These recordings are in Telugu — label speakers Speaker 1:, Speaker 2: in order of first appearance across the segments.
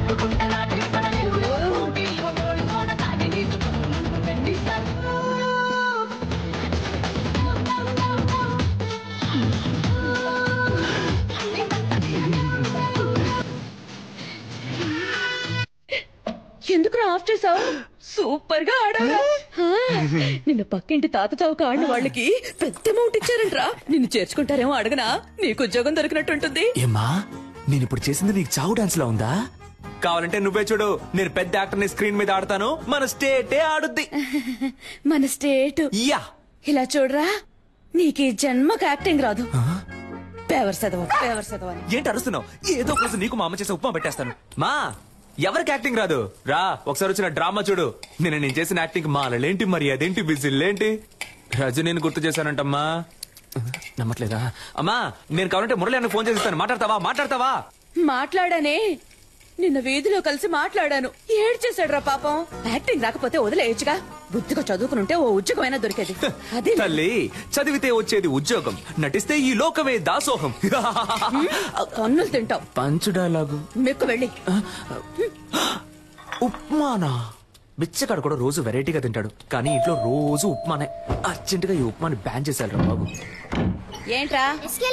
Speaker 1: ఎందుకు ఆఫ్ చేసావు? సూపర్ గా ఆడావు. నిన్న పక్కింటి తాత చౌక ఆడిన వాళ్ళకి పెద్ద అమౌంట్ ఇచ్చారంట్రా. నిన్ను చేర్చుకుంటారేమో అడగనా? నీకు ఉద్యోగం దొరికినట్టుంటుంది.
Speaker 2: ఏమా నేను ఇప్పుడు చేసింది నీకు చావు డాన్స్ లో ఉందా? కావాలంటే నువ్వే చూడు, నేను పెద్ద యాక్టర్ ని స్క్రీన్ మీద ఆడతాను, మన స్టేటే ఆడుద్ది.
Speaker 1: మన స్టేట్
Speaker 2: యా
Speaker 1: ఇలా చూడరా, నీకు ఈ జన్మకు యాక్టింగ్ రాదు. పేవర్ చదవ
Speaker 2: ఏంటి అరుస్తున్నావు? ఏదో ఒక రోజు నీకు మా అమ్మ చేసే ఉప్మా పెట్టేస్తాను. మా ఎవరికి యాక్టింగ్ రాదు రా, ఒకసారి వచ్చిన డ్రామా చూడు. నేను చేసిన యాక్టింగ్ మాలలేంటి, మరి అదేంటి, బిజిల్లేంటి, రజనీని గుర్తు చేశానంటమ్మా. నమ్మట్లేదా? అమ్మా నేను కావాలంటే మురళి అన్న ఫోన్ చేసిస్తాను, మాట్లాడతావా?
Speaker 1: మాట్లాడానే, నిన్న వీధిలో కలిసి మాట్లాడాను. ఏడ్చేశాడురా పాపం. యాక్టింగ్ రాకపోతే వదిలేయచ్చుగా, బుద్ధిగా చదువుకునుంటే ఓ ఉద్యోగమైనా దొరికేది. అదే
Speaker 2: తల్లి, చదివితే వచ్చేది ఉద్యోగం, నటిస్తే ఈ లోకమే దాసోహం.
Speaker 1: కన్నులు తింటావు.
Speaker 2: పంచు డైలాగు
Speaker 1: మెక్కు వెళ్ళి.
Speaker 2: ఉప్మానా? బిచ్చగాడు కూడా రోజు వెరైటీగా తింటాడు, కానీ ఇంట్లో రోజు ఉప్మానే. అర్జెంట్ గా ఈ ఉప్మాని బ్యాన్ చేశారు బాబు.
Speaker 1: ఏంట్రా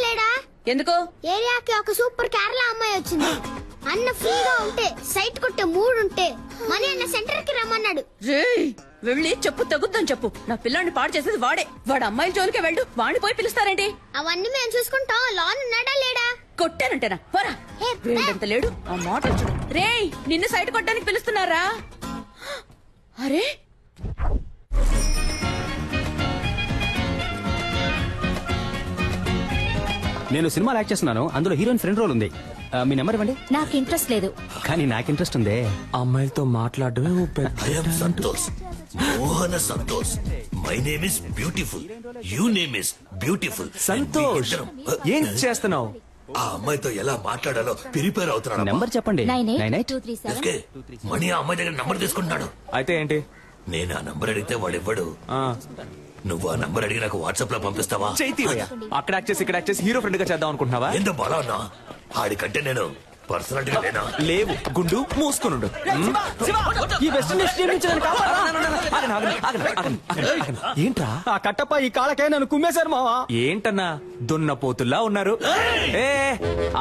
Speaker 3: లేడా?
Speaker 1: ఎందుకు?
Speaker 3: ఏరియాకి ఒక సూపర్ కేరళ అమ్మాయి వచ్చింది. అన్న ఫ్రీగా ఉంటే సైట్ కొట్టే మూడు ఉంటే మనీ అన్న సెంటర్ కి రమ్మన్నాడు.
Speaker 1: వెళ్ళి చెప్పు, తగ్గుద్దని చెప్పు. నా పిల్లాన్ని పాడు చేసేది వాడే. వాడు అమ్మాయిల జోలికే వెళ్ళు, వాడిని పోయి పిలుస్తారండి.
Speaker 3: అవన్నీ మేము చూసుకుంటాం. లోన్ ఉన్నాడా లేడా?
Speaker 1: కొట్టానంటేనా? పోరా. వీడంత లేడు, ఆ మాట చూడు. రేయ్, నిన్ను సైట్ కొట్టడానికి పిలుస్తున్నారా? అరే
Speaker 4: నేను సినిమాలో యాక్ట్ చేస్తున్నాను, అందులో హీరోయిన్ ఫ్రెండ్ రోల్ ఉంది. మీ నెంబర్ ఇవ్వండి.
Speaker 3: నాకు ఇంట్రెస్ట్ లేదు.
Speaker 4: కానీ నాకు ఇంట్రెస్ట్ ఉంది.
Speaker 2: అమ్మాయిలతో మాట్లాడమే
Speaker 5: Mohana Santosh. My name is beautiful, you name is beautiful.
Speaker 2: Santosh, ఏం చేస్తున్నావు?
Speaker 5: ఆ అమ్మాయితో ఎలా మాట్లాడాలో ప్రిపేర్ అవుతున్నాడు.
Speaker 4: నెంబర్ చెప్పండి.
Speaker 3: 982337.
Speaker 5: మణి ఆ అమ్మాయి దగ్గర నంబర్ తీసుకుంటున్నాడు.
Speaker 2: అయితే ఏంటి?
Speaker 5: నేను ఆ నంబర్ అడిగితే వాడు ఇవ్వడు. నువ్వు ఆ నంబర్ అడిగి నాకు వాట్సాప్ లో పంపిస్తావా?
Speaker 2: చైతీవయ్య, అక్కడ యాక్ట్ చేసి ఇక్కడ యాక్ట్ చేసి హీరో ఫ్రెండ్ గా చేద్దాం అనుకుంటున్నావా?
Speaker 5: ఎంత బాలా ఉన్నా ఆడికంటే నేను పర్సనాలిటీ లేనా?
Speaker 2: లేవు, గుండు మూసుకునుండు. ఏంట్రా
Speaker 4: ఆ కట్టప్ప ఈ కాళ్ళకే నన్ను కుమ్మేశారు మావా.
Speaker 2: ఏంటన్నా దున్నపోతుల్లా ఉన్నారు? ఏ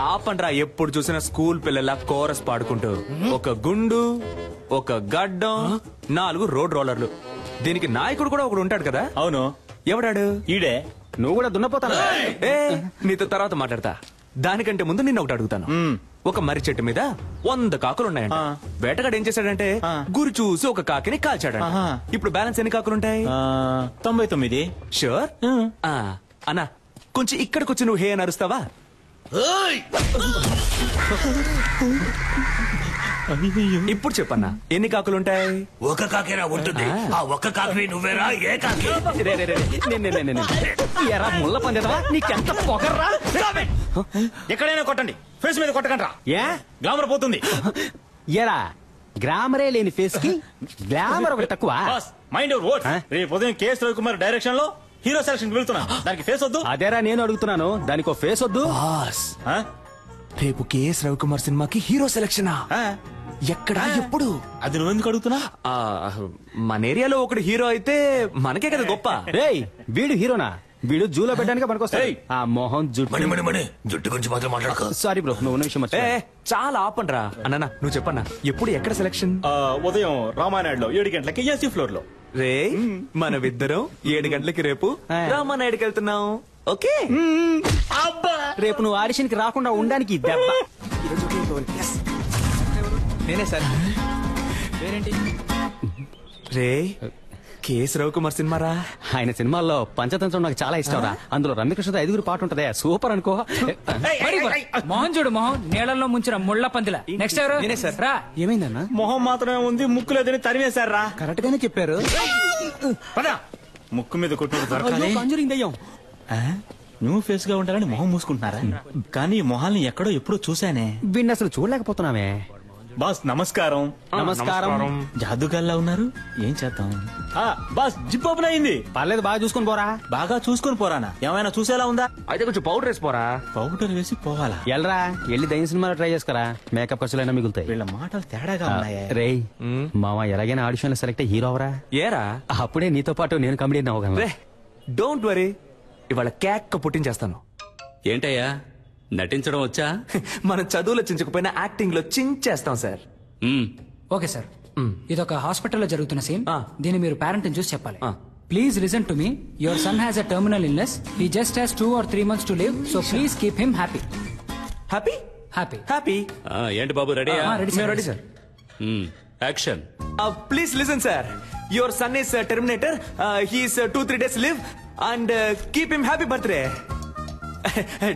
Speaker 2: ఆపండ్రా, ఎప్పుడు చూసినా స్కూల్ పిల్లల కోరస్ పాడుకుంటూ. ఒక గుండు, ఒక గడ్డం, 4 రోడ్ రోలర్లు. దీనికి నాయకుడు కూడా ఒకడు ఉంటాడు కదా?
Speaker 4: అవును.
Speaker 2: ఎవడాడు?
Speaker 4: ఈడే. నువ్వు కూడా దున్నపోతాను.
Speaker 2: ఏ నీతో తర్వాత మాట్లాడతా. దానికంటే ముందు నిన్న ఒకటి అడుగుతాను. ఒక మర్రి చెట్టు మీద 100 కాకులున్నాయంట. వేటగాడు ఏం చేశాడంటే గురి చూసి ఒక కాకిని కాల్చాడంట. ఇప్పుడు బ్యాలెన్స్ ఎన్ని కాకులుంటాయి?
Speaker 4: 99.
Speaker 2: షూర్? అన్నా కొంచెం ఇక్కడికి వచ్చి నువ్వు హే అని అరుస్తావా? ఇప్పుడు చెప్పన్నా, ఎన్ని కాకులుంటాయి?
Speaker 5: ఒక కాకేరా ఉంటుంది. ఆ ఒక్క కాకి నువ్వేరా? ఏ కాకి?
Speaker 4: ఎరా ముళ్ళ పందేదవా, నీకెంత పొగర్రా? ఎక్కడైనా కొట్టండి, ఫేస్ మీద కొట్టకండి. ఏ గ్లామర్ పోతుంది. ఎరా గ్లామరే లేని ఫేస్ కి గ్లామర్ ఒకటి తక్కువ. Mind your words. రేపు ఉదయం కేఎస్ రవికుమార్ డైరెక్షన్ లో హీరో సెలక్షన్ వెళ్తున్నా. దానికి ఫేస్ వద్దు. అదేరా నేను అడుగుతున్నాను, దానికి ఒక ఫేస్ వద్దు.
Speaker 2: రేపు కేఎస్ రవికుమార్ సినిమాకి హీరో సెలక్షనా? ఎక్కడ, ఎప్పుడు?
Speaker 4: అది నువ్వెందుకు అడుగుతున్నా?
Speaker 2: మన ఏరియాలో ఒకడు హీరో అయితే మనకే కదా గొప్ప.
Speaker 4: రేయ్ వీడు హీరోనా? వీడు జూలో పెట్టడానికి పనికొస్తాయి. ఆ మోహన్
Speaker 5: జుట్టు గురించి మాత్రం మాట్లాడక.
Speaker 4: సారీ బ్రో, నువ్వు ఉన్న విషయం
Speaker 2: చాలా ఆపండ్రా. అన్న నువ్వు చెప్పన్నా, ఎప్పుడు ఎక్కడ సెలక్షన్?
Speaker 4: ఉదయం రామానాయుడులో 7 గంటలకి ఏసీ ఫ్లోర్ లో.
Speaker 2: రే మనమిద్దరం 7 గంటలకి రేపు రామానాయుడుకి వెళ్తున్నాం. ఓకే?
Speaker 4: రేపు నువ్వు ఆడిషన్ కి రాకుండా ఉండడానికి దెబ్బ.
Speaker 2: నేనే సార్. రే కేఎస్ రవికుమార్ సినిమా రా.
Speaker 4: ఆయన సినిమాల్లో పంచతంత్రం నాకు చాలా ఇష్టం రా. అందులో రమ్యకృష్ణతో 5 పాట ఉంటదే, సూపర్ అనుకో.
Speaker 6: మోహన్ చూడు, మోహన్ నీళ్ళల్లో ముంచిన ముళ్ళ పందిల. నెక్స్ట్ ఎవరు?
Speaker 2: నేనే సార్.
Speaker 6: రా.
Speaker 4: ఏమైందన్నా? మొహం మాత్రమే ఉంది, ముక్కు లేదని తరివేశారా? కరెక్ట్ గానే చెప్పారు. ముక్కు మీద కొట్టు దయ్యం. న్యూ ఫేస్ గా ఉంటారని మొహం మూసుకుంటున్నారా? కానీ మొహాల్ని ఎక్కడో ఎప్పుడో చూసానే. వీడిని అసలు చూడలేకపోతున్నామే. బాస్ నమస్కారం.
Speaker 2: నమస్కారం.
Speaker 4: జాదుగాల్లా ఉన్నారు, ఏం చేద్దాం? బాస్ జిప్ ఓపెన్ అయింది.
Speaker 7: పర్లేదు, బాగా చూసుకొని పోరా.
Speaker 4: బాగా చూసుకొని పోరానా? ఏమైనా చూసేలా ఉందా?
Speaker 2: అయితే కొంచెం పౌడర్ వేసిపోరా.
Speaker 4: పౌడర్ వేసి పోవాలా?
Speaker 7: ఎల్రా, వెళ్ళి దయ్యం సినిమాలో ట్రై చేసుకురా, మేకప్ ఖర్చులైనా మిగులుతాయి.
Speaker 4: వీళ్ళ మాటలు తేడాగా ఉన్నాయే.
Speaker 7: రేయ్ మామ, ఎలాగైనా ఆడిషన్ లో సెలెక్ట్ హీరో అవరా.
Speaker 2: ఏరా
Speaker 7: అప్పుడే నీతో పాటు నేను కమెడియన్ అవ్వగలను.
Speaker 2: రే డోంట్ వరీ, ఇవాళ కేక్ పుట్టించేస్తాను.
Speaker 5: ఏంటయ్యా నటించడం వచ్చా?
Speaker 2: మనం చదువులో చించకపోయినా యాక్టింగ్ లో చించేస్తాం సార్.
Speaker 6: ఓకే సార్, ఇదొక హాస్పిటల్లో జరుగుతున్న సీన్. దీన్ని మీరు పేరెంట్ చూసి చెప్పాలి.
Speaker 2: ఆ.
Speaker 6: Please listen to me. Your son has a terminal illness. He just has 2 or 3 months to live. So please keep him happy.
Speaker 2: Happy
Speaker 6: Happy.
Speaker 2: Happy.
Speaker 5: ఏంటి బాబు రెడీయా?
Speaker 6: Ready sir.
Speaker 2: Ready sir.
Speaker 5: Action.
Speaker 2: Please listen sir. Your son is Terminator. He's 2-3 days live and keep him happy birthday.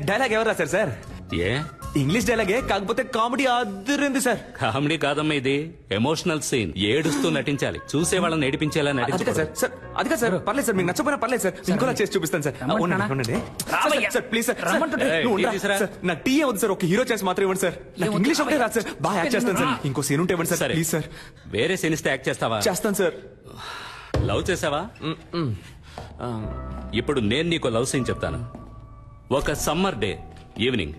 Speaker 2: Dialogue ఎవరు రాశారు సార్?
Speaker 5: ఏ
Speaker 2: ఇంగ్లీష్ డైలాగే, కాకపోతే కామెడీ అదిరింది సార్.
Speaker 5: కామెడీ కాదమ్మా, ఇది ఎమోషనల్ సీన్. ఏడుస్తూ నటించాలి, చూసే వాళ్ళని ఏడిపించేలా
Speaker 2: అది
Speaker 5: నటించాలి.
Speaker 2: సార్ సార్ అది కాదు సార్. పర్లేదు సార్, మీకు నచ్చపోయినా పర్లేదు సార్. ఇంకోలా చేసి చూపిస్తాను సార్. ఉండండి. Sir please sir. నువ్వు ఉండు. సార్, నాకు టీ వద్దు సార్, ఒక హీరో చేసి మాత్రం ఇవ్వండి సార్. నాకు ఇంగ్లీష్ ఒకటే రాదు సార్, బాగా యాక్ట్ చేస్తాను సార్. ఇంకో సీన్ ఉంటే ఇవ్వండి సార్
Speaker 5: సరే.
Speaker 2: Please sir.
Speaker 5: వేరే సీన్ ఇస్తే యాక్ట్ చేస్తావా?
Speaker 2: చేస్తాను సార్.
Speaker 5: లవ్ చేసావా? ఇప్పుడు నేను నీకు లవ్ సీన్ చెప్తాను. ఒక సమ్మర్ డే ఈవినింగ్,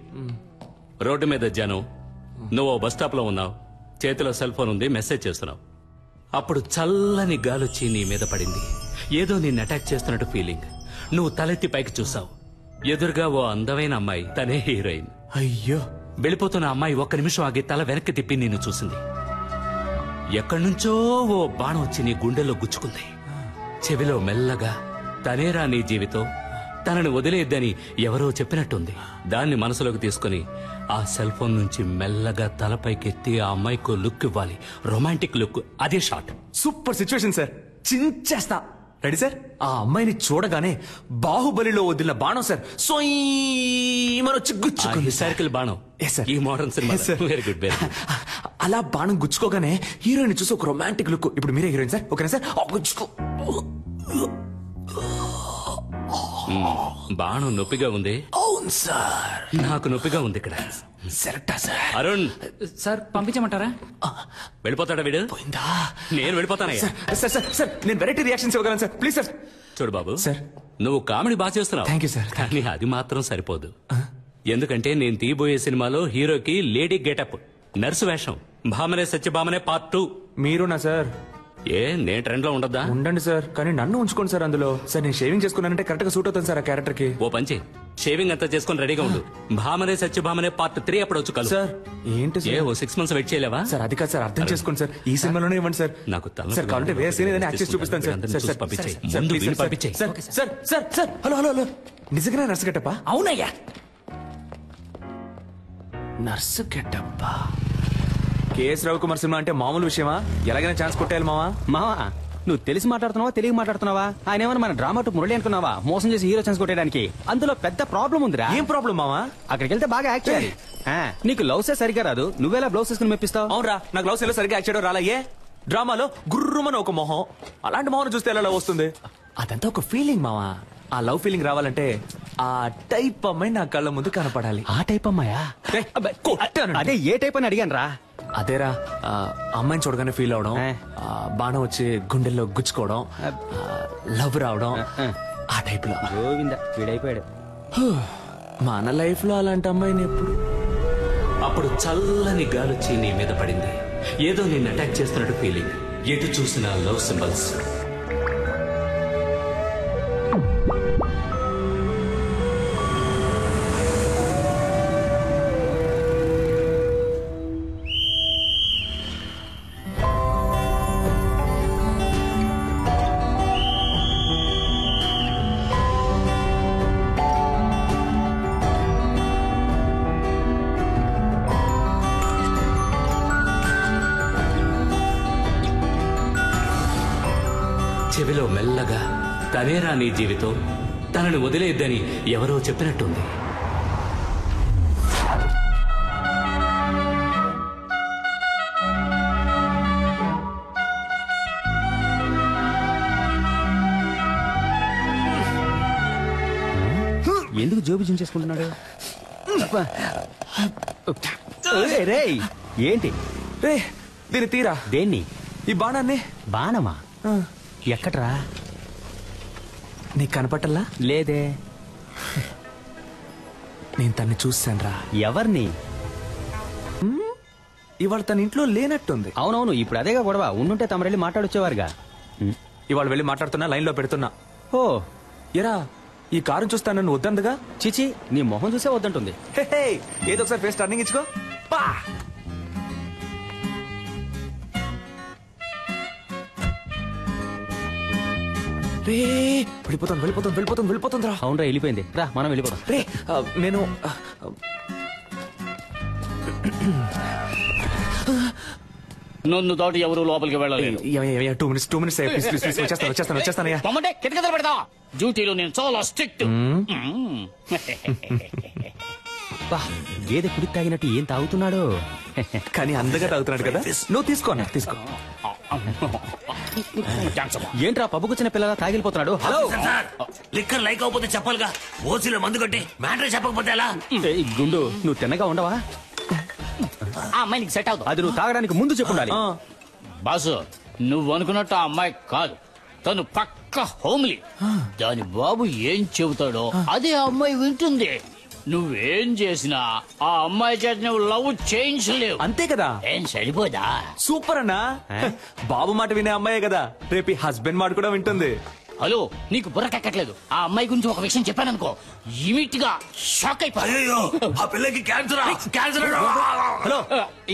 Speaker 5: రోడ్డు మీద జనం, నువ్వు బస్ స్టాప్ లో ఉన్నావు, చేతిలో సెల్ ఫోన్ ఉంది, మెసేజ్ చేస్తున్నావు. అప్పుడు చల్లని గాలొచ్చి నీ మీద పడింది. ఏదో నిన్ను అటాక్ చేస్తున్నట్టు ఫీలింగ్. నువ్వు తలెత్తి పైకి చూసావు. ఎదురుగా ఓ అందమైన అమ్మాయి, తనే హీరోయిన్.
Speaker 2: అయ్యో.
Speaker 5: వెళ్ళిపోతున్న అమ్మాయి ఒక్క నిమిషం ఆగి తల వెనక్కి తిప్పి నిన్ను చూసింది. ఎక్కడి నుంచో ఓ బాణం వచ్చి నీ గుండెల్లో గుచ్చుకుంది. చెవిలో మెల్లగా, తనేరా నీ జీవితం, తనని వదిలేద్దని ఎవరో చెప్పినట్టుంది. దాన్ని మనసులోకి తీసుకుని ఆ సెల్ ఫోన్ నుంచి మెల్లగా తలపైకెత్తి ఆ అమ్మాయికి లుక్ ఇవ్వాలి, రొమాంటిక్ లుక్. అదే షాట్.
Speaker 2: సూపర్ సిచ్యువేషన్ సార్, చించేస్తా. Ready sir? ఆ అమ్మాయిని చూడగానే బాహుబలిలో వదిలిన బాణం సార్, వచ్చి గుచ్చుకుంది.
Speaker 5: హిస్టారికల్ బాణం.
Speaker 2: Yes, sir.
Speaker 5: ఈ modern cinema.
Speaker 2: Yes, sir.
Speaker 5: Very good, very good.
Speaker 2: అలా బాణం గుచ్చుకోగానే హీరోయిన్ చూసి ఒక రొమాంటిక్ లుక్. ఇప్పుడు మీరే హీరోయిన్ సార్, ఓకేనా సార్? గుచ్చుకో.
Speaker 5: బాణం నొప్పిగా ఉంది.
Speaker 2: అవును సార్,
Speaker 5: నాకు నొప్పిగా ఉంది ఇక్కడ.
Speaker 2: సెలెక్టా సార్?
Speaker 5: అరుణ్,
Speaker 6: సార్ పంపించమంటారా?
Speaker 5: వెళ్ళిపోతాడా వీడు?
Speaker 2: పోయిందా?
Speaker 5: నేను వెళ్ళిపోతానయ్యా.
Speaker 2: సార్ సార్ సార్, నేను వెరైటీ రియాక్షన్స్ ఇవ్వగలను సార్, ప్లీజ్ సార్.
Speaker 5: చూడు బాబు,
Speaker 2: సార్.
Speaker 5: నువ్వు కామెడీ బాగా చేస్తున్నావు.
Speaker 2: Thank you, sir.
Speaker 5: కానీ అది మాత్రం సరిపోదు. ఎందుకంటే నేను తీయబోయే సినిమాలో హీరోకి లేడీ గెటప్, నర్సు వేషం, భామనే సత్యభామనే పార్ట్ 2.
Speaker 2: మీరునా సార్?
Speaker 5: ఏ నేను ట్రెండ్ లో ఉండద్దా?
Speaker 2: ఉండండి సార్, కానీ నన్ను ఉంచుకోండి సార్ అందులో. సార్ నేను షేవింగ్ చేసుకున్నానంటే కరెక్ట్ గా సూట్ అవుతాను సార్ ఆ క్యారెక్టర్ కి.
Speaker 5: ఓ పంచి, షేవింగ్ అంతా చేసుకుని రెడీగా ఉండు. భామనే సత్యభామనే పార్ట్ 3 అప్పుడు వచ్చి కలు.
Speaker 2: సార్ ఏంటి
Speaker 5: ఏ
Speaker 2: సార్?
Speaker 5: ఓ 6 months వెయిట్ చేయలేవా?
Speaker 2: సార్ అది కాదు సార్, అర్థం చేసుకోండి సార్. ఈ సినిమాలోనే ఇవ్వండి సార్.
Speaker 5: నాకు తల
Speaker 2: సార్ కావాలంటే వేరే సీన్ ఏదైనా యాక్ట్ చేసి చూపిస్తాను సార్.
Speaker 5: అందరిని
Speaker 2: సార్
Speaker 5: చూసి
Speaker 2: సార్
Speaker 5: పంపించేయ్.
Speaker 2: సార్,
Speaker 5: ముందు
Speaker 2: ప్లీజ్
Speaker 5: వీడిని
Speaker 2: సార్,
Speaker 5: పంపించేయ్.
Speaker 2: Sir sir sir sir, hello hello hello, నిజంగానే నర్సు గెటప్పా?
Speaker 6: అవునయ్యా.
Speaker 2: నర్సు గెటప్పా? కేఎస్ రవికుమార్ సినిమా అంటే మామూలు విషయమా? ఎలాగైనా ఛాన్స్ కొట్టేయాలి మావా.
Speaker 7: మావా, నువ్వు తెలిసి మాట్లాడుతున్నావా తెలియ మాట్లాడుతున్నావా? ఆయన ఏమన్నా మన డ్రామా టు మురళి అనుకున్నావా? మోసం చేసి హీరో ఛాన్స్ కొట్టేయడానికి. అందులో పెద్ద ప్రాబ్లం ఉందిరా.
Speaker 2: ఏం ప్రాబ్లం మావా?
Speaker 7: అక్కడికి వెళ్తే బాగా యాక్ట్ చేయాలి. నీకు లవ్సే సరిగా రాదు, నువ్వేలా బ్లౌజ్ వేసుకుని మెప్పిస్తావు?
Speaker 2: అవునరా, నాకు లవ్ సీన్ లో సరిగ్గా యాక్ట్ చేయడం రాలయ్యే. డ్రామాలో గుర్రుమని ఒక మొహం, అలాంటి మొహం చూస్తే ఎలా లవ్ వస్తుంది? అదంతా ఒక ఫీలింగ్ మావా. ఆ లవ్ ఫీలింగ్ రావాలంటే ఆ టైప్ అమ్మాయి నా కళ్ళ ముందు కనపడాలి.
Speaker 7: ఆ టైప్ అమ్మాయా?
Speaker 2: ఏయ్, కొట్టాను.
Speaker 7: అదే ఏ టైప్ అని అడిగాను రా.
Speaker 2: అదేరా, అమ్మాయిని చూడగానే ఫీల్ అవడం, బాణం వచ్చి గుండెల్లో గుచ్చుకోవడం, లవ్ రావడం, ఆ టైప్ లో.
Speaker 7: గోవింద వీడైపోయాడు.
Speaker 2: మన లైఫ్ లో అలాంటి అమ్మాయిని ఎప్పుడు.
Speaker 5: అప్పుడు చల్లని గాలొచ్చి నీ మీద పడింది. ఏదో నిన్ను అటాక్ చేస్తున్నట్టు ఫీలింగ్. ఎటు చూసిన లవ్ సింబల్స్. చెవిలో మెల్లగా, తనేరా నీ జీవితం, తనని వదిలేద్దని ఎవరో చెప్పినట్టుంది.
Speaker 7: ఎందుకు జోబు జించేసుకుంటున్నాడు? రేయ్ ఏంటి
Speaker 2: రే దీన్ని తీరా.
Speaker 7: దేన్ని?
Speaker 2: ఈ బాణాన్ని.
Speaker 7: బాణమా? ఎక్కడ్రా?
Speaker 2: నీకు కనపట్టల్లా?
Speaker 7: లేదే.
Speaker 2: నేను తన్ని చూశాను రా.
Speaker 7: ఎవరిని?
Speaker 2: ఇవాళ తన ఇంట్లో లేనట్టుంది.
Speaker 7: అవునవును, ఇప్పుడు అదేగా గొడవ. ఉండుంటే తమరెళ్ళి మాట్లాడొచ్చేవారుగా.
Speaker 2: ఇవాళ వెళ్ళి మాట్లాడుతున్నా, లైన్ లో పెడుతున్నా.
Speaker 7: ఓ
Speaker 2: ఎరా ఈ కారు చూస్తాను నన్ను వద్దందుగా.
Speaker 7: చిచి, నీ మొహం చూసే వద్దంటుంది.
Speaker 2: ఏదో ఒకసారి ఫేస్ టర్నింగ్ ఇచ్చుకో. పా రే వెళ్ళిపోతాను వెళ్ళిపోతాను వెళ్ళిపోతాను వెళ్ళిపోతుంది రా.
Speaker 7: అవునరా, వెళ్ళిపోయింది. రా మనం వెళ్ళిపోతాం.
Speaker 2: రే నేను
Speaker 8: నన్ను దాటి ఎవరు లోపలికి వెళ్ళలేదు.
Speaker 2: 2 minutes వచ్చేస్తానయ్యా.
Speaker 8: పొమ్మంటే కిటకిటలు పెడతా. డ్యూటీలో నేను చాలా స్ట్రిక్ట్.
Speaker 7: గేదె కుడి తాగినట్టు ఏం తాగుతున్నాడు?
Speaker 2: కానీ అందగా తాగుతున్నాడు కదా. నువ్వు తీసుకో తీసుకో.
Speaker 7: ఏంట్రా పబ్బుకొచ్చిన పిల్లల తాగిలిపోతున్నాడు? హలో,
Speaker 9: లిక్కర్ లైక్ అవకపోతే చెప్పాలిగా. ఓసీలో మందు కొట్టి మ్యాటర్ చెప్పకపోతే ఎలా?
Speaker 7: గుండు, నువ్వు తిన్నగా ఉండవా?
Speaker 8: ఆ అమ్మాయి నీకు సెట్ అవుతుంది.
Speaker 7: అది నువ్వు తాగడానికి ముందు చెప్పుండాలి.
Speaker 8: బాసు, నువ్వు అనుకున్నట్టు ఆ అమ్మాయి కాదు. తను పక్క హోమ్లీ. దాని బాబు ఏం చెబుతాడో అదే ఆ అమ్మాయి వింటుంది. నువ్వేం చేసినా ఆ అమ్మాయి చేత నువ్వు లవ్ చేయించలేవు.
Speaker 2: అంతే కదా.
Speaker 8: ఏం సరిపోదా?
Speaker 2: సూపర్ అన్నా. బాబు మాట వినే అమ్మాయే కదా, రేపు హస్బెండ్ మాట కూడా వింటుంది.
Speaker 8: హలో, నీకు బుర్రకెక్కట్లేదు. ఆ అమ్మాయి గురించి ఒక విషయం చెప్పాననుకో, ఇమీడియట్ గా షాక్ అయిపోయా.
Speaker 9: ఆ పిల్లకి క్యాన్సర్.
Speaker 2: హలో,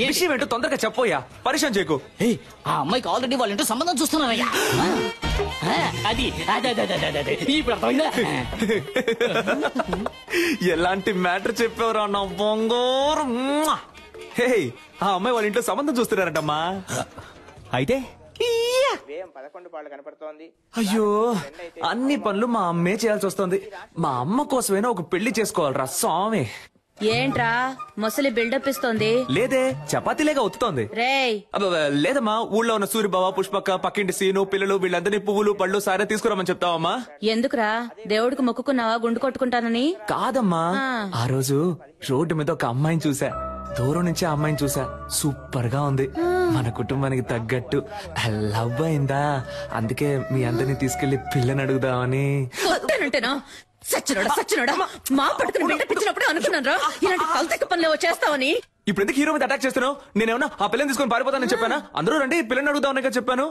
Speaker 2: విషయం ఏంటో తొందరగా చెప్పోయా, పరిచయం చేయకు.
Speaker 8: ఆ అమ్మాయికి ఆల్రెడీ వాళ్ళ ఇంటో సంబంధం చూస్తున్నారయ్యా. అది ఇప్పుడు అర్థమైందా?
Speaker 2: ఎలాంటి మ్యాటర్ చెప్పావురా నా బొంగోరు. హే, ఆ అమ్మాయి వాళ్ళ ఇంట్లో సంబంధం చూస్తున్నారంటమ్మా.
Speaker 7: అయితే
Speaker 2: అయ్యో, అన్ని పనులు మా అమ్మే చేయాల్సి వస్తుంది. మా అమ్మ కోసమైనా ఒక పెళ్లి చేసుకోవాలరా స్వామి.
Speaker 1: ఏంట్రా ముసలి బిల్డప్ ఇస్తోంది?
Speaker 2: లేదే, చపాతీలేగా ఒత్తుతోంది.
Speaker 1: రేయ్
Speaker 2: లేదమ్మా, ఊళ్ళో ఉన్న సూర్యబావ, పుష్పక్క, పక్కింటి సీను, పిల్లలు వీళ్ళందరినీ పువ్వులు పళ్ళు సారే తీసుకురామని చెప్తావమ్మా.
Speaker 1: ఎందుకురా? దేవుడికి మొక్కుకున్నావా గుండు కొట్టుకుంటానని?
Speaker 2: కాదమ్మా, ఆ రోజు రోడ్డు మీద ఒక అమ్మాయిని చూసా. దూరం నుంచి ఆ అమ్మాయిని చూసా. సూపర్ గా ఉంది. మన కుటుంబానికి తగ్గట్టు లవ్ అయిందా. అందుకే మీ అందరినీ తీసుకెళ్లి పిల్లని అడుగుదామని.
Speaker 1: వద్దానంటేనా? సచ్చినోడా మా పట్టుకుని బిడ్డ పిచ్చినప్పుడే అనుకున్నాను రా ఇలాంటి కల్తెక్క పనులు చేస్తావని.
Speaker 2: ఇప్పుడు ఎందుకు హీరో మీద అటాక్ చేస్తున్నావు? నేనేమన్నా ఆ పిల్లని తీసుకొని పారిపోతానని చెప్పానా? అందరూ రండి పిల్లని అడుగుదామని చెప్పాను.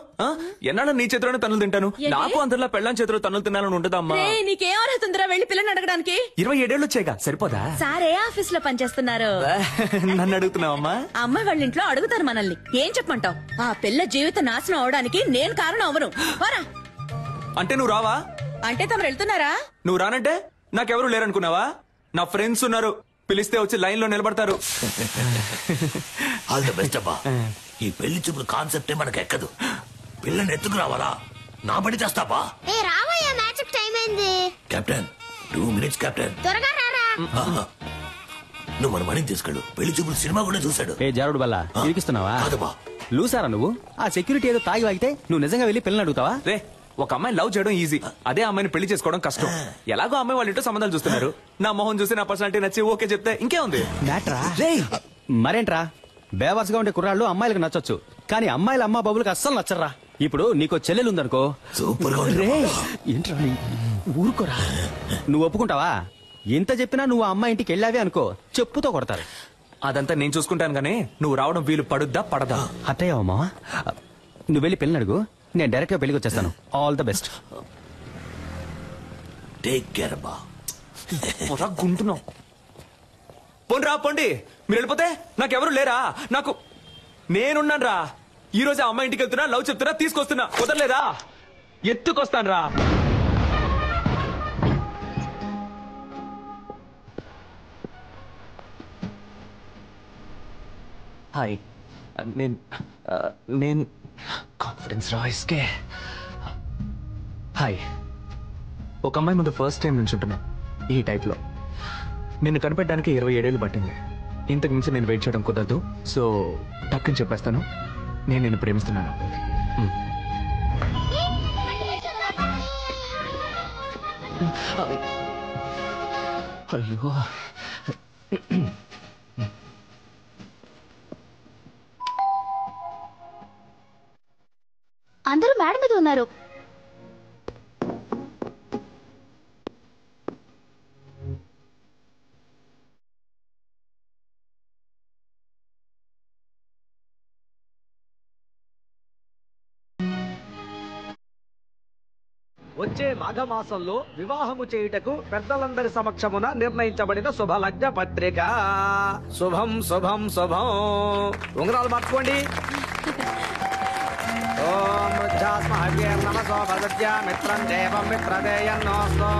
Speaker 2: ఎన్నాళ్ళ నీ చేతిలోనే తన్నులు తింటాను. నాకు అందరిలో పెళ్ళాం చేతిలో తన్నులు తినాలని ఉంటుందమ్మా.
Speaker 1: నీకేం అర్హత ఉందిరా వెళ్ళి పిల్లని అడగడానికి?
Speaker 2: 27 ఏళ్ళు వచ్చాయిగా, సరిపోదా?
Speaker 1: సారే ఆఫీస్ లో పనిచేస్తున్నారు.
Speaker 2: నన్ను అడుగుతున్నావమ్మా?
Speaker 1: అమ్మాయి వాళ్ళ ఇంట్లో అడుగుతారు మనల్ని. ఏం చెప్పమంటావు? ఆ పిల్ల జీవిత నాశనం అవడానికి నేను కారణం అవను.
Speaker 2: అంటే నువ్వు రావా?
Speaker 1: అంటే తమరు వెళ్తున్నారా?
Speaker 2: నువ్వు రానంటే నాకెవరు లేరనుకున్నావా? నా ఫ్రెండ్స్ ఉన్నారు, పిలిస్తే వచ్చి లైన్ లో నిలబడతారు.
Speaker 9: ఆల్ ద బెస్ట్ అబ్బా. ఈ పెళ్లి చూపుల కాన్సెప్టే మనకు ఎక్కదు. పిల్లని ఎత్తుకు రావాలా? నా బడి చేస్తావా?
Speaker 3: రావయ్యా, మ్యాచ్ టైం అయింది.
Speaker 9: Captain 2 minutes captain.
Speaker 3: త్వరగా రారా.
Speaker 9: నువ్వు మన మణిని తీసుకెళ్ళు. పెళ్లి చూపులు సినిమా కూడా చూశాడు.
Speaker 7: ఏ జారుడు బల్లా, ఇరికిస్తున్నావా?
Speaker 9: కాదబ్బా.
Speaker 7: లూసారా నువ్వు? ఆ సెక్యూరిటీ ఏదో తాగి వాగితే నువ్వు నిజంగా వెళ్ళి పిల్లని అడుగుతావా?
Speaker 2: రే, ఒక అమ్మాయిని లవ్ చేయడం ఈజీ, అదే అమ్మాయిని పెళ్లి చేసుకోవడం కష్టం. ఎలాగో అమ్మాయి వాళ్ళ ఇంట్లో సంబంధాలు చూస్తున్నారు. నా మొహం చూసి నా పర్సనాలిటీ నచ్చి ఓకే చెప్తే ఇంకే ఉంది.
Speaker 7: మరేంట్రా, బేవర్స్ గా ఉండే కుర్రాళ్ళు అమ్మాయిలకు నచ్చొచ్చు, కానీ అమ్మాయిల అమ్మా బాబులకు అస్సలు నచ్చరా. ఇప్పుడు నీకో చెల్లెలు ఉందనుకో.
Speaker 9: సూపర్ గా
Speaker 7: ఏంట్రా ఊరుకోరా. నువ్వు ఒప్పుకుంటావా? ఎంత చెప్పినా నువ్వు అమ్మాయి ఇంటికి వెళ్ళావే అనుకో, చెప్పుతో కొడతారు.
Speaker 2: అదంతా నేను చూసుకుంటాను గానీ నువ్వు రావడం వీలు పడుద్దా పడదా?
Speaker 7: అత్తయ్యమ్మా, నువ్వు వెళ్ళి పెళ్ళి అడుగు, నేను డైరెక్ట్ గా పెళ్లికి వచ్చేస్తాను. All the best.
Speaker 9: Take care అబ్బా.
Speaker 2: గుంటున్నావు. పోండి రా, పోండి. మీరు వెళ్ళిపోతే నాకెవరు లేరా? నాకు నేనున్నాను రా. ఈ రోజు ఆ అమ్మాయి ఇంటికి వెళ్తున్నా, లవ్ చెప్తున్నా, తీసుకొస్తున్నా. కుదరలేదా? ఎత్తుకొస్తాను రా. హాయ్, నేను కాన్ఫిడెన్స్ రాయిస్కే. హాయ్, ఒక అమ్మాయి ముందు ఫస్ట్ టైం నుంచి ఉంటున్నా ఈ టైప్ లో. నిన్ను కనిపెట్టడానికి 27 ఏళ్ళు పట్టింది. ఇంతకు మించి నేను వెయిట్ చేయడం కుదరదు. సో టక్కుని చెప్పేస్తాను, నేను నిన్ను ప్రేమిస్తున్నాను. అయ్యో,
Speaker 3: అందరూ మేడ మీద ఉన్నారు.
Speaker 10: వచ్చే మాఘమాసంలో వివాహము చేయుటకు పెద్దలందరి సమక్షమున నిర్ణయించబడిన శుభలగ్న పత్రిక. శుభం శుభం శుభం. ఉంగరాలు మార్చుకోండి. ఓం నమసో భగత్యా మిత్రం దేవం మిత్రదేయన్నోస్తో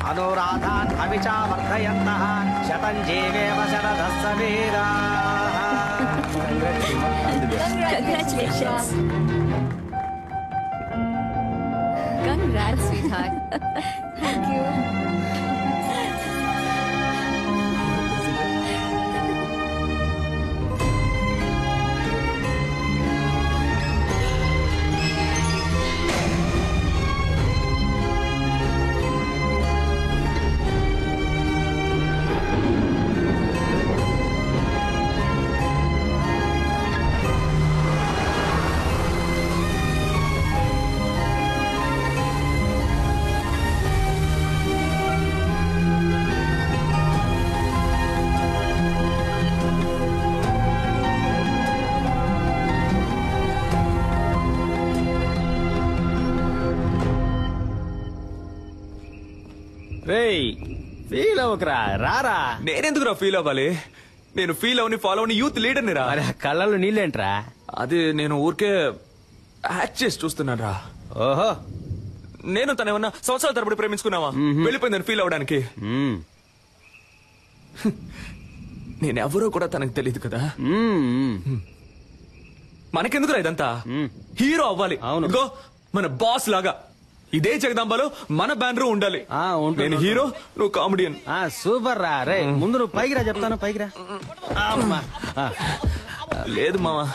Speaker 10: అనురాధాన్ అవిచా వర్ధయంతః శతం జీవేవ శరదస్స వీరాః.
Speaker 1: Congratulations. Congrats, sweetheart. Thank you.
Speaker 7: రేయ్ ఫీల్ అవ్వకరా, రారా.
Speaker 2: నేనెందుకురా ఫీల్ అవ్వాలి? నేను ఫీల్ అవని ఫాలో అవని యూత్ లీడర్ని రా.
Speaker 7: మరి కళ్ళల్లో నీళ్ళేంట్రా?
Speaker 2: అది నేను ఊరికే యాక్ట్ చేసి చూస్తున్నాను రా.
Speaker 7: ఓహో,
Speaker 2: నేను తనేమన్నా సంవత్సరాల తరబడి ప్రేమించుకున్నావా? వెళ్ళిపోయిందని ఫీల్ అవడానికి. నేనెవరో కూడా తనకు తెలియదు కదా. మనకెందుకురా ఇదంతా? హీరో అవ్వాలి. ఇదిగో మన బాస్ లాగా ఇదే జగదాంబలో మన బ్యానర్ ఉండాలి. నేను హీరో, నువ్వు కామెడియన్.
Speaker 7: సూపర్ రా. రే ముందు నువ్వు పైకి రా, చెప్తాను. పైకి రా.
Speaker 2: లేదు మావా,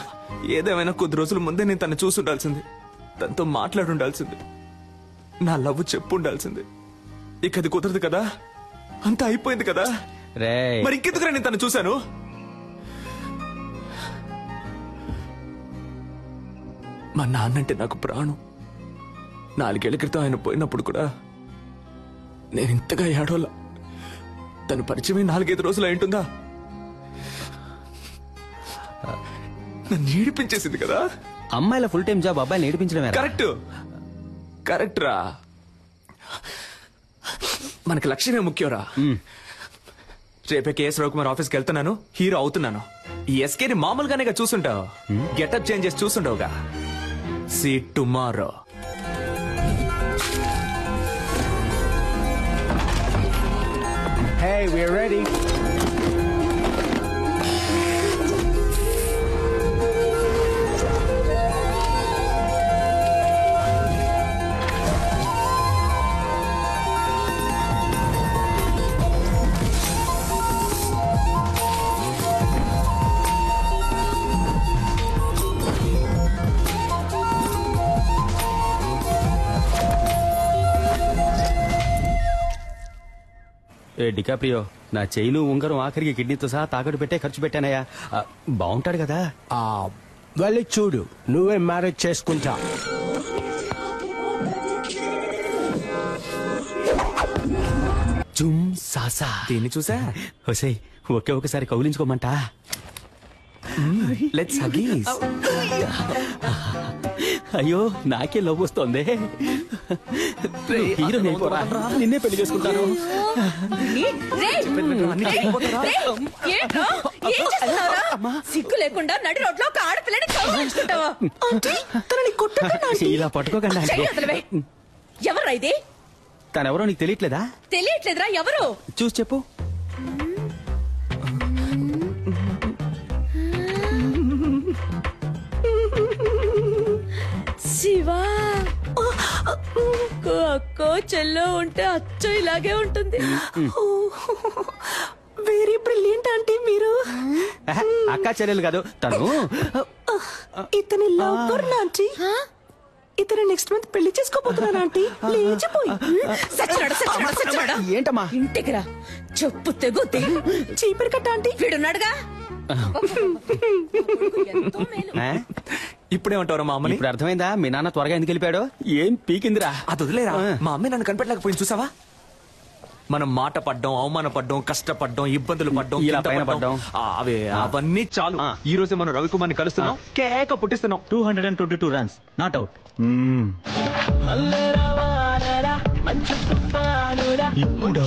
Speaker 2: ఏదేమైనా కొద్ది రోజుల ముందే నేను తను చూసి ఉండాల్సింది, తనతో మాట్లాడి ఉండాల్సింది, నా లవ్ చెప్పు ఉండాల్సింది. ఇక అది కుదరదు కదా, అంతా అయిపోయింది కదా. మరి ఇంకెందుకురా నేను తను చూశాను? మా నాన్నంటే నాకు ప్రాణం. 4 ఏళ్ల క్రితం ఆయన పోయినప్పుడు కూడా నేను ఇంతగా ఏడోలా. తను పరిచయమే 4-5 రోజులు అయింటుందా? నన్ను ఏడిపించేసింది కదా.
Speaker 7: అమ్మాయిల ఫుల్ టైం జాబ్ అబ్బాయిని ఏడిపించడమే.
Speaker 2: కరెక్ట్ కరెక్ట్ రా. మనకి లక్ష్యమే ముఖ్యంరా. రేపే కేఎస్ రవికుమార్ ఆఫీస్కి వెళ్తున్నాను, హీరో అవుతున్నాను. ఈ ఎస్కేని మామూలుగానే చూసుంటావు, గెటప్ చేంజ్ చేసి చూసుంటావుగా. See tomorrow.
Speaker 10: Hey, we're ready.
Speaker 7: ఏ డికాప్రియో, నా చైను ఉంగరం ఆఖరికి కిడ్నీతో సహా తాకట్టు పెట్టే ఖర్చు పెట్టానయ్యా. బాగుంటాడు కదా.
Speaker 10: వెళ్ళి చూడు, నువ్వే మ్యారేజ్ చేసుకుంటా.
Speaker 7: జుమ్ సాసా.
Speaker 2: దీన్ని చూసా?
Speaker 7: ఒసేయ్, ఒకే ఒకసారి కౌలించుకోమంటా.
Speaker 2: Let's Huggies.
Speaker 7: అయ్యో, నాకే లవ్ వస్తోంది. హీరో అయిపోరా, నిన్నే పెళ్లి చేసుకుంటాను.
Speaker 1: సిగ్గు లేకుండా నడి రోడ్లో ఒక ఆడపిల్లని కౌగిలించుకుంటావా?
Speaker 7: ఇలా పట్టుకోకండి.
Speaker 1: ఎవరా ఇది?
Speaker 7: తనెవరో నీకు తెలియట్లేదా?
Speaker 1: తెలియట్లేదురా. ఎవరు?
Speaker 7: చూసి చెప్పు.
Speaker 1: శివా. అక్కో చెల్లో ఉంటే అచ్చో ఇలాగే ఉంటుంది. వెరీ బ్రిలియంట్ ఆంటీ మీరు.
Speaker 7: అక్క చెల్లెలు కాదు తను.
Speaker 1: ఇతని లవ్ ఆంటీ. ఇతను నెక్స్ట్ మంత్ పెళ్లి చేసుకోబోతున్నాను ఆంటీ. లేచిపోయి
Speaker 7: ఏంటమ్మా?
Speaker 1: ఇంటికి రా, చెప్పు తెగుద్ది. చీపరి కట్ట ఆంటీ. వీడున్నాడుగా.
Speaker 2: ఇప్పుడేమంటారు మా అమ్మని?
Speaker 7: ఇప్పుడు అర్థమైందా మీ నాన్న త్వరగా ఎందుకు వెళ్ళిపోయాడు? ఏం పీకిందిరా.
Speaker 2: అది వదిలేరా, మా అమ్మే నన్ను కనిపెట్టలేకపోయింది చూసావా? మనం మాట పడ్డం, అవమాన పడ్డం, కష్టపడ్డం, ఇబ్బందులు పడ్డం,
Speaker 7: ఇలా పైన పడ్డం.
Speaker 2: అవన్నీ చాలు. ఈ రోజు మనం రవికుమార్ని కలుస్తున్నాం, కేక పుట్టిస్తున్నాం.
Speaker 4: 222 రన్స్, నాట్ అవుట్. ఇప్పుడు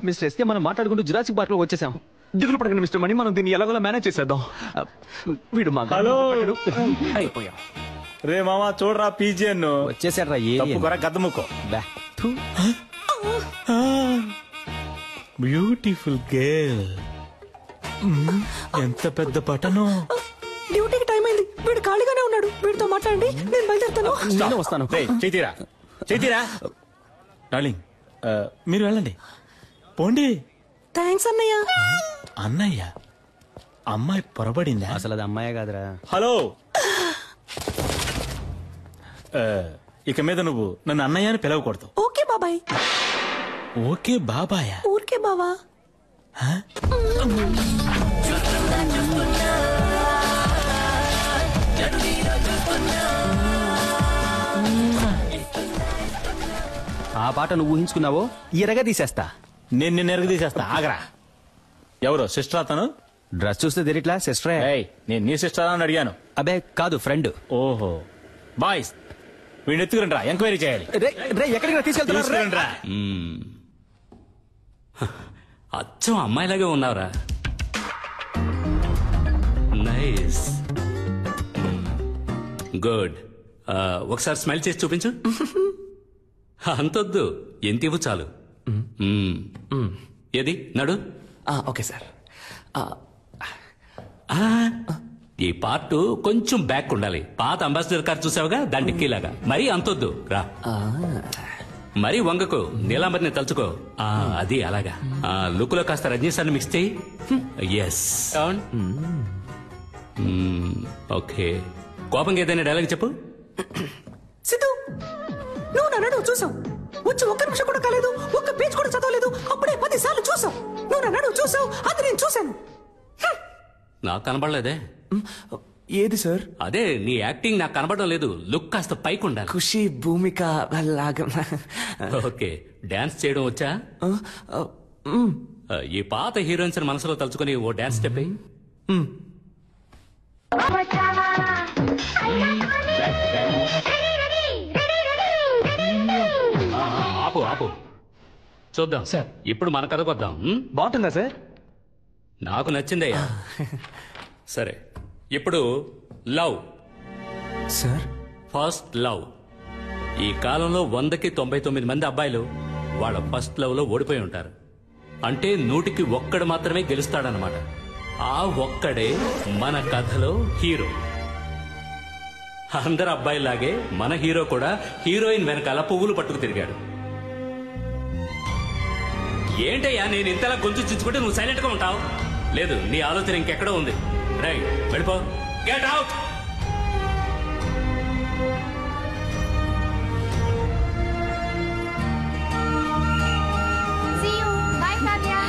Speaker 7: మిస్టర్ ఎస్కే మనం మాట్లాడుకుంటూ జురాసిక్ పార్క్ లో వచ్చేసాం.
Speaker 2: దిగులు పడకండి మిస్టర్ మణి, మనం దీన్ని ఎలాగోలా మేనేజ్ చేసేద్దాం. వీడు మా
Speaker 4: హలో.
Speaker 2: అయిపోయాం.
Speaker 4: రే మామా చూడరా పీజియన్
Speaker 7: వచ్చేసాడ్రా.
Speaker 4: గద్దముక్కో. Beautiful girl. ఎంత పెద్ద పటను.
Speaker 1: డ్యూటీకి టైం అయింది, వీడు ఖాళీగానే ఉన్నాడు, వీడితో మాట్లాడండి, నేను బయలుదేరుతాను.
Speaker 7: నేను వస్తాను.
Speaker 4: చేతిరా డార్లింగ్, మీరు వెళ్ళండి, పోండి.
Speaker 1: థ్యాంక్స్ అన్నయ్య.
Speaker 4: అన్నయ్య, అమ్మాయి పొరబడిందా?
Speaker 7: అసలు అది అమ్మాయే కాదురా.
Speaker 4: హలో, ఇక మీద నువ్వు నన్ను అన్నయ్య అని పిలవకూడదు.
Speaker 1: ఓకే బాబాయ్.
Speaker 4: ఓకే బాబాయా?
Speaker 1: ఊరికే బావా.
Speaker 7: ఆ పాట నువ్వు ఊహించుకున్నావో ఎరగా తీసేస్తా.
Speaker 4: నేను నిన్ను ఎరగ తీసేస్తా. ఆగరా. ఎవరో సిస్టర్ అతను?
Speaker 7: డ్రెస్ చూస్తే తెలియట్లా సిస్టరే.
Speaker 4: నేను నీ సిస్టర్ అని అడిగాను.
Speaker 7: అబే కాదు, ఫ్రెండ్.
Speaker 4: ఓహో, బాయ్స్ వీడిని ఎత్తుకురండి రా, ఎంక్వైరీ చేయాలి.
Speaker 7: ఎక్కడికి తీసుకెళ్తున్నా?
Speaker 5: అచ్చం అమ్మాయిలాగే ఉన్నావురా. Nice, good. ఒకసారి స్మైల్ చేసి చూపించు. అంతొద్దు, ఎంత ఇవ్వు చాలు. ఏది నడు.
Speaker 2: Okay sir.
Speaker 5: ఈ పార్ట్ కొంచెం బ్యాక్ ఉండాలి. పాత అంబాసిడర్ కార్ చూసావుగా, దాని డిక్కీలాగా. మరీ అంతొద్దు రా. మరీ వంగకు, నీలాంబరిని తలుచుకో. అది అలాగా. లుక్ లో కాస్త రజనీ సార్ని మిక్స్ చేయి. ఎస్. ఓకే, కోపంగా ఏదైనా డైలాగ్ చెప్పు.
Speaker 1: సిద్ధు, నువ్వు నన్ను చూసావు, వచ్చి ఒక్క నిమిషం కూడా కాలేదు, ఒక్క పేజ్ కూడా చదవలేదు, అప్పుడే 10 సార్లు చూసావు. నువ్వు నన్ను చూసావు, అది నేను చూశాను.
Speaker 5: నాకు కనబడలేదే.
Speaker 2: ఏది సార్?
Speaker 5: అదే నీ యాక్టింగ్ నాకు కనబడడం లేదు. లుక్ కాస్త పైకి ఉండాలి.
Speaker 2: ఖుషి, భూమిక లాగా.
Speaker 5: ఓకే, డాన్స్ చేయడం వచ్చా? ఈ పాత హీరోయిన్స్ మనసులో తలుచుకొని ఓ డాన్స్ స్టెప్ అయ్యి. ఆపు ఆపు, చూద్దాం సార్. ఇప్పుడు మన కథకు వద్దాం.
Speaker 2: బాగుంటుందా సార్?
Speaker 5: నాకు నచ్చిందయ్యా. సరే, ఇప్పుడు లవ్
Speaker 2: సార్.
Speaker 5: First love. ఈ కాలంలో 100కి 99 మంది అబ్బాయిలు వాళ్ళ ఫస్ట్ లవ్ లో ఓడిపోయి ఉంటారు. అంటే 100కి 1 మాత్రమే గెలుస్తాడనమాట. ఆ ఒక్కడే మన కథలో హీరో. అందరు అబ్బాయిలాగే మన హీరో కూడా హీరోయిన్ వెనకాల పువ్వులు పట్టుకు తిరిగాడు. ఏంటయ్యా నేను ఇంతలా గొంతు చించుకుంటే నువ్వు సైలెంట్ గా ఉంటావు? లేదు, నీ ఆలోచన ఇంకెక్కడో ఉంది. రైట్, వెళ్ళిపో. Get out.
Speaker 3: See you. Bye, Fabia.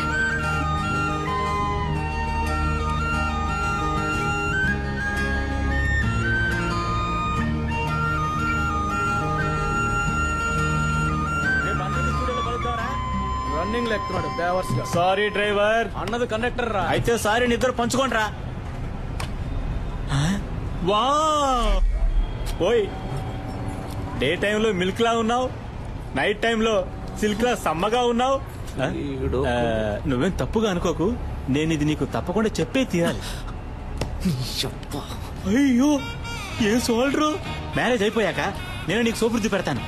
Speaker 10: Running లెక్కున్నాడు బేవర్స్ గా.
Speaker 4: Sorry driver.
Speaker 10: అన్నది కండక్టర్ రా.
Speaker 4: అయితే సారీ, నిద్ర పంచుకోండి రా. వా, ఓయ్, డే టైంలో మిల్క్ లా ఉన్నావు, నైట్ టైంలో సిల్క్ లా సమ్మగా ఉన్నావు. నువ్వేం తప్పుగా అనుకోకు, నేను ఇది నీకు తప్పకుండా చెప్పే తీరాలి. అయ్యో, ఏం సోల్డరు. మ్యారేజ్ అయిపోయాక నేను నీకు సోపురుద్ది పెడతాను.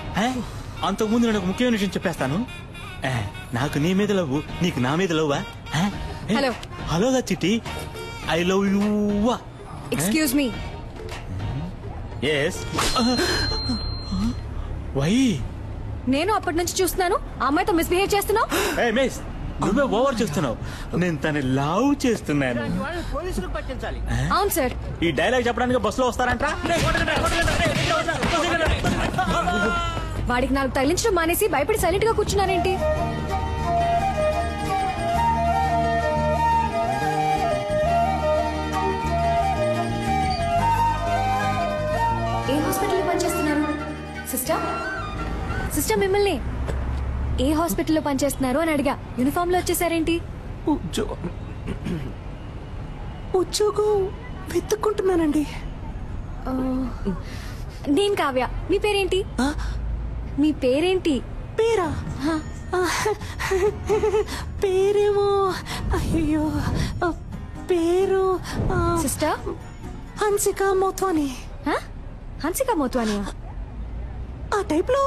Speaker 4: అంతకుముందు నేను ఒక ముఖ్యమైన విషయం చెప్పేస్తాను. నాకు నీ మీద లవ్, నీకు నా మీద లవ్వా?
Speaker 1: Hello
Speaker 4: hello Chitti, I love you.
Speaker 1: Excuse me.
Speaker 4: Yes. Why?
Speaker 1: నేను అప్పటి నుంచి చూస్తున్నాను, ఆ అమ్మాయితో మిస్బిహేవ్ చేస్తున్నావు.
Speaker 4: మిస్, నువ్వే ఓవర్ చేస్తున్నావు. నేను తన లవ్ చేస్తున్నాను.
Speaker 10: పోలీసులకు పట్టించాలి.
Speaker 1: అవును సార్.
Speaker 4: ఈ డైలాగ్ చెప్పడానికి బస్సులో వస్తారంట.
Speaker 11: వాడికి 4 తగిలించడం మానేసి భయపడి సైలెంట్ గా కూర్చున్నారేంటి? ఏ హాస్పిటల్లో పనిచేస్తున్నారు? సిస్టర్ సిస్టర్ మిమ్మల్ని ఏ హాస్పిటల్లో పనిచేస్తున్నారు అని అడిగా. యూనిఫామ్ లో వచ్చేసారేంటి?
Speaker 1: ఉద్యోగం వెతుక్కుంటున్నానండి.
Speaker 11: నేను కావ్య. మీ పేరేంటి? మీ పేరేంటి?
Speaker 1: పేరా? పేరేమో అయ్యో పేరు
Speaker 11: సిస్టర్
Speaker 1: హన్సిక మోత్వాని.
Speaker 11: హన్సిక మోత్వానియా?
Speaker 1: ఆ టైప్ లో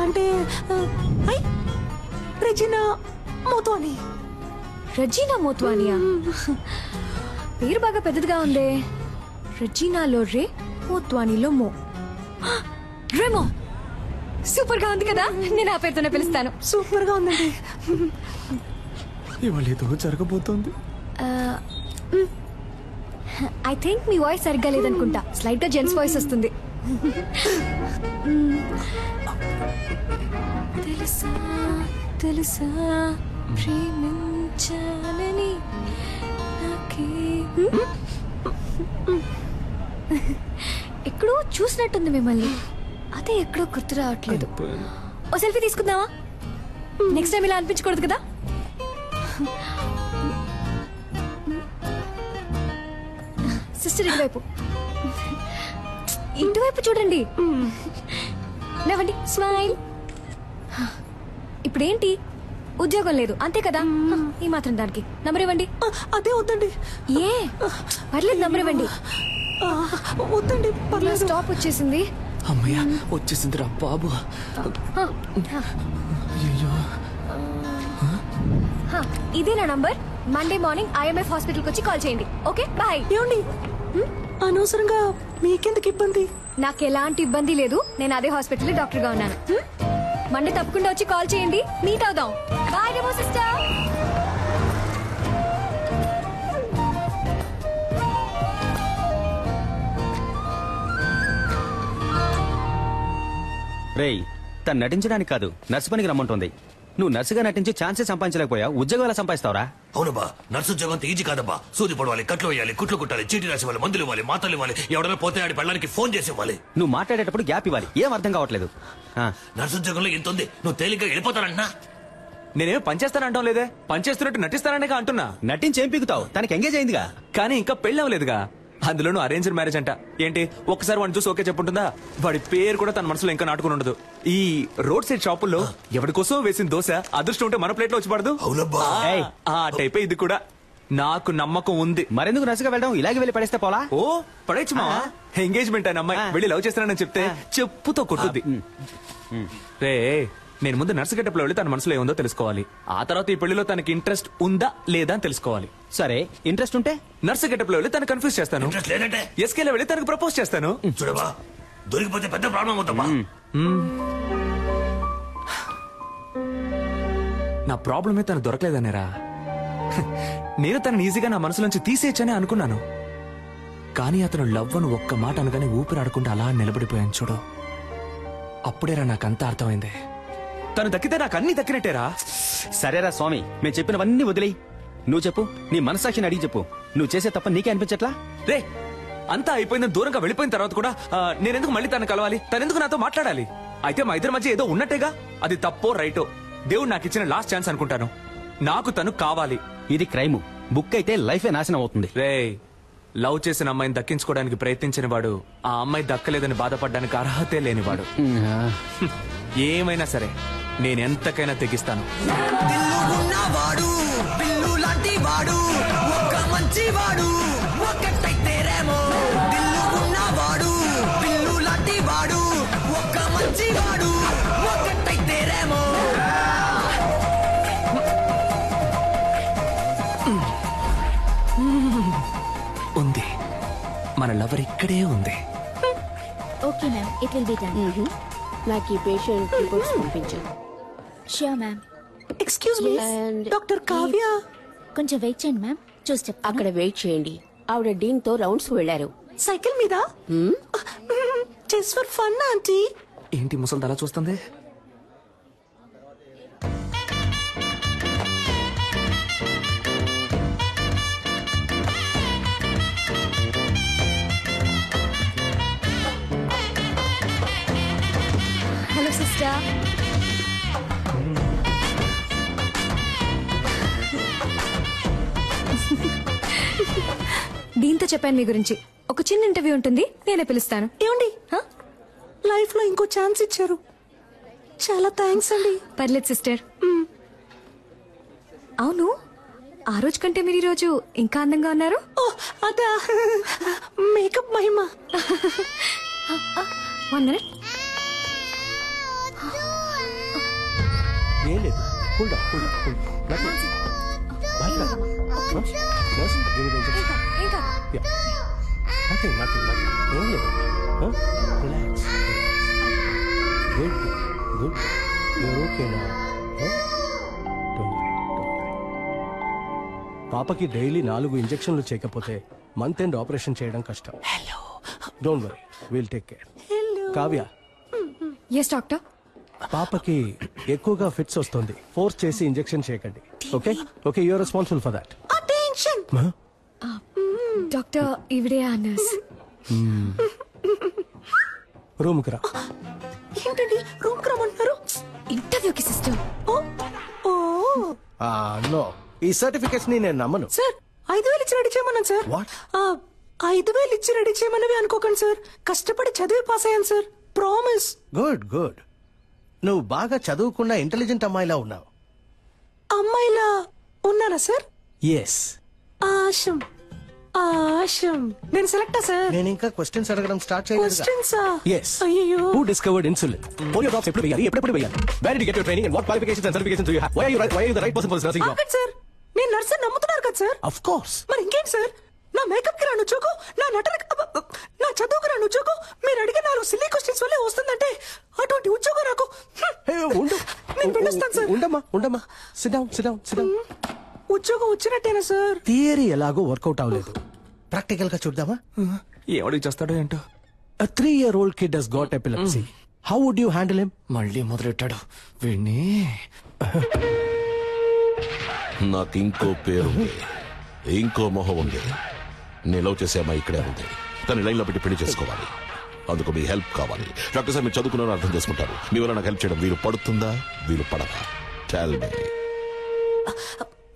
Speaker 1: అంటే రెజినా మోత్వాని.
Speaker 11: రెజీనా మోత్వానియా? పేరు బాగా పెద్దదిగా ఉందే. రెజీనాలో రే, మోత్వానీలో మో. రేమో సూపర్ గా ఉంది కదా. నేను ఆ పేరుతోనే పిలుస్తాను.
Speaker 1: సూపర్ గా ఉందండి. ఇవాళ ఏదో జరగబోతోంది.
Speaker 11: ఐ థింక్ మీ వాయిస్ సరిగ్గా లేదనుకుంటా. స్లైట్ గా జెంట్స్ వాయిస్ వస్తుంది. తెలుసా తెలుసా ప్రేమించాలని నాకే. ఎక్కడో చూసినట్టుంది మిమ్మల్ని. అదే ఎక్కడో గుర్తు రావట్లేదు. ఓ సెల్ఫీ తీసుకుందామా? నెక్స్ట్ టైం ఇలా అనిపించకూడదు కదా. సిస్టర్ ఇటువైపు, ఇటువైపు చూడండి. నవ్వండి, స్మైల్. ఇప్పుడేంటి? ఉద్యోగం లేదు అంతే కదా. ఈ మాత్రం దానికి నంబర్ ఇవ్వండి.
Speaker 1: అదే వద్దండి.
Speaker 11: ఏ పర్లేదు, నంబర్ ఇవ్వండి.
Speaker 1: వద్దండి పర్లేదు.
Speaker 11: స్టాప్ వచ్చేసింది.
Speaker 2: అమ్మయ్య వచ్చేసింది రా బాబు.
Speaker 11: ఇదే నా నంబర్. మండే మార్నింగ్ IMF హాస్పిటల్కి వచ్చి కాల్ చేయండి. Okay bye.
Speaker 1: ఏమండి అనవసరంగా మీకెందుకు ఇబ్బంది?
Speaker 11: నాకు ఎలాంటి ఇబ్బంది లేదు. నేను అదే హాస్పిటల్లో డాక్టర్ గా ఉన్నాను. మండే తప్పకుండా వచ్చి కాల్ చేయండి. మీట్ అవుదాం. బాయ్ డెమో సిస్టర్.
Speaker 7: రేయ్, తను నటించడానికి కాదు నర్సు పనికి రమ్మంటుంది. నువ్వు నర్సుగా నటించి ఛాన్సే సంపాదించలేకపోయా. ఉద్యోగం ఎలా సంపాదిస్తావురా?
Speaker 9: అవునబ్బా, నర్సు ఉద్యోగం అంత ఈజీ కాదబ్బా. సూది పడవాలి, కట్లు వేయాలి, కుట్లు కుట్టాలి, చీటీ రాసి ఇవ్వాలి, మందులు ఇవ్వాలి, మాతలు ఇవ్వాలి, ఎవడైనా పోతే ఆడి పెళ్ళడానికి ఫోన్ చేసి ఇవ్వాలి.
Speaker 7: నువ్వు మాట్లాడేటప్పుడు గ్యాప్ ఇవ్వాలి. ఏం అర్థం కావట్లేదు.
Speaker 9: నర్సు ఉద్యోగంలో ఎంత ఉంది? నువ్వు తేలిగ్గా వెళ్ళిపోతానంటున్నా.
Speaker 2: నేనేం పనిచేస్తానంటాం లేదే. పనిచేస్తున్నట్టు నటిస్తాననే అంటున్నా.
Speaker 7: నటించి ఏం పీకుతావు? తనకి ఎంగేజ్ అయిందిగా.
Speaker 2: కానీ ఇంకా పెళ్లి అవ్వలేదుగా. అందులోనూ అరేంజ్డ్ మ్యారేజ్ అంట. ఏంటి ఒక్కసారి వాడిని చూసి ఓకే చెప్పుంటుందా? వాడి పేరు కూడా తన మనసులో ఇంకా నాటుకుని ఉండదు. ఈ రోడ్ సైడ్ షాపుల్లో ఎవరి కోసం వేసిన దోశ అదృష్టం ఉంటే మన ప్లేట్ లో వచ్చి పడదు. ఆ టైపే ఇది కూడా. నాకు నమ్మకం ఉంది.
Speaker 7: మరెందుకు నర్సుగా వెళ్ళడం? ఇలాగే వెళ్ళి పడేస్తే పోలా?
Speaker 2: ఓ పడేచ్చు మా. ఎంగేజ్మెంట్ అయిన అమ్మాయి వెళ్ళి లవ్ చేస్తానని చెప్తే చెప్పుతో కొట్టుద్ది. రే, నేను ముందు నర్సు గెటప్లో వెళ్ళి తన మనసులో ఏముందో తెలుసుకోవాలి. ఆ తర్వాత ఈ పెళ్లిలో తనకి ఇంట్రెస్ట్ ఉందా లేదా అని తెలుసుకోవాలి.
Speaker 7: సరే, ఇంట్రెస్ట్ ఉంటే
Speaker 2: నర్సు గెటప్లో వెళ్ళి తను కన్ఫ్యూజ్ చేస్తాను. ఎస్కేలో వెళ్ళి తనకు ప్రపోజ్ చేస్తాను.
Speaker 9: చూడబా, దొరికిపోతే పెద్ద ప్రాబ్లం అవుతామా?
Speaker 2: నా ప్రాబ్లమే తను దొరకలేదనేరా. నేను తనని ఈజీగా నా మనసులోంచి తీసేయచ్చని అనుకున్నాను. కానీ అతను లవ్ అని ఒక్క మాట అనగానే ఊపిరాడకుండా అలా నిలబడిపోయాను చూడు. అప్పుడేరా నాకంతా అర్థమైంది. తను దక్కితే నాకు అన్ని దక్కినట్టేరా.
Speaker 7: సరేరా స్వామి, మేము చెప్పినవన్నీ వదిలేయి. నువ్వు చెప్పు, నీ మనసాక్షిని అడిగి చెప్పు. నువ్వు చేసే తప్ప నీకే అనిపించట్లా?
Speaker 2: రే, అంతా అయిపోయిందని దూరంగా వెళ్ళిపోయిన తర్వాత కూడా నేనెందుకు మళ్ళీ తను కలవాలి? తనెందుకు నాతో మాట్లాడాలి? అయితే మా ఇద్దరి మధ్య ఏదో ఉన్నట్టేగా. అది తప్పో రైటో దేవుడు నాకు ఇచ్చిన లాస్ట్ ఛాన్స్ అనుకుంటాను. నాకు తను కావాలి.
Speaker 7: ఇది క్రైమ్. బుక్ అయితే లైఫే నాశనం అవుతుంది.
Speaker 2: రే, లవ్ చేసిన అమ్మాయిని దక్కించుకోవడానికి ప్రయత్నించిన వాడు ఆ అమ్మాయి దక్కలేదని బాధపడడానికి అర్హతే లేనివాడు. ఏమైనా సరే నేనెంతకైనా తెగిస్తాను. ఉంది, మన లవర్ ఇక్కడే ఉంది.
Speaker 12: Okay ma'am, it will be done. నాకు ఈ పేషెంట్ రిపోర్ట్స్ పంపించు. Sure ma'am.
Speaker 1: Excuse me, doctor Kavya.
Speaker 12: కొంచెం వెయిట్ చేయండి మ్యామ్, చూసి చెప్తాను.
Speaker 13: అక్కడ వెయిట్ చేయండి. ఆవిడ డీన్ తో రౌండ్స్ వెళ్లారు.
Speaker 1: సైకిల్ మీద? Just for fun aunty.
Speaker 2: ఏంటి ముసలి అలా చూస్తుంది?
Speaker 11: Hello sister. దీంతో చెప్పాను మీ గురించి. ఒక చిన్న ఇంటర్వ్యూ ఉంటుంది, నేనే పిలుస్తాను.
Speaker 1: ఏమండి లైఫ్ లో ఇంకో ఛాన్స్ ఇచ్చారు, చాలా థ్యాంక్స్ అండి.
Speaker 11: పర్లేదు సిస్టర్. అవును, ఆ రోజు కంటే మీరు ఈ రోజు ఇంకా అందంగా ఉన్నారు.
Speaker 1: అదా మేకప్ మహిమ.
Speaker 11: 1 minute.
Speaker 13: ఏం లేదు, కూల్ డౌన్. ఏం లేదు, రిలాక్స్. గుడ్. యూర్ ఓకేనా? పాపకి డైలీ 4 ఇంజెక్షన్లు చేయకపోతే మంత్ ఎండ్ ఆపరేషన్ చేయడం కష్టం. Don't worry, will take care. Kavya.
Speaker 11: Yes doctor.
Speaker 13: పాపకి ఎక్కువగా ఫిట్స్ వస్తుంది, ఫోర్స్ చేసి ఇంజెక్షన్ చేయకండి. Okay you are responsible for that.
Speaker 11: Doctor ఇవిడే ఆ నర్స్.
Speaker 13: రూమ్ కి రా.
Speaker 1: ఏంటండి రూమ్ కి రమ్మంటున్నారు?
Speaker 11: ఇంటర్వ్యూకి సిస్టర్.
Speaker 13: నో, ఈ సర్టిఫికెట్స్ ని నేను నమ్మను.
Speaker 1: సార్ 5,000 ఇచ్చి రెడీ చేయమన్నాను సార్. 5,000 ఇచ్చి రెడీ చేయమన్నవి అనుకోకండి సార్, కష్టపడి చదివి పాస్ అయ్యాను సార్, ప్రామిస్.
Speaker 13: గుడ్. నువ్వు బాగా చదువుకున్న ఇంటెలిజెంట్ అమ్మాయిలా ఉన్నావు.
Speaker 1: అమ్మాయిలా ఉన్నానా సార్?
Speaker 13: ఎస్.
Speaker 1: ఆశం. నేను సెలెక్టా సార్?
Speaker 13: నేను ఇంకా క్వశ్చన్స్ అడగడం స్టార్ట్ చేయలేదు.
Speaker 1: క్వశ్చన్సా?
Speaker 13: Yes.
Speaker 1: అయ్యో.
Speaker 13: Who discovered insulin? Polio drops ఎప్పుడు వేయాలి, ఎప్పుడు వేయాలి? Where did you get your training and what qualifications and certifications do you have? Why are you the right person for this nursing job?
Speaker 1: Sir నేను నర్సు నమ్ముతున్నారు కదా సార్?
Speaker 13: Of course.
Speaker 1: మరి ఇంకేం సార్, నా మేకప్ కి రాను చోకు, నా నా చదువుకు రాను చోకు, మీరు అడిగే 4 సిల్లీ క్వశ్చన్స్ వల్లే వస్తుందంటే అటువంటి ఉద్యోగం నాకు. నేను పిలుస్తాను సార్.
Speaker 13: ఉండమ్మా. Sit down.
Speaker 1: ఉద్యోగం వచ్చినట్టేనా సార్?
Speaker 13: థియరీ ఎలాగో వర్కౌట్ అవ్వలేదు, ప్రాక్టికల్ గా చూద్దామా?
Speaker 2: ఏమడికి చేస్తాడో ఏంటో.
Speaker 13: A 3-year-old kid has got epilepsy. How would you handle him?
Speaker 2: మళ్ళీ మొదలెట్టాడు వీణ్ణి.
Speaker 9: నాకు ఇంకో పేరు ఉంది, ఇంకో మొహం ఉంది. నేను లవ్ చేసే అమ్మాయి ఇక్కడే ఉంది, కానీ లైన్ లో పెట్టి పెళ్లి చేసుకోవాలి. అందుకు మీ హెల్ప్ కావాలి. డాక్టర్ సార్ మీరు చదువుకున్నారని అర్థం చేసుకుంటారు. మీ వల్ల నాకు హెల్ప్ చేయడం వీలు పడుతుందా, వీలు పడదా? Tell me.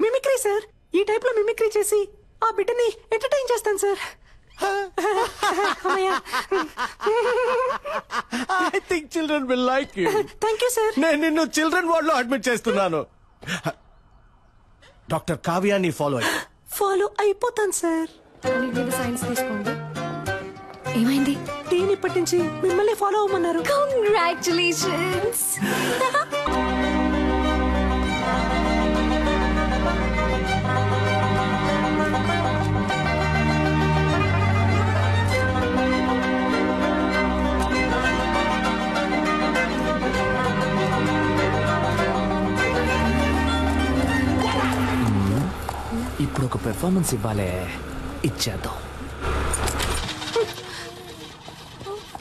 Speaker 1: మిమిక్రీ సార్, ఈ టైప్ లో మిమిక్రీ చేసి ఆ బిడ్డని ఎంటర్టైన్ చేస్తాను sir.
Speaker 13: I think children will like you.
Speaker 1: Thank you sir.
Speaker 13: నేను నిన్ను చిల్డ్రన్ వార్డ్ లో అడ్మిట్ చేస్తున్నాను. డాక్టర్ కావ్యాన్ని
Speaker 1: ఫాలో అయిపోతాను సార్.
Speaker 11: సైన్స్ తీసుకోండి. ఏమైంది?
Speaker 1: దీని ఇప్పటి నుంచి మిమ్మల్ని ఫాలో అవ్వమన్నారు.
Speaker 11: కంగ్రాచులేషన్స్.
Speaker 2: ఇప్పుడు ఒక పెర్ఫార్మెన్స్ ఇవ్వాలే, ఇచ్చేద్దాం.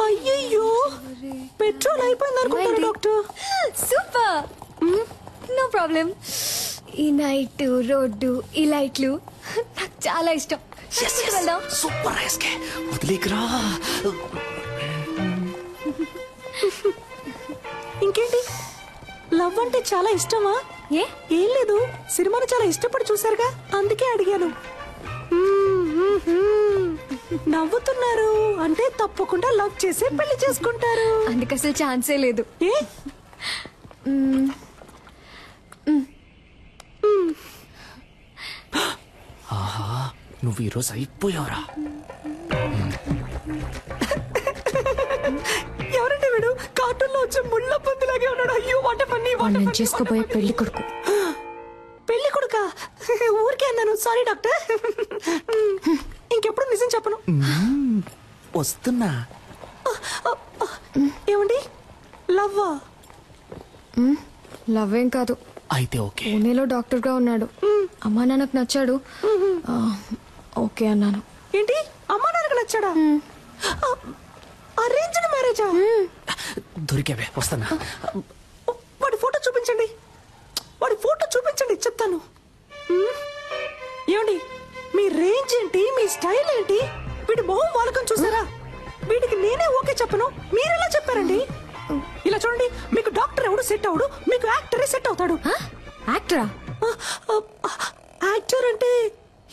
Speaker 1: అయ్యయ్యో, పెట్రోల్ అయిపోయింది అనుకుంటాను డాక్టర్.
Speaker 11: Super, no problem. ఈ నైట్ రోడ్డు, ఈ లైట్లు నాకు చాలా ఇష్టం. వెళ్దాం.
Speaker 2: సూపర్ వదిలేకరా.
Speaker 1: ఇంకేంటి, లవ్ అంటే చాలా ఇష్టమా? ఏం లేదు, సినిమాను చాలా ఇష్టపడి చూసారుగా, అందుకే అడిగాను. నవ్వుతున్నారు అంటే తప్పకుండా లవ్ చేసి పెళ్లి చేసుకుంటారు.
Speaker 11: అందుకు అసలు ఛాన్సే లేదు.
Speaker 2: ఆహా, నువ్వు ఈరోజు అయిపోయావురా.
Speaker 1: ఎవరంటే వీడు? కార్టూన్ లో వచ్చే ముళ్ళ పందిలాగే ఉన్నాడు. అయ్యో వాట్ ఫన్నీ.
Speaker 11: నేను చేసుకోబోయే పెళ్లి కొడుకు.
Speaker 1: పెళ్లి కొడుకా? ఊరికే అన్నాను, సారీ డాక్టర్. ఇంకెప్పుడు నిజం చెప్పను.
Speaker 2: వస్తున్నా.
Speaker 1: ఏమండి, లవ్వా?
Speaker 11: లవ్ ఏం కాదు.
Speaker 2: అయితే ఓకే.
Speaker 11: పూణేలో డాక్టర్ గా ఉన్నాడు. అమ్మా నాన్నకు నచ్చాడు. ఓకే అన్నాను.
Speaker 1: ఏంటి, అమ్మా నాన్నకు నచ్చాడా? అరేంజ్డ్ మ్యారేజా?
Speaker 2: దొరికావే వస్తానా.
Speaker 14: వాడి ఫోటో చూపించండి, వాడి ఫోటో చూపించండి చెప్తాను. ఏమండి మీ రేంజ్ ఏంటి, మీ స్టైల్ ఏంటి, వీడి మొహం వాలకం చూసారా? వీడికి నేనే ఓకే చెప్పను, మీరెలా చెప్పారండి? ఇలా చూడండి, మీకు డాక్టర్ ఎవడు సెట్ అవడు, మీకు యాక్టరే సెట్ అవుతాడు.
Speaker 11: యాక్టరా?
Speaker 14: యాక్టర్ అంటే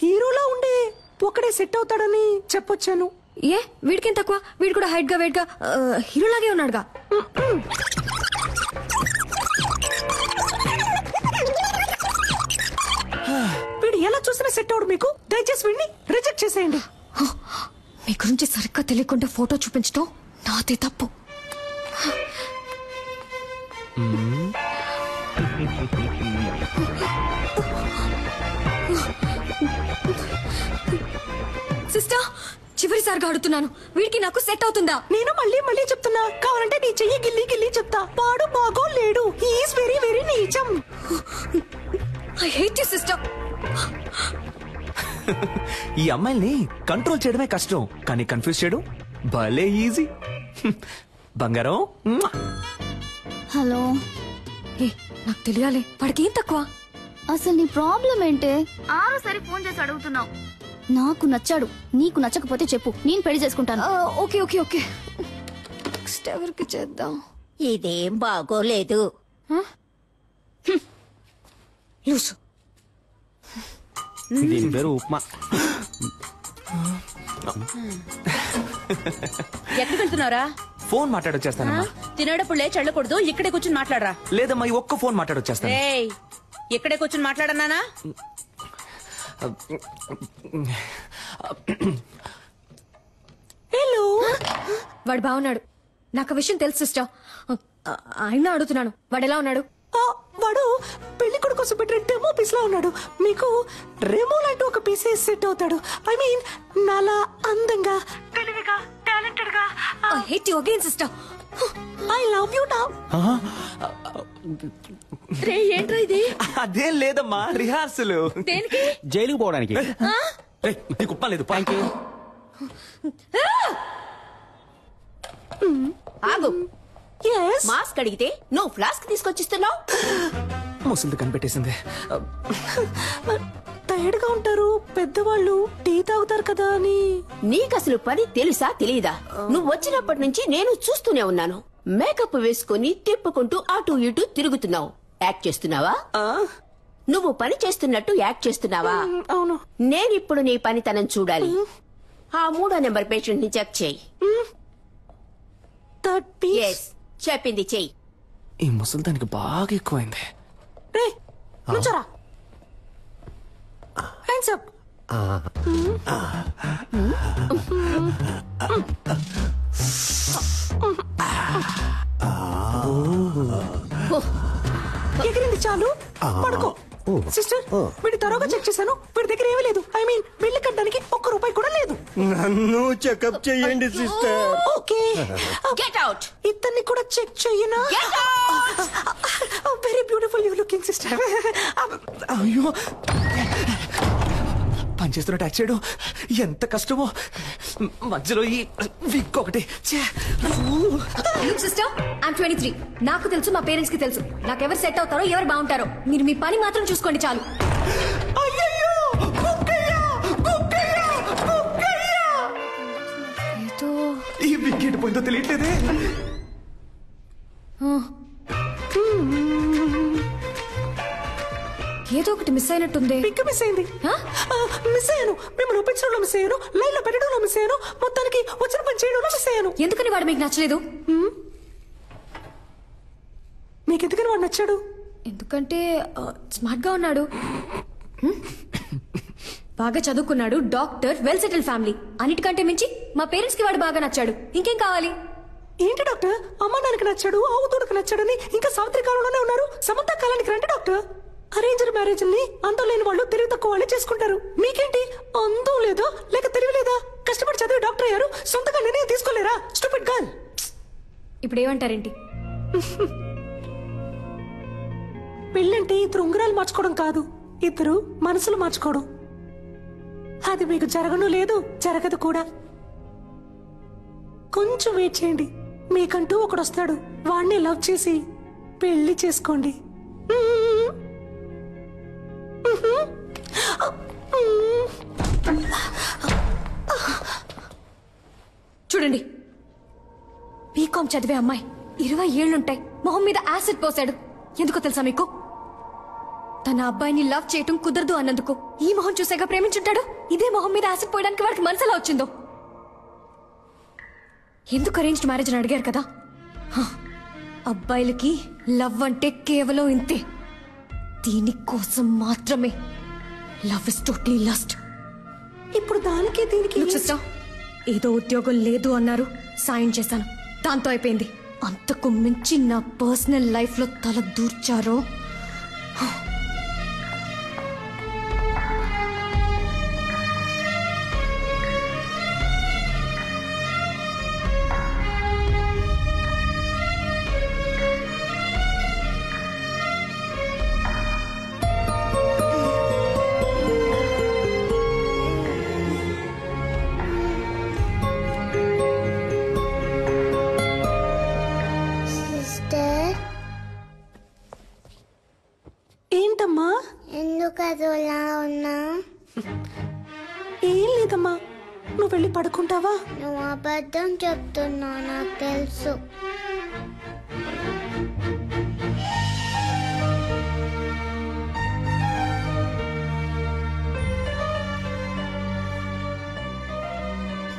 Speaker 14: హీరోలా ఉండే ఒకడే సెట్ అవుతాడని చెప్పొచ్చాను.
Speaker 11: ఏ వీడికేం తక్కువ, వీడు కూడా హైట్ గా వెయిట్ గా హీరోలాగే ఉన్నాడుగా.
Speaker 14: వీడు ఎలా చూసినా సెట్ అవడు మీకు, దయచేసి వీడిని రిజెక్ట్ చేసేయండి.
Speaker 11: మీ గురించి సరిగ్గా తెలియకుండా ఫోటో చూపించడం నాదే తప్పు. సిస్టర్ చివరిసారిగా అడుగుతున్నాను, వీడికి నాకు సెట్ అవుతుందా?
Speaker 14: నేను మళ్ళీ మళ్ళీ చెప్తున్నా, కావాలంటే నీ చెయ్యి గిల్లి గిల్లి చెప్తా. పాడు బాగో లేడు, హీఈస్ వెరీ వెరీ నీచం.
Speaker 11: I hate you sister.
Speaker 2: ఈ అమ్మాయిల్ని కంట్రోల్ చేయడమే కష్టం, కానీ కన్ఫ్యూజ్ చేయడం భలే ఈజీ. బంగారం.
Speaker 12: హలో.
Speaker 11: ఏ నాకు తెలియాలి, వాడికి ఏం తక్కువ?
Speaker 12: అసలు నీ ప్రాబ్లం ఏంటే? ఆరోసారి ఫోన్ చేసి అడుగుతున్నావు. నాకు నచ్చాడు, నీకు నచ్చకపోతే చెప్పు, నేను పెళ్లి చేసుకుంటాను.
Speaker 11: Okay okay okay. నెక్స్ట్ ఎవరికి చేద్దాం?
Speaker 15: ఇదేం బాగోలేదు.
Speaker 11: లూసు.
Speaker 7: దీని పేరు ఉప్మా.
Speaker 1: ఎక్కడికి వెళ్తున్నారా?
Speaker 2: ఫోన్ మాట్లాడొచ్చేస్తానమ్మా.
Speaker 1: తినేటప్పుడు లేచి వెళ్ళకూడదు, ఇక్కడే కూర్చుని మాట్లాడరా.
Speaker 2: లేదమ్మా, ఈ ఒక్క ఫోన్ మాట్లాడొచ్చేస్తాను.
Speaker 1: ఏయ్, ఇక్కడే కూర్చుని మాట్లాడన్నానా?
Speaker 11: హలో. వాడు బాగున్నాడు, నాకు ఆ విషయం తెలుసు సిస్టర్. ఆయన అడుగుతున్నాను, వాడు ఎలా ఉన్నాడు?
Speaker 14: వాడు పెళ్లి కొడుకు కోసం పెట్టిన డెమో పీస్ లా ఉన్నాడు. మీకు రెమో లాంటి ఒక పీసే సెట్ అవుతాడు. ఐ మీన్ నాలా అందంగా, తెలివిగా, టాలెంటెడ్ గా.
Speaker 11: I hate you again sister.
Speaker 14: I love you now.
Speaker 1: రే ఏంట్రా ఇది?
Speaker 2: అదేం లేదమ్మా, రిహార్సల్.
Speaker 1: దేనికి?
Speaker 7: జైలుకు పోవడానికి.
Speaker 2: నీకు ఉప్ప లేదు.
Speaker 15: ఆగు. మాస్క్ అడిగితే నువ్వు ఫ్లాస్క్ తీసుకొచ్చిస్తున్నావు.
Speaker 2: ముసలిది కనిపెట్టేసింది.
Speaker 14: టైర్డ్ గా ఉంటారు పెద్దవాళ్ళు, టీ తాగుతారు కదా అని.
Speaker 15: నీకు అసలు పని తెలుసా తెలీదా? నువ్వు వచ్చినప్పటి నుంచి నేను చూస్తూనే ఉన్నాను. మేకప్ వేసుకుని తిప్పుకుంటూ అటు ఇటు తిరుగుతున్నావు. యాక్ట్ చేస్తున్నావా? నువ్వు పని చేస్తున్నట్టు యాక్ట్ చేస్తున్నావా?
Speaker 14: అవును.
Speaker 15: నేనిప్పుడు నీ పనితనం చూడాలి. ఆ 3వ నెంబర్ పేషెంట్ ని చెక్ చేయి. చెప్పింది చెయ్యి.
Speaker 2: ఈ ముసలిదానికి బాగా ఎక్కువైంది.
Speaker 14: రే నుంచోరా. Hands up. ఎగిరింది చాలు, పడుకో. సిస్టర్, వీడి తరోగా చెక్ చేశాను, వీడి దగ్గర ఏమీ లేదు. ఐ మీన్ బిల్లు కట్టడానికి ₹1 కూడా లేదు.
Speaker 16: నన్ను చెకప్ చేయండి సిస్టర్.
Speaker 14: Okay,
Speaker 15: get out.
Speaker 14: ఇతన్ని కూడా చెక్ చెయ్యనా? Very beautiful you looking sister.
Speaker 2: అయ్యో, పనిచేస్తున్నట్టు యాక్ట్ చేయడం ఎంత కష్టమో. మధ్యలో ఈ విక్ ఒకటి.
Speaker 11: Sister, I'm 23. నాకు తెలుసు, మా పేరెంట్స్ కి తెలుసు నాకెవరు సెట్ అవుతారో, ఎవరు బాగుంటారో. మీరు మీ పని మాత్రం చూసుకోండి చాలు.
Speaker 2: ఈ విక్ ఎటు పోయిందో తెలియట్లేదే.
Speaker 11: ఏదో ఒకటి మిస్ అయినట్టుంది.
Speaker 14: పిక్ మిస్ అయింది. మిస్ అయ్యాను, మిమ్మల్ని ఒప్పించడంలో మిస్ అయ్యాను, లైన్ లో పెట్టడంలో మిస్ అయ్యాను, మొత్తానికి వచ్చిన పని చేయడంలో మిస్ అయ్యాను.
Speaker 11: ఎందుకని వాడు మీకు నచ్చలేదు?
Speaker 14: మీకు ఎందుకని వాడు నచ్చాడు?
Speaker 11: ఎందుకంటే స్మార్ట్ గా ఉన్నాడు, బాగా చదువుకున్నాడు, డాక్టర్, వెల్ సెటిల్ ఫ్యామిలీ. అన్నిటికంటే మించి మా పేరెంట్స్ కి వాడు బాగా నచ్చాడు. ఇంకేం కావాలి?
Speaker 14: ఏంటి డాక్టర్, అమ్మ నాన్నకి నచ్చాడు, ఆవు తోడుకు నచ్చాడని ఇంకా సావిత్రి కాలంలోనే ఉన్నారు. సమంత కాలానికి రండి డాక్టర్. అరేంజ్డ్ మ్యారేజ్ ని అందం లేని వాళ్ళు తెలివి తక్కువ వాళ్ళే చేసుకుంటారు. మీకేంటి, అందం లేదా లేక తెలివి లేదా? కష్టపడి చదివి డాక్టర్ అయ్యారు, సొంతగా నిర్ణయం తీసుకోలేరా? Stupid girl.
Speaker 11: ఇప్పుడు ఏమంటారేంటి?
Speaker 14: పెళ్ళంటే ఇద్దరు ఉంగరాలు మార్చుకోవడం కాదు, ఇద్దరు మనసులు మార్చుకోవడం. అది మీకు జరగను లేదు, జరగదు కూడా. కొంచెం వెయిట్ చేయండి, మీకంటూ ఒకడు వస్తాడు, వాణ్ణి లవ్ చేసి పెళ్లి చేసుకోండి.
Speaker 11: చూడండి, బీకాం చదివే అమ్మాయి 20 ఏళ్లుంటాయి, మొహం మీద యాసిడ్ పోసాడు. ఎందుకో తెలుసా మీకు? తన అబ్బాయిని లవ్ చేయటం కుదరదు అన్నందుకు. ఈ మొహం చూసాక ప్రేమించుంటాడు. ఇదే మొహం మీద యాసిడ్ పోయడానికి వాడికి మనసులా వచ్చిందో. ఎందుకు అరేంజ్డ్ మ్యారేజ్ అని అడిగారు కదా. అబ్బాయిలకి లవ్ అంటే కేవలం ఇంతే. దీనికోసం మాత్రమే. Love is totally lust.
Speaker 14: ఇప్పుడు దానికి దీనికి
Speaker 11: సిస్టర్, ఏదో ఉద్యోగం లేదు అన్నారు, సాయం చేశాను, దాంతో అయిపోయింది. అంతకు మించి నా పర్సనల్ లైఫ్ లో తల దూర్చారో.
Speaker 14: ఏంటమ్మా?
Speaker 3: ఎందుకు అదోలా ఉన్నా?
Speaker 14: ఏం లేదమ్మా, నువ్వు వెళ్ళి పడుకుంటావా?
Speaker 3: నువ్వు అబద్ధం చెప్తున్నావు, నాకు తెలుసు.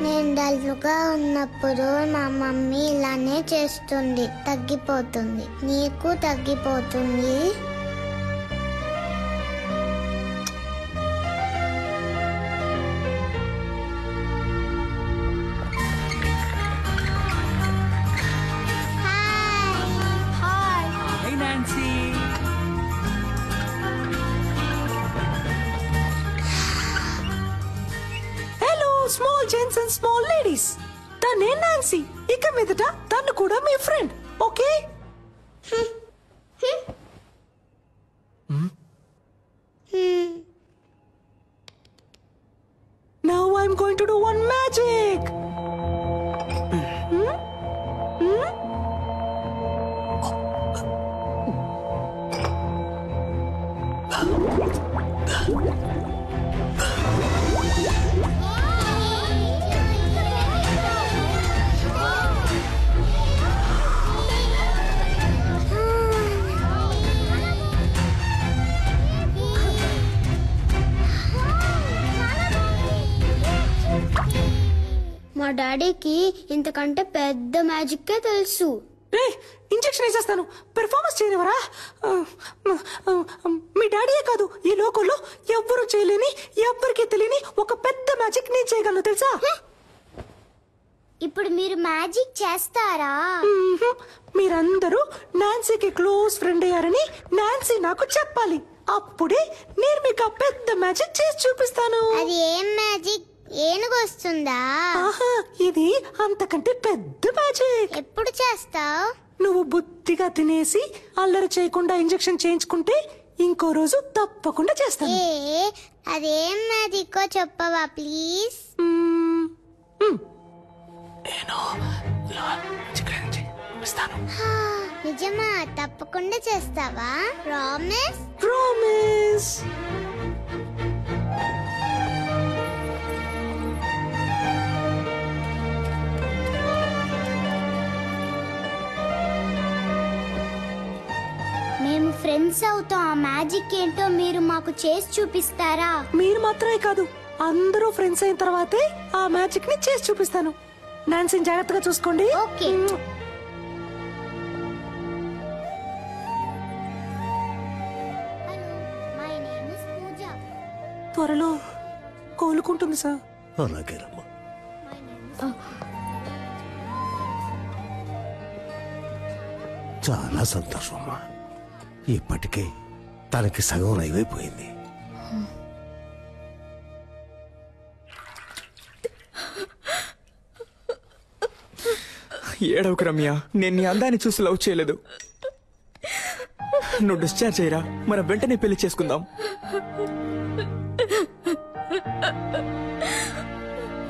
Speaker 3: నేను డల్లుగా ఉన్నప్పుడు మా మమ్మీ ఇలానే చేస్తుంది, తగ్గిపోతుంది. నీకు తగ్గిపోతుంది.
Speaker 14: Small gents and small ladies, తనే నాన్సీ. ఇక మీదట తను కూడా మీ friend, okay? Now I'm going to do one magic.
Speaker 3: మా డాడీకి ఇంతకంటే పెద్ద మ్యాజిక్కే తెలుసు.
Speaker 14: ఇంజెక్షన్ వేసేస్తాను, పెర్ఫార్మెన్స్ చేయనివరా? మీ డాడీయే కాదు, ఈ లోకంలో ఎవ్వరూ చేయలేని, ఎవ్వరికీ తెలియని ఒక పెద్ద మ్యాజిక్ నేను చేయగలను, తెలుసా?
Speaker 3: ఇప్పుడు మీరు మ్యాజిక్ చేస్తారా?
Speaker 14: మీరందరూ నాన్సీకి క్లోజ్ ఫ్రెండ్ అయ్యారని నాన్సీ నాకు చెప్పాలి. అప్పుడే నేను మీకు ఆ పెద్ద మ్యాజిక్ చేసి చూపిస్తాను.
Speaker 3: అది ఏం మ్యాజిక్? ఏనుగు వస్తుందా?
Speaker 14: ఇది అంతకంటే పెద్ద మ్యాజిక్.
Speaker 3: ఎప్పుడు చేస్తావు?
Speaker 14: నువ్వు బుద్ధిగా తినేసి అల్లరి చేయకుండా ఇంజెక్షన్ చేయించుకుంటే ఇంకో రోజు తప్పకుండా చేస్తాను.
Speaker 3: అదేం మ్యాజిక్ చెప్పవా ప్లీజ్? నిజమా? తప్పకుండా చేస్తావా? ప్రామిస్?
Speaker 14: ప్రామిస్.
Speaker 3: మేము ఫ్రెండ్స్ అవుతాం. ఆ మ్యాజిక్ ఏంటో మీరు మాకు చేసి చూపిస్తారా?
Speaker 14: మీరు మాత్రమే కాదు, అందరూ ఫ్రెండ్స్ అయిన తర్వాతే ఆ మ్యాజిక్ ని చేసి చూపిస్తాను. నాన్సీని జాగ్రత్తగా చూసుకోండి.
Speaker 3: ఓకే.
Speaker 14: త్వరలో కోలుకుంటుంది సార్.
Speaker 16: అలాగే రమ్మా. చాలా సంతోషం అమ్మా. ఇప్పటికే తనకి సగం నయమైపోయింది.
Speaker 2: ఏడవకు రమ్య, నేను నీ అందాన్ని చూసి లవ్ చేయలేదు. నువ్వు డిశ్చార్జ్ అయ్యరా, మన వెంటనే పెళ్లి చేసుకుందాం.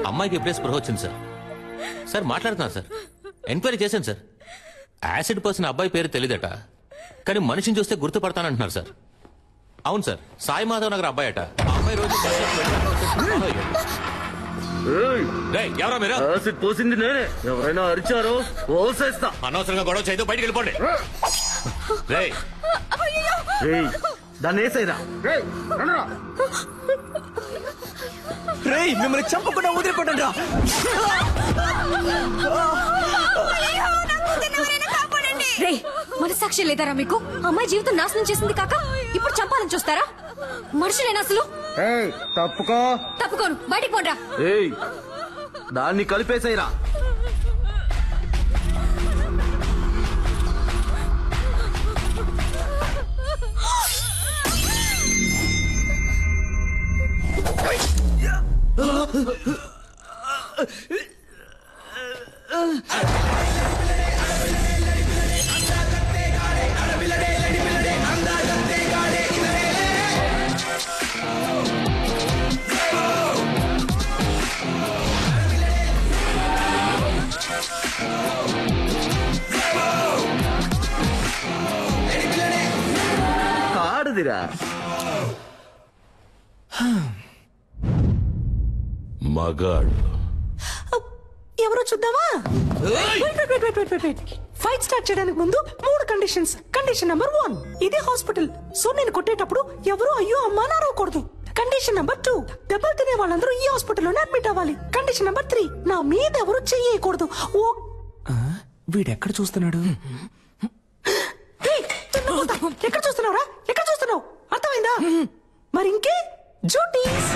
Speaker 17: అమ్మాయికి ఎప్పుడే స్పృహ వచ్చింది సార్. సార్ మాట్లాడుతున్నా సార్. ఎంక్వైరీ చేశాను సార్. యాసిడ్ పోసిన అబ్బాయి పేరు తెలియదట, కానీ మనిషిని చూస్తే గుర్తుపడతానంటున్నారు సార్. అవును సార్, సాయి మాధవ్ నగర్ అబ్బాయి అట. ఆ అబ్బాయి రోజు ఎవరా మీరు?
Speaker 18: యాసిడ్ పోసింది నేనే. ఎవరైనా అరిచారో పోసేస్తా.
Speaker 17: అనవసరంగా గొడవ చేయదు, బయటికి వెళ్ళిపోండి.
Speaker 18: దాన్ని వేసేరా.
Speaker 2: మిమ్మల్ని చంపకుండా వదిలిపోండి రా.
Speaker 11: రే, మనసాక్షి లేదారా మీకు? అమ్మాయి జీవితం నాశనం చేసింది కాక ఇప్పుడు చంపాలని చూస్తారా? మనుషులేనా అసలు?
Speaker 18: తప్పుకో.
Speaker 11: తప్పుకోను, బయటికి పోండ్రా.
Speaker 18: దాన్ని కలిపేసేరా. కాడుదిరా.
Speaker 9: మగాడు
Speaker 14: ఎవరో చూద్దామా? ఫైట్ స్టార్ట్ చేయడానికి ముందు 3 కండిషన్స్. కండిషన్ నెంబర్ 1, ఇదే హాస్పిటల్, సో నేను కొట్టేటప్పుడు ఎవరు అయ్యో అమ్మా నారవకూడదు. కండిషన్ నెంబర్ 2, దెబ్బలు తినే వాళ్ళందరూ ఈ హాస్పిటల్లోనే అడ్మిట్ అవ్వాలి. కండిషన్ నెంబర్ 3, నా మీద ఎవరు చెయ్యకూడదు.
Speaker 2: వీడెక్కడ చూస్తున్నాడు?
Speaker 14: ఎక్కడ చూస్తున్నావురా? ఎక్కడ చూస్తున్నావు? అర్థమైందా? మరి ఇంకే డ్యూటీస్.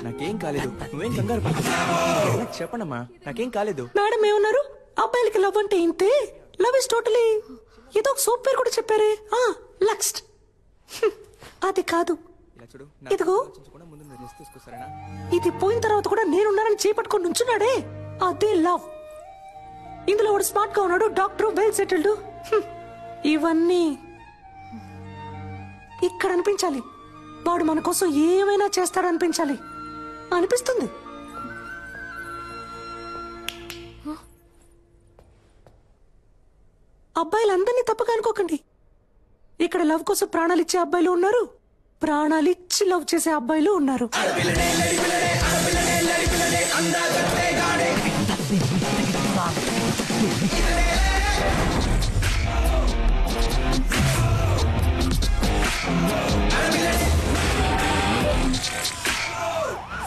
Speaker 2: నాకేం కాలేదు, నువ్వేం కంగారు పడకు. చెప్పండమ్మా, నాకేం కాలేదు.
Speaker 14: మేడం ఏమన్నారు? అబ్బాయిలకి లవ్ అంటే ఇంతే, లవ్ ఇస్ టోటలీ. ఏదో ఒక సోప్ పేరు కూడా చెప్పారే, లక్స్ట్. అది కాదు, ఇదిగో ఇది పోయిన తర్వాత కూడా నేనున్నానని చేపట్టుకొని నుంచున్నాడే, అదే లవ్. ఇందులో వాడు స్మార్ట్ గా ఉన్నాడు, డాక్టర్, వెల్ సెటిల్డ్. ఇవన్నీ ఇక్కడ అనిపించాలి. వాడు మన కోసం ఏమైనా చేస్తాడనిపించాలి అనిపిస్తుంది. అబ్బాయిలందరినీ తప్పగా అనుకోకండి. ఇక్కడ లవ్ కోసం ప్రాణాలు ఇచ్చే అబ్బాయిలు ఉన్నారు, ప్రాణాలు ఇచ్చి లవ్ చేసే అబ్బాయిలు ఉన్నారు.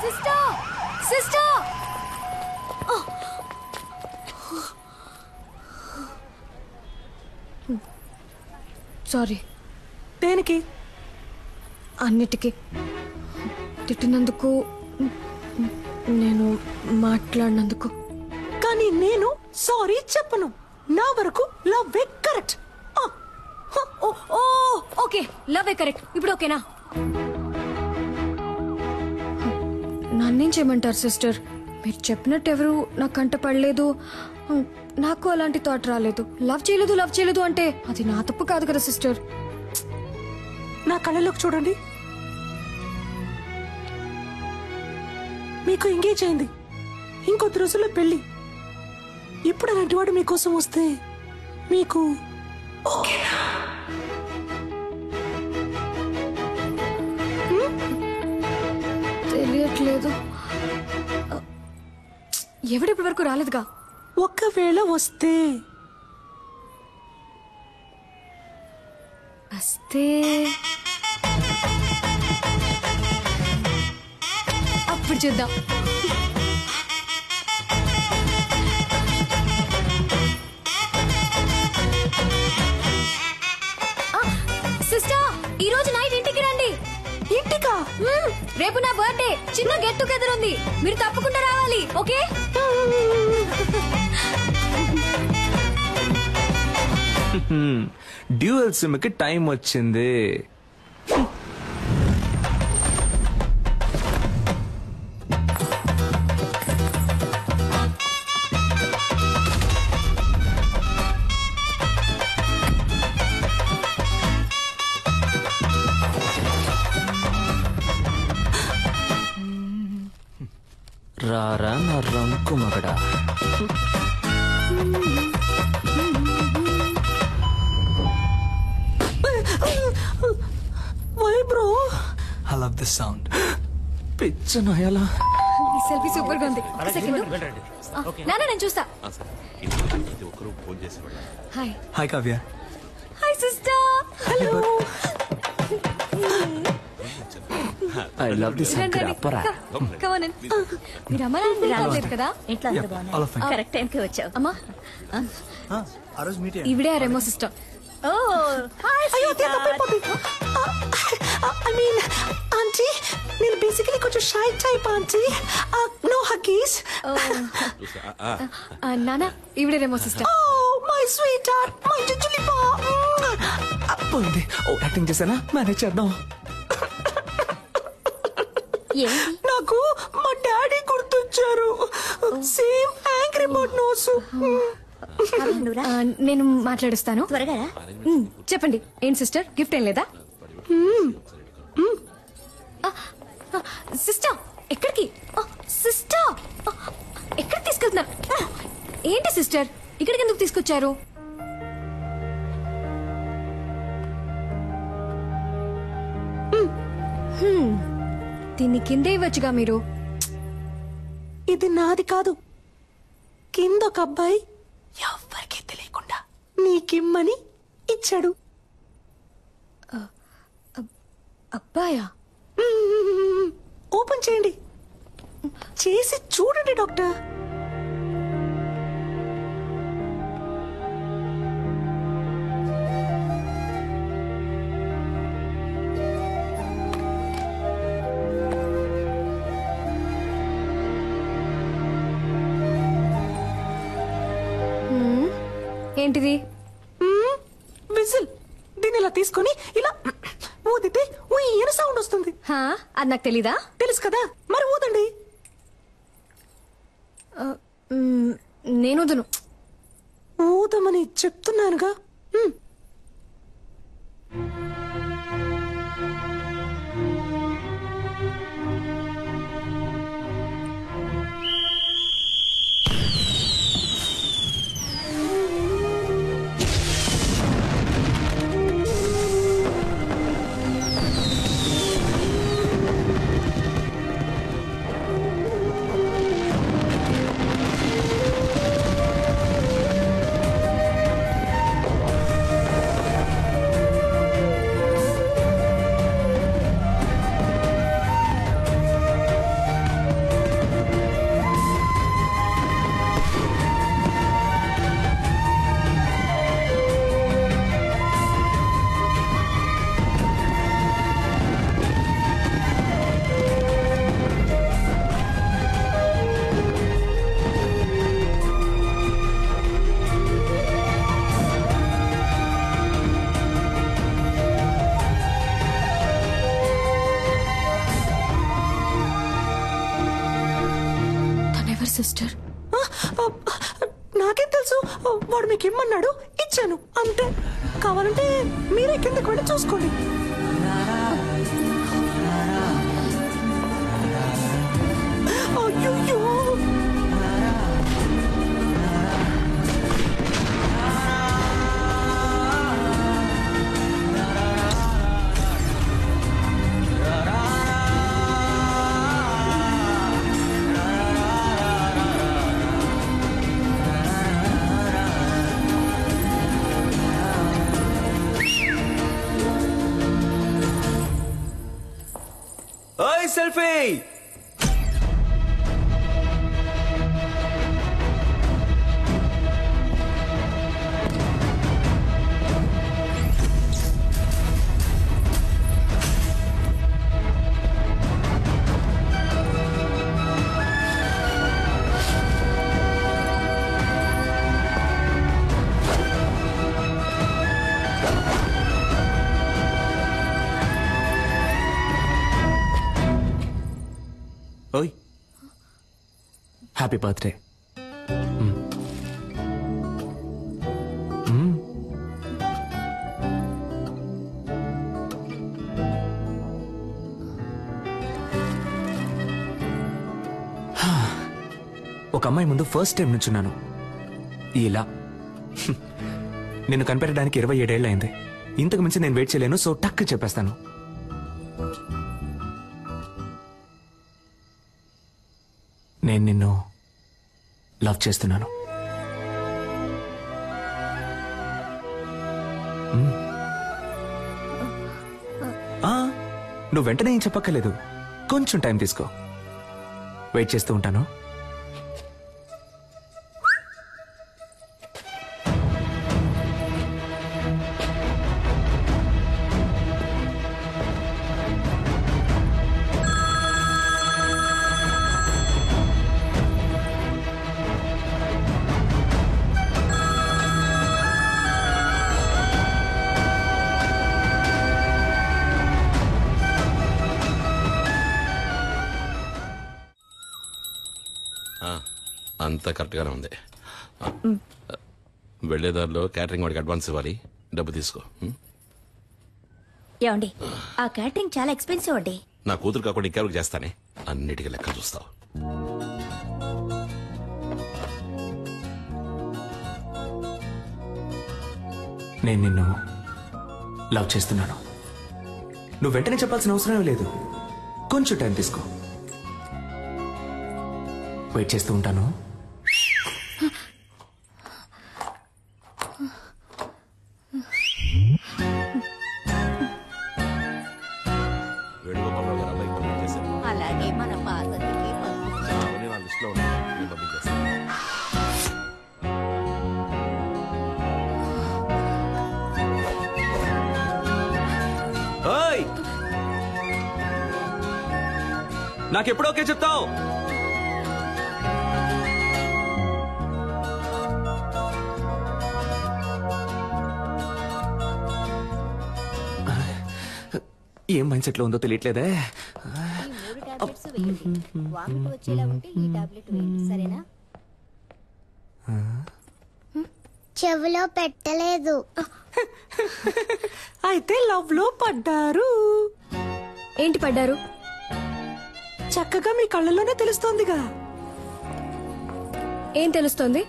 Speaker 11: Sister, sister. సారీ.
Speaker 14: దేనికి?
Speaker 11: అన్నిటికీ. తిట్టినందుకు, నేను మాట్లాడినందుకు.
Speaker 14: కానీ నేను సారీ చెప్పను. నా వరకు లవ్ ఏ కరెక్ట్.
Speaker 11: ఓకే, లవ్ ఏ కరెక్ట్. ఇప్పుడు ఓకేనా? నన్నేం చేయమంటారు సిస్టర్? మీరు చెప్పినట్టు ఎవరు నా కంట పడలేదు, నాకు అలాంటి థాట్ రాలేదు. లవ్ చేయలేదు అంటే అది నా తప్పు కాదు కదా సిస్టర్.
Speaker 14: కళ్ళలోకి చూడండి. మీకు ఎంగేజ్ అయింది, ఇంకొద్ది రోజుల్లో పెళ్లి. ఇప్పుడు అలాంటి వాడు మీకోసం వస్తే మీకు ఓకేనా?
Speaker 11: తెలియట్లేదు. ఎవడిప్పటి వరకు రాలేదుగా.
Speaker 14: ఒకవేళ వస్తే
Speaker 11: అప్పుడు చూద్దాం. సిస్టర్, ఈ రోజు నైట్ ఇంటికి రండి.
Speaker 14: ఇంటికా?
Speaker 11: రేపు నా బర్త్డే, చిన్న గెట్ టుగెదర్ ఉంది, మీరు తప్పకుండా రావాలి. ఓకే?
Speaker 2: డ్యూయల్ సిమ్ కి టైం వచ్చింది. రారా నా రంకు మగడా.
Speaker 14: Why bro?
Speaker 2: I love this sound. పిచ్చ నయాలా.
Speaker 11: ఈ సెల్ఫీ సూపర్ గా ఉంది. ఒక సెకండ్. నాన్న నేను చూస్తా. Hi.
Speaker 2: Hi Kavya.
Speaker 11: Hi sister. Hello.
Speaker 2: I love this sound. అప్పరా.
Speaker 11: Come on in. మీరు అమ్మ నాన్న రాలేదు కదా?
Speaker 19: ఇంట్లో అందరూ బాగున్నారు. కరెక్ట్ టైంకి వచ్చావు.
Speaker 11: అమ్మా
Speaker 10: ఆ రోజు మీట్
Speaker 11: ఇవిడే Remo sister.
Speaker 19: Oh hi.
Speaker 14: I mean aunty, నేను బేసికలీ కొంచెం shy type aunty. No huggies.
Speaker 11: నాన్న ఇవిడే Remo sister.
Speaker 14: Oh my sweetheart, my జింజలిపా.
Speaker 2: పోయింది. ఓ యాక్టింగ్ చేశానా? మేనేజ్ చేద్దాం.
Speaker 14: నాకు మా డాడీ గుర్తొచ్చారు. Same angry bird nose.
Speaker 11: నేను మాట్లాడుస్తాను.
Speaker 19: త్వరగా
Speaker 11: చెప్పండి. ఏం సిస్టర్, గిఫ్ట్ ఏం లేదా? సిస్టర్ ఎక్కడికి? సిస్టర్ ఎక్కడికి తీసుకెళ్తున్నారు? ఏంటి సిస్టర్, ఇక్కడికి ఎందుకు తీసుకొచ్చారు? దీన్ని కిందే ఇవ్వచ్చుగా మీరు.
Speaker 14: ఇది నాది కాదు, కింద ఒక అబ్బాయి ఎవ్వరికీ తెలియకుండా నీకిమ్మని ఇచ్చాడు.
Speaker 11: అబ్బాయా?
Speaker 14: ఓపెన్ చేయండి, చేసి చూడండి డాక్టర్.
Speaker 11: ఏంటిది?
Speaker 14: విజిల్. దీన్ని ఇలా తీసుకొని ఇలా ఊదితే ఈయన సౌండ్ వస్తుంది.
Speaker 11: అది నాకు తెలీదా?
Speaker 14: తెలుసు కదా, మరి ఊదండి.
Speaker 11: నేను ఊదను.
Speaker 14: ఊదమని చెప్తున్నానుగా.
Speaker 11: సిస్టర్
Speaker 14: నాకేం తెలుసు, వాడు మీకు ఇమ్మన్నాడు, ఇచ్చాను అంతే. కావాలంటే మీరే కిందకి వెళ్ళి చూసుకోండి.
Speaker 2: ఓయ్ సెల్ఫీ. ఓయ్ హ్యాపీ బర్త్డే. ఒక అమ్మాయి ముందు ఫస్ట్ టైం నుంచున్నాను ఇలా. నిన్ను కనిపెట్టడానికి 27 ఏళ్ళు అయింది. ఇంతకు మించి నేను వెయిట్ చేయలేను. సో టక్ చెప్పేస్తాను. నేను నిన్ను లవ్ చేస్తున్నాను. నువ్వు వెంటనే ఏం చెప్పక్కర్లేదు. కొంచెం టైం తీసుకో. వెయిట్ చేస్తూ ఉంటాను.
Speaker 9: అంతా కరెక్ట్గానే ఉంది. వెళ్లేదారిలో క్యాటరింగ్ వాడికి అడ్వాన్స్ ఇవ్వాలి. డబ్బు తీసుకో.
Speaker 19: ఏమండి ఆ క్యాటరింగ్ చాలా ఎక్స్పెన్సివ్ అండి.
Speaker 9: నా కూతురు కాకుండా ఇంకెవరికి చేస్తానే. అన్నిటికీ లెక్క చూస్తావు.
Speaker 2: నేను నిన్ను లవ్ చేస్తున్నాను. నువ్వు వెంటనే చెప్పాల్సిన అవసరం లేదు. కొంచెం టైం తీసుకో. వెయిట్ చేస్తూ ఉంటాను.
Speaker 19: అలాగే మన పార్వతికి
Speaker 2: నాకెప్పుడు ఓకే చెప్తావు? ఏం మైండ్ సెట్ లో ఉందో తెలియట్లేదే.
Speaker 3: చెవిలో పెట్టలేదు.
Speaker 14: అయితే లవ్ లో పడ్డారు.
Speaker 11: ఏంటి పడ్డారు?
Speaker 14: చక్కగా మీ కళ్ళల్లోనే తెలుస్తోందిగా.
Speaker 11: ఏం తెలుస్తోంది?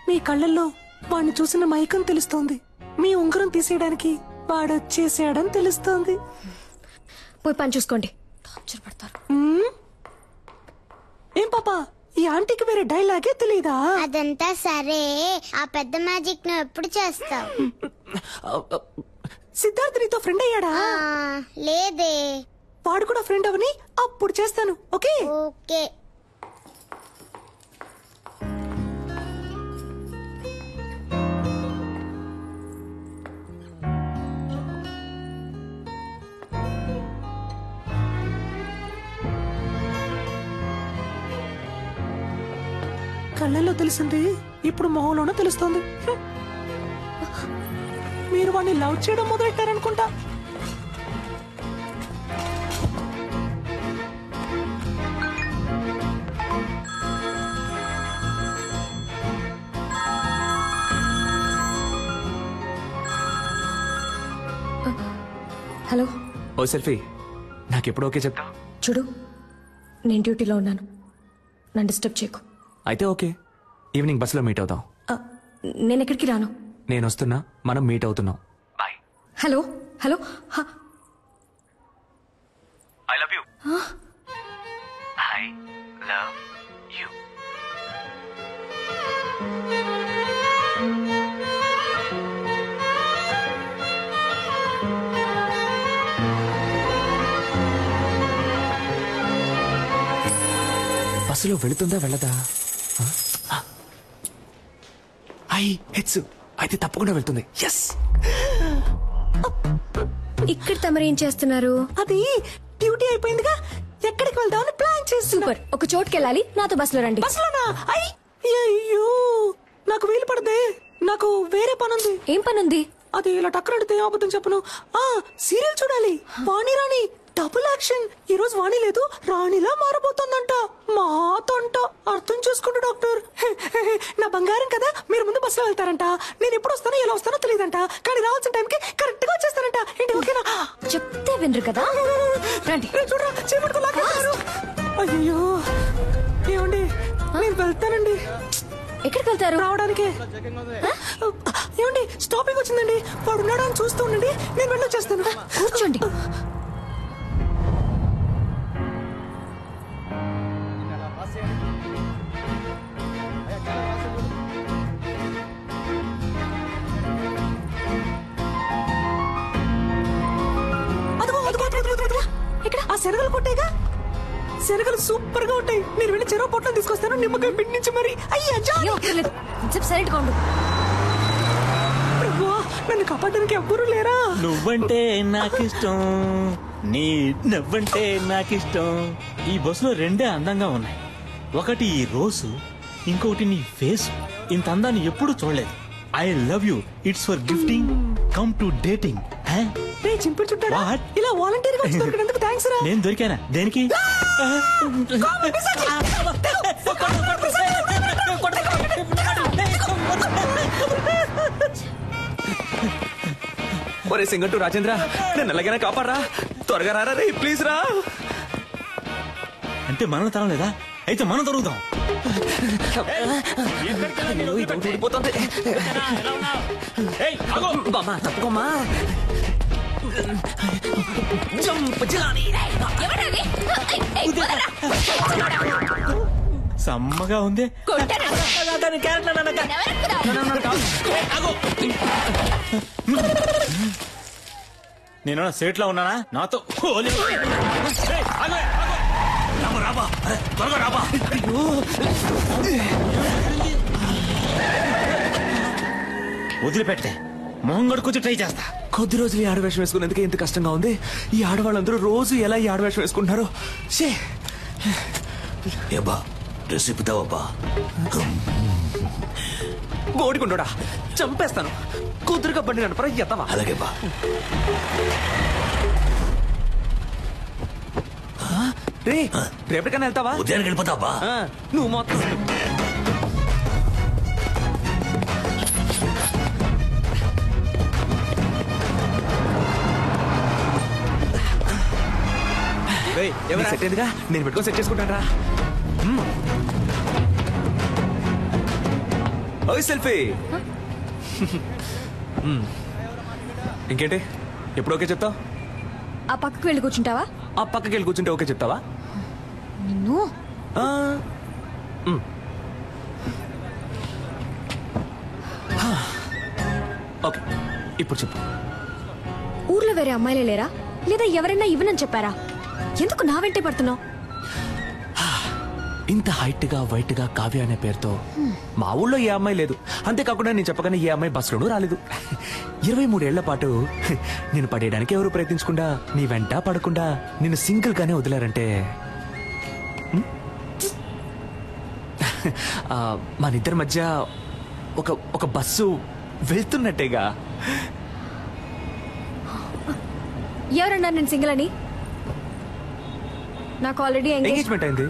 Speaker 14: మీ కళ్ళల్లో వాడిని చూసిన మైకం తెలుస్తోంది. మీ ఉంగరం తీసేయడానికి వాడొచ్చేసాడని తెలుస్తోంది.
Speaker 11: పోయి పని చూసుకోండి.
Speaker 14: ఏం పాపా, ఈ ఆంటీకి వేరే డైలాగే తెలీదా?
Speaker 3: అదంతా సరే, ఆ పెద్ద మ్యాజిక్ నువ్వు ఎప్పుడు చేస్తావు?
Speaker 14: సిద్ధార్థ్ నీతో ఫ్రెండ్ అయ్యాడా?
Speaker 3: లేదే.
Speaker 14: వాడు కూడా ఫ్రెండ్ అవని అప్పుడు చేస్తాను. Okay
Speaker 3: okay.
Speaker 14: కళ్ళల్లో తెలిసింది ఇప్పుడు మొహంలోనే తెలుస్తోంది. మీరు వాడిని లవ్ చేయడం మొదలెట్టారనుకుంటా.
Speaker 11: హలో.
Speaker 2: ఓ సెల్ఫీ, నాకెప్పుడు ఓకే చెప్తా?
Speaker 11: చూడు, నేను డ్యూటీలో ఉన్నాను. నన్ను డిస్టర్బ్ చేయకు.
Speaker 2: అయితే ఓకే. ఈవినింగ్ బస్సులో మీట్ అవుతాం.
Speaker 11: నేను ఎక్కడికి రాను.
Speaker 2: నేను వస్తున్నా, మనం మీట్ అవుతున్నాం. Bye.
Speaker 11: Hello hello.
Speaker 2: I love you. I love you. బస్సులో వెళుతుందా వెళ్ళదా? హెచ్చు అయితే తప్పకుండా వెళ్తుంది. ఎస్.
Speaker 11: ఇక్కడ తమరేం చేస్తున్నారు?
Speaker 14: అది డ్యూటీ అయిపోయిందిగా, ఎక్కడికి వెళ్దామని ప్లాన్ చేసి.
Speaker 11: సూపర్. ఒక చోటుకి వెళ్ళాలి, నాతో బస్సులో రండి.
Speaker 14: బస్సులోనా? అయ్యో నాకు వీలు పడదే, నాకు వేరే పనుంది.
Speaker 11: ఏం పనుంది?
Speaker 14: అది ఇలా టక్కరడితే అబద్ధం చెప్పను. సీరియల్ చూడాలి. వాణి రాణి డబుల్ యాక్షన్. ఈ రోజు వాణి లేదు, రాణిలా మారబోతోందంట. మాతంట. అర్థం చేసుకుంటూ డాక్టర్. నా బంగారం కదా, మీరు ముందు బస్సులో వెళ్తారంట. నేను ఎప్పుడు వస్తానో ఎలా వస్తానో తెలియదంట, కానీ రావాల్సిన టైంకి కరెక్ట్ గా వచ్చేస్తారంట. ఏంటి ఓకేనా?
Speaker 11: చెప్తే వినరు కదా. రండి.
Speaker 14: చూడరా చేపట్టుకు లాగేస్తారు. అయ్యో ఏమండి, నేను వెళ్తానండి.
Speaker 11: ఎక్కడికి వెళ్తారు?
Speaker 14: రావడానికి. ఏమండి స్టాపింగ్ వచ్చిందండి, వాడు ఉన్నాడా అని చూస్తూ ఉండండి, నేను వెళ్ళొచ్చేస్తాను.
Speaker 11: కూర్చోండి.
Speaker 14: ఆ శనగలు కొట్టేగా, శనగలు సూపర్ గా ఉంటాయి. నేను వెళ్ళి చెరువు పొట్టం తీసుకొస్తాను, నిమ్మకాయ పిండి నుంచి మరి. నన్ను కాపాడడానికి ఎవ్వరూ లేరా?
Speaker 4: నువ్వంటే నాకిష్టం, నీ నవ్వంటే నాకిష్టం. ఈ బస్సులో రెండే అందంగా ఉన్నాయి. ఒకటి ఈ రోజు, ఇంకొకటి నీ ఫేస్. ఇంత అందాన్ని ఎప్పుడు చూడలేదు. I love you. Its for gifting, come to dating.
Speaker 14: చింపుడు చుట్టాడా? ఇలా వాలంటీర్ గా వచ్చి దొరికినందుకు థాంక్స్ రా.
Speaker 4: నేను దొరికానా? దేనికి?
Speaker 2: ఒరే సింగట్టు రాజేంద్ర, నేను ఎలాగైనా కాపాడరా, త్వరగా రారా రే, ప్లీజ్ రా.
Speaker 4: అంటే మనం తరం లేదా? అయితే మనం దొరుకుతాం.
Speaker 2: తప్పుకోమా.
Speaker 4: సమ్మగా ఉంది. నేను సేట్ లో ఉన్నానా? నాతో వదిలిపెట్టే, మొహం కడుకొచ్చి ట్రై చేస్తా.
Speaker 2: కొద్ది రోజులు ఈ ఆడవేషం వేసుకునేందుకు ఎంత కష్టంగా ఉంది. ఈ ఆడవాళ్ళందరూ రోజు ఎలా ఈ ఆడవేషం వేసుకుంటున్నారు.
Speaker 16: ఏబా డ్రెస్ ఇప్పుతావబ్బా.
Speaker 2: గోడికుండోడా, చంపేస్తాను. కుదురుగా బండి నడపరా ఎత్తవా.
Speaker 16: అలాగే బా.
Speaker 2: రే రేపటికైనా వెళ్తావా?
Speaker 16: ఉదయానికి వెళ్ళిపోతావా?
Speaker 2: నువ్వు మొత్తం సెట్ అయిందిగా, నేను పెట్టుకొని సెట్ చేసుకుంటాను రా. ఓ సెల్ఫీ. ఇంకేంటి, ఎప్పుడు ఓకే చెప్తావు?
Speaker 11: ఆ పక్కకు వెళ్ళి కూర్చుంటావా?
Speaker 2: ఆ పక్కకి వెళ్ళి కూర్చుంటే ఓకే చెప్తావా?
Speaker 11: నిన్ను
Speaker 2: ఓకే, ఇప్పుడు చెప్పు.
Speaker 11: ఊర్లో వేరే అమ్మాయిలే లేరా, లేదా ఎవరైనా ఇవ్వనని చెప్పారా? ఎందుకు నా వెంటే పడుతున్నావు?
Speaker 2: ఇంత హైట్ గా వైట్ గా కావ్య అనే పేరుతో మా ఊళ్ళో ఏ అమ్మాయి లేదు. అంతేకాకుండా నేను చెప్పగానే ఏ అమ్మాయి బస్సులోనూ రాలేదు. 23 ఏళ్ల పాటు నేను పడేయడానికి ఎవరు ప్రయత్నించకుండా, నీ వెంట పడకుండా నిన్ను సింగిల్ గానే వదిలారంటే మన ఇద్దరి మధ్య ఒక బస్సు వెళ్తున్నట్టేగా.
Speaker 11: ఎవరన్నా నేను సింగిల్ అని? నాకు ఆల్రెడీ
Speaker 2: ఎంగేజ్మెంట్ అయింది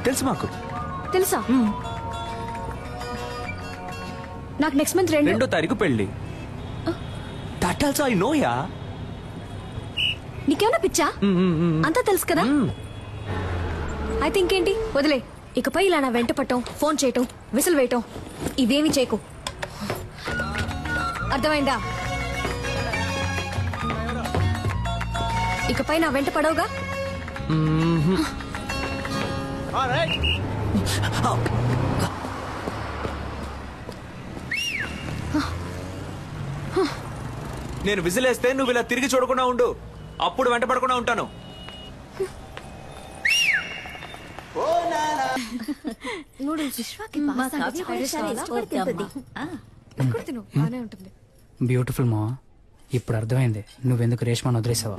Speaker 2: తెలుసు. మాకు
Speaker 11: తెలుసా? నాకు నెక్స్ట్ మంత్
Speaker 2: 2వ తారీఖు పెళ్లి. That also I know yeah.
Speaker 11: నీకేమన్నా పిచ్చా? అంతా తెలుసు కదా. అయితే ఇంకేంటి, వదిలే. ఇకపై ఇలా నా వెంట పట్టం, ఫోన్ చేయటం, విసిల్ వేయటం ఇవేమీ చేయకు. అర్థమైందా? ఇకపై నా వెంట పడవుగా.
Speaker 2: నేను విజిలేస్తే నువ్వు ఇలా తిరిగి చూడకుండా ఉండు, అప్పుడు వెంట పడకుండా ఉంటాను.
Speaker 6: బ్యూటిఫుల్ మా, ఇప్పుడు అర్థమైంది నువ్వెందుకు రేష్మాను వదిలేసావా.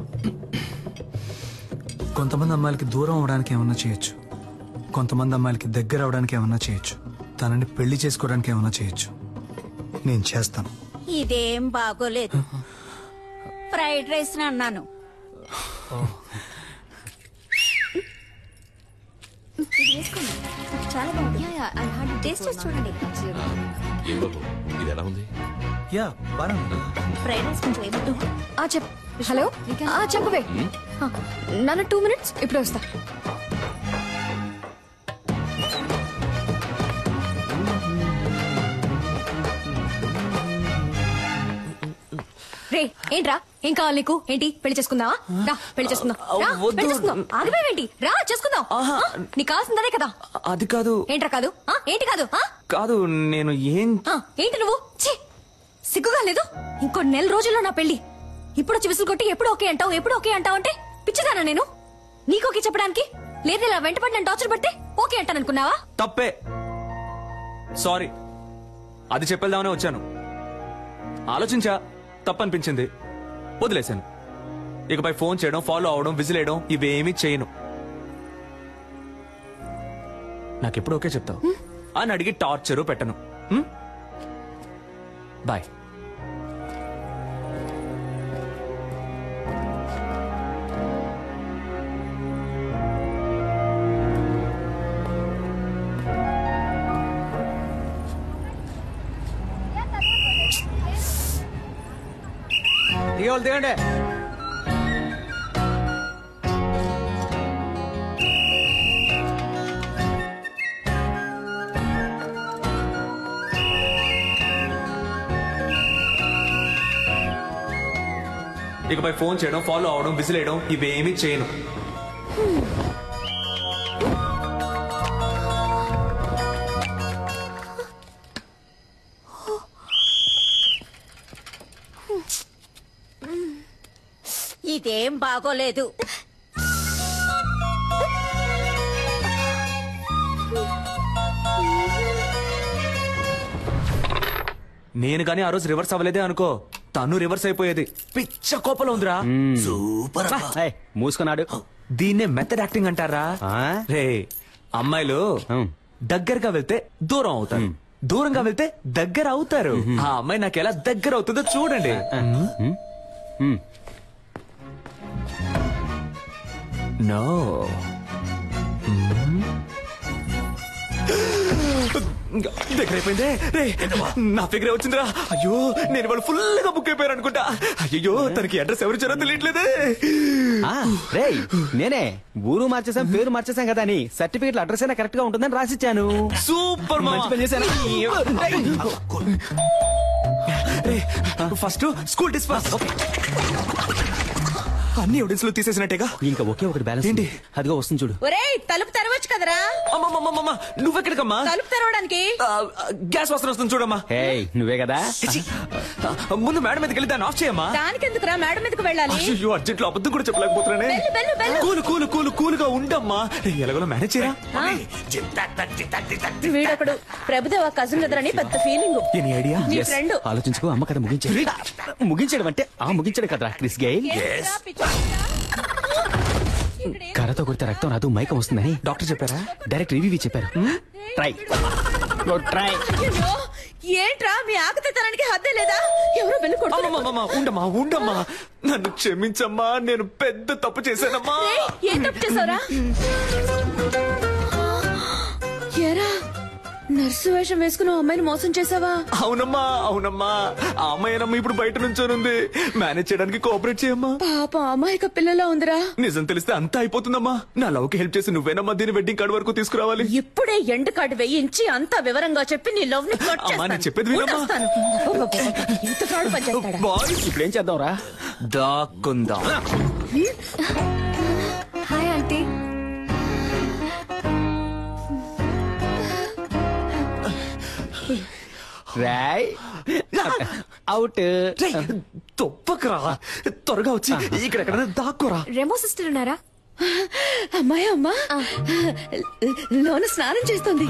Speaker 10: కొంతమంది అమ్మాయిలకి దూరం అవడానికి ఏమన్నా చేయొచ్చు, కొంతమంది అమ్మాయిలకి దగ్గర అవడానికి ఏమన్నా చేయొచ్చు, తనని పెళ్లి చేసుకోవడానికి ఏమన్నా చేయొచ్చు. నేను చేస్తాను.
Speaker 19: ఇదేం బాగోలేదు. ఫ్రైడ్ రైస్ అన్నాను.
Speaker 11: చాలా బాగుంది. టేస్ట్ చేసి చూడండి.
Speaker 9: ఇది ఎలా ఉంది?
Speaker 10: యా బాగా
Speaker 19: ఫ్రైడ్ రైస్ కొంచెం ఏమిటో.
Speaker 11: చెప్పు. హలో చెప్పవే. నాన్న 2 minutes ఇప్పుడే వస్తా. రే ఏంట్రా, ఏం కావాలి నీకు? ఏంటి పెళ్లి చేసుకుందావా? రా పెళ్లి చేసుకుందాం. పెళ్లి చేసుకుందాం. ఆగిపోయావేంటి? రా చేసుకుందాం. నీకు కావాల్సిందే కదా.
Speaker 2: అది కాదు.
Speaker 11: ఏంట్రా కాదు? ఏంటి కాదు?
Speaker 2: కాదు నేను
Speaker 11: ఏంటి నువ్వు? సిగ్గుగా లేదు? ఇంకో 1 నెల రోజుల్లో నా పెళ్లి. ఇప్పుడు వచ్చి విసులు కొట్టి ఎప్పుడు ఓకే అంటావు, ఎప్పుడు ఓకే అంటావు అంటే పిచ్చిదానా నేను? నీకు ఓకే చెప్పడానికి? లేదు ఇలా వెంటపడి నేను టార్చర్ పడితే ఓకే అంటాననుకున్నావా?
Speaker 2: తప్పే. సారీ, అది చెప్పేద్దామనే వచ్చాను. ఆలోచించా, తప్పనిపించింది, వదిలేశాను. ఇకపై ఫోన్ చేయడం, ఫాలో అవడం, విజిలేయడం ఇవేమీ చేయను. నాకెప్పుడు ఓకే చెప్తావు అని అడిగి టార్చరు పెట్టను. బాయ్.
Speaker 7: దిగండి.
Speaker 2: ఇకపై ఫోన్ చేయడం, ఫాలో అవడం, విజిలేయడం ఇవేమీ చేయను.
Speaker 19: ఇదేం బాగోలేదు.
Speaker 2: నేను కానీ ఆ రోజు రివర్స్ అవ్వలేదే అనుకో, తను రివర్స్ అయిపోయేది. పిచ్చ కోపంలో ఉందిరా.
Speaker 7: సూపర్. మూసుకున్నాడు.
Speaker 2: దీన్నే మెథడ్ యాక్టింగ్ అంటారా? రే, అమ్మాయిలు దగ్గరగా వెళ్తే దూరం అవుతారు, దూరంగా వెళ్తే దగ్గర అవుతారు. ఆ అమ్మాయి నాకు ఎలా దగ్గర అవుతుందో చూడండి. నో, దగ్గర అయిపోయిందే. రే, నా ఫిగరే వచ్చిందిరా. అయ్యో, నేను వాళ్ళు ఫుల్ గా బుక్ అయిపోయారు అనుకుంటా. అయ్యో, తనకి అడ్రస్ ఎవరు ఇచ్చారో తెలియట్లేదే.
Speaker 7: రే, నేనే ఊరు మార్చేసాం, పేరు మార్చేసాం కదా అని సర్టిఫికెట్ అడ్రస్ అయినా కరెక్ట్ గా ఉంటుందని రాసిచ్చాను.
Speaker 2: సూపర్, మంచి పని చేశాను. First school disperse. అన్ని ఎవిడెన్స్ లో తీసేసినట్టేగా.
Speaker 7: ఇంకా ఒకే ఒకటి బ్యాలెన్స్ ఏంటి? అదిగో వస్తుంది చూడు.
Speaker 1: ఒరేయ్, తలుపు తెరవచ్చు కదరా.
Speaker 2: నువ్వెక్కడికమ్మా?
Speaker 1: తలుపు తెరవడానికి
Speaker 2: గ్యాస్ వాసన వస్తుంది చూడమ్మా.
Speaker 7: నువ్వే కదా.
Speaker 2: ముందు మేడం మీదకి వెళ్ళి దాన్ని ఆఫ్ చేయమ్మా.
Speaker 1: దానికెందుకురా మేడం మీదకి వెళ్ళాలి?
Speaker 2: అయ్యో, అర్జెంట్ లో అబద్ధం కూడా చెప్పలేకపోతున్నానే. కూలుగా ఉండమ్మా. ఎలాగో మేనేజ్ చేయరా.
Speaker 1: వీడొకడు ప్రభుదేవ కజిన్ ఎదురని పెద్ద ఫీలింగ్.
Speaker 2: Any idea?
Speaker 1: నీ ఫ్రెండ్.
Speaker 7: ఆలోచించుకో. అమ్మ కదా ముగించడం అంటే ముగించడం కదరా క్రిస్ గేల్. కర్రతో కొడితే రక్తం రాదు, మైకం వస్తుందని
Speaker 2: డాక్టర్ చెప్పారా?
Speaker 7: డైరెక్ట్ రివ్యూ చెప్పారు. ట్రై.
Speaker 1: ఏంట్రా మీ ఆకతానికి హద్దే లేదా? ఎవరో వెళ్ళి
Speaker 2: ఉండమ్మా. నన్ను క్షమించమ్మా, నేను పెద్ద తప్పు చేశానమ్మా.
Speaker 1: ఏం తప్పు చేసావురా? ఏరా, నర్సు వేషం వేసుకుని అమ్మాయిని మోసం చేసావా?
Speaker 2: అవునమ్మా. ఆ అమ్మాయినమ్మా ఇప్పుడు బయట నుంచోనుంది. మేనేజ్ చేయడానికి కోఆపరేట్ చేయమ్మా.
Speaker 1: పాప అమాయక పిల్లలా ఉందిరా.
Speaker 2: నిజం తెలిస్తే అంతా అయిపోతుందమ్మా. నా లవ్ కి హెల్ప్ చేసి నువ్వేనమ్మా దీని వెడ్డింగ్ కార్డ్ వరకు తీసుకురావాలి.
Speaker 1: ఇప్పుడే ఎండ్ కార్డు వేయించి అంతా వివరంగా చెప్పి నీ లవ్ ని కట్ చేస్తాను.
Speaker 2: చెప్పేది వినమ్మా.
Speaker 1: ఇంత ఫ్రాడ్ పని చేస్తాడా?
Speaker 2: బాయ్స్,
Speaker 7: ఇప్పుడు ఏం చేద్దాంరా?
Speaker 2: దాక్కుందాం.
Speaker 11: Hi aunty.
Speaker 7: రాయ్ అవుట్.
Speaker 2: తొప్పకరా, త్వరగా వచ్చి ఇక్కడ దాక్కోరా.
Speaker 11: రెమో సిస్టర్ ఉన్నారా?
Speaker 1: అమ్మాయి అమ్మా లోన స్నానం చేస్తుంది.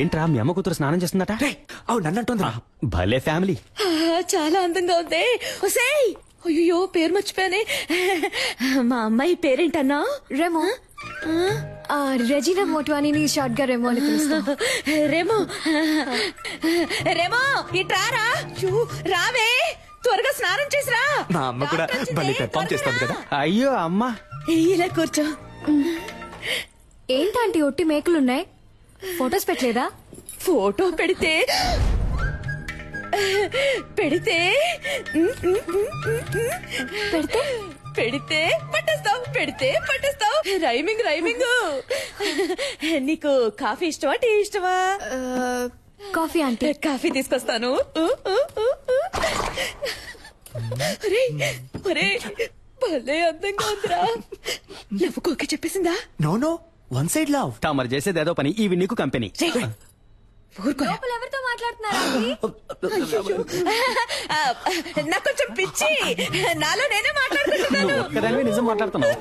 Speaker 7: ఏంట్రా మీ అమ్మ కూతురు స్నానం చేస్తుందట?
Speaker 2: నన్నంటుందా?
Speaker 7: భలే ఫ్యామిలీ.
Speaker 1: చాలా అందంగా ఉంది. ఒసేయ్ అయ్యో పేరు మర్చిపోయానే. మా అమ్మాయి పేరేంటన్నా?
Speaker 11: రెమో. రెజీనా మోట్వానీని షార్ట్ గా రెమో అని పిలుస్తాం.
Speaker 1: రెమో రెమో ఇట్రారా. రావే త్వరగా స్నానం చేసిరా.
Speaker 2: మా అమ్మ కూడా భలే పెర్ఫామ్ చేస్తుంది కదా.
Speaker 7: అయ్యో అమ్మా
Speaker 1: ఇలా కూర్చో.
Speaker 11: ఏంటంటే ఒట్టి మేకులున్నాయి, ఫొటోస్ పెట్టలేదా?
Speaker 1: ఫోటో పెడితే పెడితే
Speaker 11: పెడితే
Speaker 1: పెడితే పట్టేస్తావు, పెడితే పట్టేస్తావు. Rhyming rhyming. నీకు కాఫీ ఇష్టమా టీ ఇష్టమా?
Speaker 11: కాఫీ అంటే.
Speaker 1: కాఫీ తీసుకొస్తాను. భలే అందంగా ఉందిరా. నవ్వుకోకే చెప్పేసిందా?
Speaker 7: No no one side love. తమరు చేసేది ఏదో పని, ఇవి నీకు కంపెనీ.
Speaker 11: ఎవరితో మాట్లాడుతున్నారా?
Speaker 1: నాకు కొంచెం పిచ్చి, నాలో నేనే మాట్లాడుకుంటున్నాను.
Speaker 7: ఒక్కదానివే నిజం మాట్లాడుతున్నావు.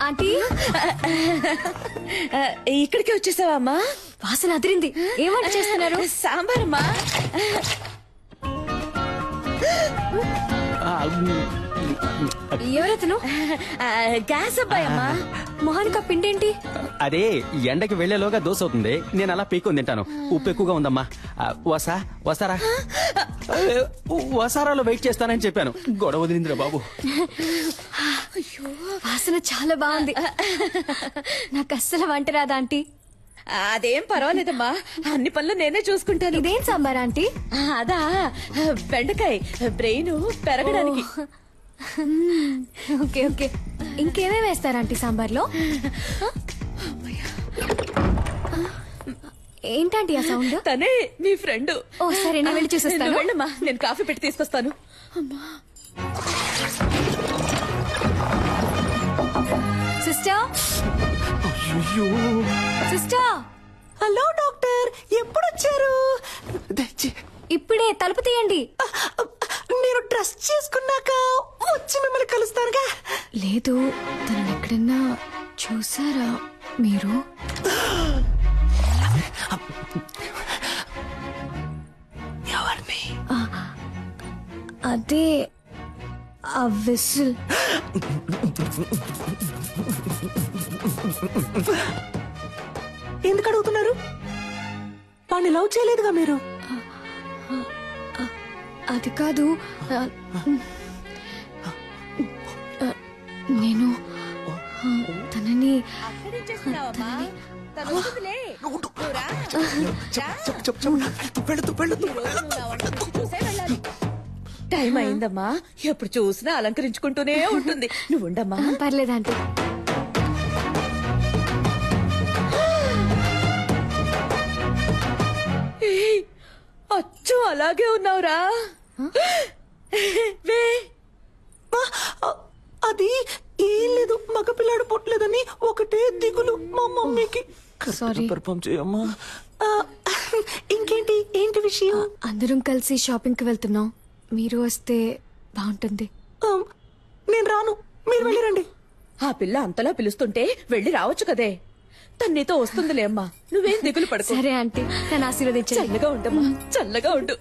Speaker 11: ఆంటీ
Speaker 1: ఇక్కడికి వచ్చేసావా అమ్మా?
Speaker 11: వాసన అదిరింది. ఏం వంట చేస్తున్నారు?
Speaker 1: సాంబార్ అమ్మా.
Speaker 11: ఎవరతను?
Speaker 1: గ్యాస్ అబ్బాయి అమ్మా.
Speaker 11: మొహానికి పిండేంటి?
Speaker 7: అదే ఎండకి వెళ్లేలోగా దోశ అవుతుంది, నేను అలా పీక్కొని తింటాను. ఉప్పు ఎక్కువగా ఉందమ్మా. వసారా వసారాలో వెయిట్ చేస్తానని చెప్పాను, గొడవ వదిలిందిరా బాబు.
Speaker 11: వాసన చాలా బాగుంది. నాకు అస్సలు వంట రాదా ఆంటీ?
Speaker 1: అదేం పర్వాలేదమ్మా, అన్ని పనులు నేనే చూసుకుంటాను.
Speaker 11: ఇదేం సాంబార్ ఆంటీ?
Speaker 1: అదా బెండకాయ బ్రెయిన్ పెరగడానికి.
Speaker 11: Okay okay. ఇంకేమేమి వేస్తారు ఆంటీ సాంబార్లో? ఏంటంటే ఆ సౌండ్?
Speaker 1: తనే మీ ఫ్రెండ్.
Speaker 11: ఓ సరే, నేను వెళ్ళి చూసేస్తాను.
Speaker 1: వెళ్ళమ్మా, నేను కాఫీ పెట్టి తీసుకొస్తాను.
Speaker 11: Sister sister.
Speaker 14: హలో డాక్టర్, ఎప్పుడు వచ్చారు?
Speaker 11: ఇప్పుడే. తలుపు తీయండి.
Speaker 14: నేను డ్రెస్ చేసుకున్నాక వచ్చి మిమ్మల్ని కలుస్తానుగా.
Speaker 11: లేదు, తనని ఎక్కడన్నా చూసారా మీరు?
Speaker 14: ఎవరిని?
Speaker 11: అదే ఆ విసిల్.
Speaker 14: ఎందుకు అడుగుతున్నారు? వాడిని లవ్ చేయలేదుగా మీరు?
Speaker 11: అది కాదు, నేను తనని
Speaker 1: టైం అయిందమ్మా, ఎప్పుడు చూసినా అలంకరించుకుంటూనే ఉంటుంది. నువ్వు ఉండమ్మా.
Speaker 11: పర్లేదంటే.
Speaker 1: అచ్చు అలాగే ఉన్నావురా.
Speaker 14: అది ఏం లేదు, మగపిల్లాడు పుట్టలేదని ఒకటే దిగులు మా మమ్మీకి.
Speaker 11: సారీ.
Speaker 2: పర్ఫామ్ చేయమ్మా.
Speaker 14: ఇంకేంటి, ఏంటి విషయం?
Speaker 11: అందరం కలిసి షాపింగ్ కి వెళ్తున్నాం, మీరు వస్తే బాగుంటుంది.
Speaker 14: నేను రాను, మీరు వెళ్ళిరండి.
Speaker 1: ఆ పిల్ల అంతలా పిలుస్తుంటే వెళ్ళి రావచ్చు కదే. తను నీతో వస్తుందిలే అమ్మా, నువ్వేం దిగులు పడుకో.
Speaker 11: సరే ఆంటీ, నన్ను ఆశీర్వదించండి.
Speaker 1: చల్లగా ఉండమ్మా, చల్లగా ఉండు.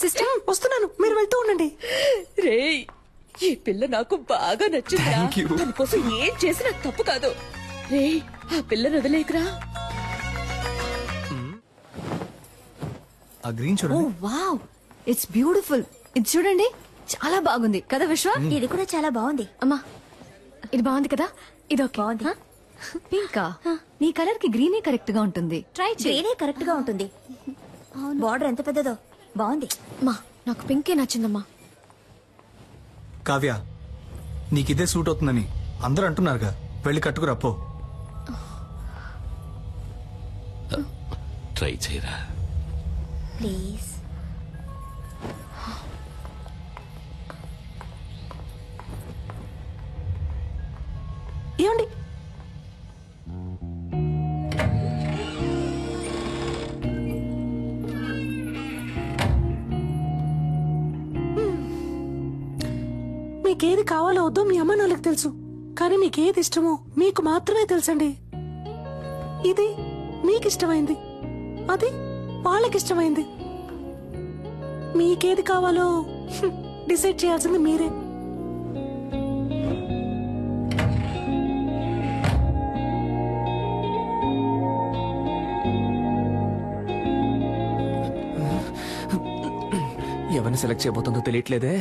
Speaker 11: సిస్టర్
Speaker 14: వస్తున్నాను, మీరు వెళ్తూ ఉండండి.
Speaker 1: రేయ్, ఈ పిల్ల నాకు బాగా నచ్చిందా. తన కోసం ఏం చేసినా తప్పు కాదు. రేయ్, ఆ పిల్లని వదిలేకురా.
Speaker 10: ఆ గ్రీన్ చూడండి.
Speaker 11: Wow, it's beautiful. ఇది చూడండి, చాలా బాగుంది కదా విశ్వ?
Speaker 19: ఇది కూడా చాలా బాగుంది.
Speaker 11: అమ్మా, ఇది బాగుంది కదా? ఇది ఓకే. బాగుంది.
Speaker 19: పింకా, నీ కలర్ కి గ్రీనే కరెక్ట్ గా ఉంటుంది. ట్రై గ్రీనే కరెక్ట్ గా ఉంటుంది. బార్డర్ ఎంత పెద్దదో, బాగుంది.
Speaker 11: అమ్మా, నాకు పింకే నచ్చిందమ్మా.
Speaker 10: కావ్య, నీకిదే సూట్ అవుతుందని అందరూ అంటున్నారుగా, వెళ్ళి కట్టుకురా పో.
Speaker 17: ట్రై చేయరా
Speaker 19: ప్లీజ్.
Speaker 14: ఏమండి, మీకేది కావాలో వద్దో మీ అమ్మ నాన్నలకు తెలుసు, కానీ మీకేది ఇష్టమో మీకు మాత్రమే తెలుసండి. ఇది మీకిష్టమైంది, అది వాళ్ళకిష్టమైంది. మీకేది కావాలో డిసైడ్ చేయాల్సింది మీరే.
Speaker 2: ఎవరిని సెలెక్ట్ చేయబోతుందో తెలియట్లేదే.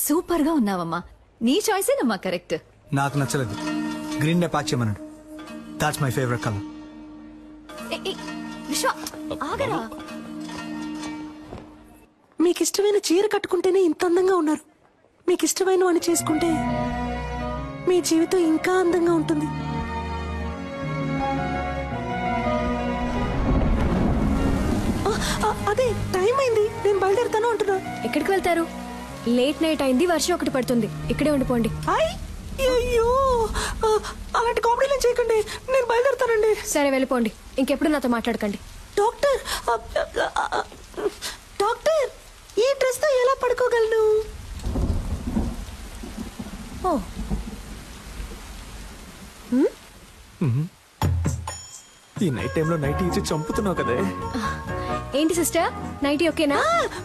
Speaker 19: సూపర్ గా ఉన్నావమ్మా. నీ చాయిసేనమ్మా కరెక్ట్.
Speaker 10: నాకు నచ్చలేదు. గ్రీన్ నే ప్యాక్ చేయమన్నాడు. That's my favourite colour.
Speaker 19: విశ్వ ఆగరా.
Speaker 14: మీకు ఇష్టమైన చీర కట్టుకుంటేనే ఇంత అందంగా ఉన్నారు. మీకు ఇష్టమైన వాడిని చేసుకుంటే మీ జీవితం ఇంకా అందంగా ఉంటుంది. అదే టైం అయింది, నేను బయలుదేరుతాను అంటున్నా.
Speaker 11: ఎక్కడికి వెళ్తారు? లేట్ నైట్ అయింది, వర్షం ఒకటి పడుతుంది. ఇక్కడే ఉండిపోండి.
Speaker 14: అయ్యో, అలాంటి కామెడీలు చేయకండి, నేను బయలుదేరుతానండి.
Speaker 11: సరే వెళ్ళిపోండి, ఇంకెప్పుడు నాతో మాట్లాడకండి.
Speaker 14: డాక్టర్, డాక్టర్, ఈ డ్రెస్ తో ఎలా పడుకోగలను?
Speaker 2: ఈ నైట్ టైంలో నైట్ ఇచ్చి చంపుతున్నావు కదే.
Speaker 11: ఏంటి సిస్టర్, నైటీ ఓకేనా?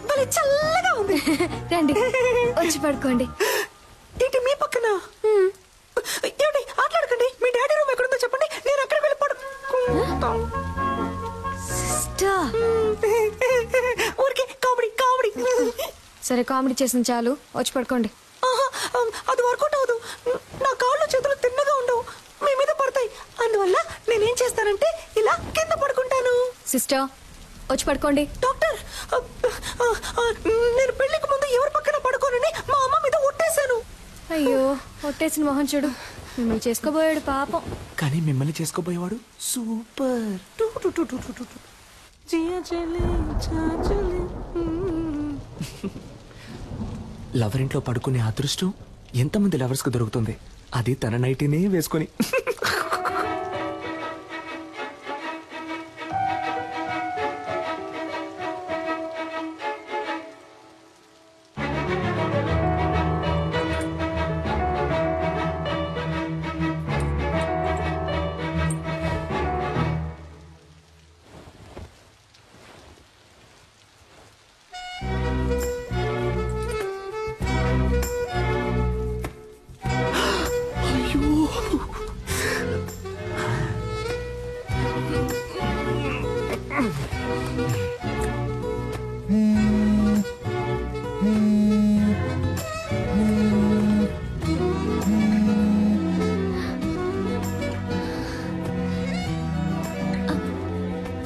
Speaker 14: భలే చల్లగా ఉంది.
Speaker 11: రండి వచ్చి పడుకోండి.
Speaker 14: ఏంటి మీ పక్కన? ఏమిటి ఆటలాడకండి. మీ డాడీ రూమ్ ఎక్కడుందో చెప్పండి, నేను అక్కడికి వెళ్ళి పడుకుంటా.
Speaker 11: సిస్టర్,
Speaker 14: ఊరికే కామెడీ కామెడీ.
Speaker 11: సరే కామెడీ చేసిన చాలు, వచ్చి పడుకోండి.
Speaker 14: అది వర్కౌట్ అవ్వదు. నా కాళ్ళు చేతులు తిన్నగా ఉండవు, మీ మీద పడతాయి. అందువల్ల నేనేం చేస్తానంటే ఇలా కింద పడుకుంటాను.
Speaker 11: సిస్టర్ వచ్చి పడుకోండి.
Speaker 14: డాక్టర్, నేను పెళ్లికి ముందు ఎవరి పక్కన పడుకోనని మా అమ్మ మీద ఒట్టేశాను.
Speaker 11: అయ్యో, ఒట్టేసిన మొహం చూడు. మిమ్మల్ని చేసుకోబోయాడు పాపం.
Speaker 2: కానీ మిమ్మల్ని చేసుకోబోయేవాడు సూపర్. లవర్ ఇంట్లో పడుకునే అదృష్టం ఎంతమంది లవర్స్ కు దొరుకుతుంది, అది తన నైటీనే వేసుకొని.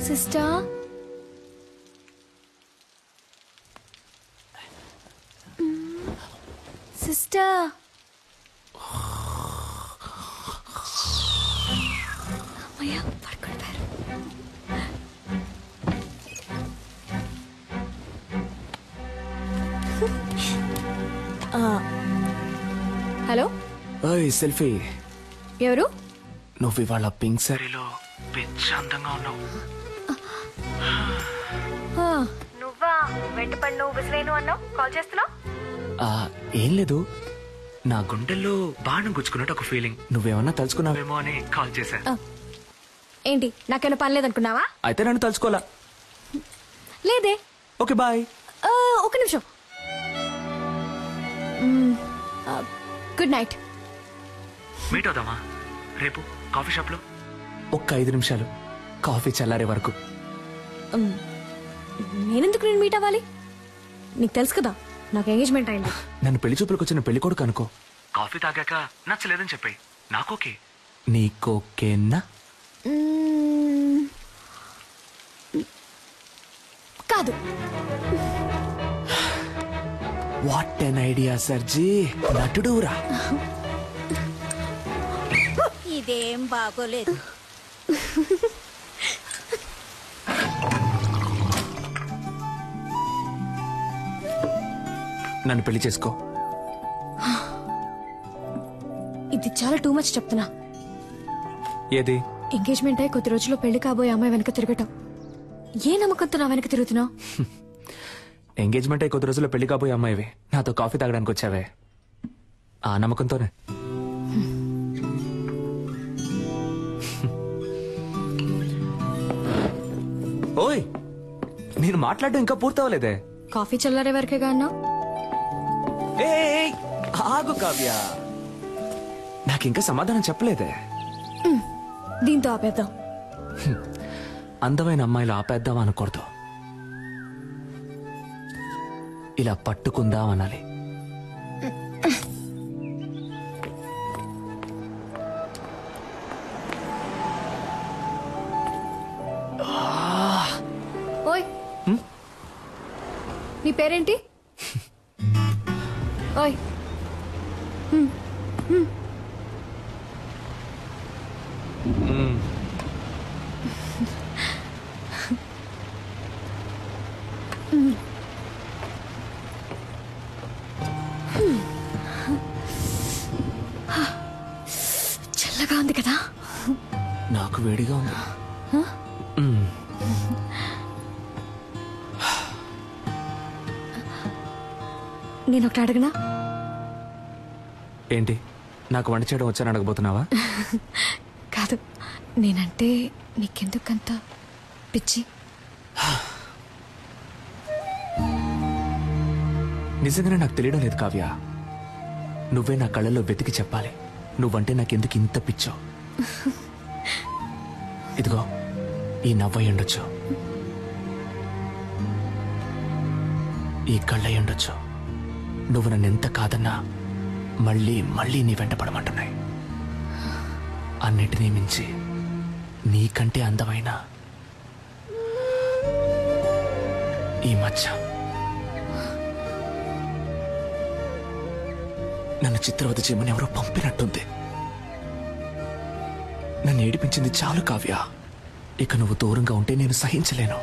Speaker 11: సిస్టర్, సిస్టర్, అమ్మయ్య పడుకుంటారు. హలో,
Speaker 2: ఓయ్ సెల్ఫీ.
Speaker 11: ఎవరు?
Speaker 2: నువ్వు ఇవాళ పింక్ సారీలో పిచ్చి అందంగా ఉన్నావు.
Speaker 11: నువ్వా? వెంటపడి నువ్వు విసిరేను అన్నావు, కాల్ చేస్తున్నావు?
Speaker 2: ఏం లేదు, నా గుండెల్లో బాణం గుచ్చుకున్నట్టు ఒక ఫీలింగ్. నువ్వేమన్నా తలుచుకున్నావేమో అని కాల్ చేశా.
Speaker 11: ఏంటి, నాకేమైనా పని లేదనుకున్నావా?
Speaker 2: అయితే నన్ను తలుచుకోవాలా?
Speaker 11: లేదే.
Speaker 2: Okay bye.
Speaker 11: ఒక నిమిషం. Good night.
Speaker 2: మీట్ అవుదామా రేపు కాఫీ షాప్ లో? ఒక్క 5 నిమిషాలు, కాఫీ చల్లారే వరకు.
Speaker 11: నేనెందుకు నేను మీట్ అవ్వాలి? నీకు తెలుసు కదా నాకు ఎంగేజ్మెంట్ అయింది.
Speaker 2: నన్ను పెళ్లి చూపులకు వచ్చిన పెళ్లి కొడుకు అనుకో. కాఫీ తాగాక నచ్చలేదని చెప్పాయి, నాకోకే. నీకోకేనా?
Speaker 11: కాదు.
Speaker 2: వాట్ ఎన్ ఐడియా సర్జీ, నటుడురా.
Speaker 19: ఇదేం బాగోలేదు.
Speaker 2: నన్ను పెళ్లి చేసుకో.
Speaker 11: ఇది చాలా టూ మచ్ చెప్తున్నా.
Speaker 2: ఏది?
Speaker 11: ఎంగేజ్మెంట్ అయి కొద్ది రోజుల్లో పెళ్లి కాబోయే అమ్మాయి వెనక తిరగటం. ఏ నమ్మకంతో నా వెనక తిరుగుతున్నావు?
Speaker 2: ఎంగేజ్మెంట్ అయి కొద్ది రోజుల్లో పెళ్లి కాబోయే అమ్మాయివి నాతో కాఫీ తాగడానికి వచ్చావే, ఆ నమ్మకంతోనే. ఓయ్, నేను మాట్లాడడం ఇంకా పూర్తవలేదే.
Speaker 11: కాఫీ చల్లారే వరకేగా అన్నావు.
Speaker 2: ఏయ్, ఆగు కావ్య, నాకింకా సమాధానం చెప్పలేదే.
Speaker 11: దీంతో ఆపేద్దాం.
Speaker 2: అందమైన అమ్మాయిలు ఆపేద్దాం అనకూడదు, ఇలా పట్టుకుందాం అనాలి.
Speaker 11: ఓయ్, నీ పేరేంటి? ఓయ్, చల్లగా ఉంది కదా?
Speaker 2: నాకు వేడిగా ఉంది.
Speaker 11: నేను ఒకటి అడగనా?
Speaker 2: ఏంటి, నాకు వంట చేయడం వచ్చాను అడగబోతున్నావా?
Speaker 11: కాదు, నేనంటే నీకెందుకంత పిచ్చి?
Speaker 2: నిజంగానే నాకు తెలియడం లేదు కావ్య. నువ్వే నా కళ్ళల్లో వెతికి చెప్పాలి నువ్వంటే నాకెందుకు ఇంత పిచ్చో. ఇదిగో ఈ నవ్వై ఉండొచ్చు, ఈ కళ్ళై ఉండొచ్చు. నువ్వు నన్ను ఎంత కాదన్నా మళ్ళీ మళ్ళీ నీ వెంట పడమంటున్నాయి. అన్నిటినీ మించి నీకంటే అందమైన ఈ మచ్చ నన్ను చిత్రవద చేయమని ఎవరో పంపినట్టుంది. నన్ను ఏడిపించింది చాలు కావ్య. ఇక నువ్వు దూరంగా ఉంటే నేను సహించలేను.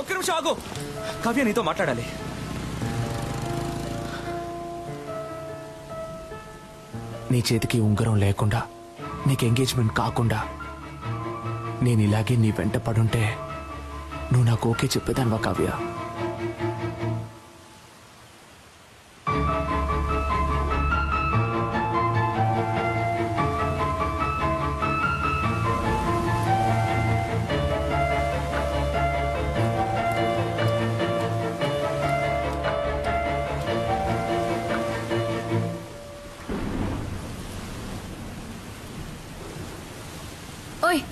Speaker 2: ఒక్క నిమిషం ఆగు కావ్య, నీతో మాట్లాడాలి. నీ చేతికి ఉంగరం లేకుండా, నీకు ఎంగేజ్మెంట్ కాకుండా నేను ఇలాగే నీ వెంట పడుంటే నువ్వు నాకు ఓకే చెప్పేదానివా కావ్య?
Speaker 11: ఓయ్,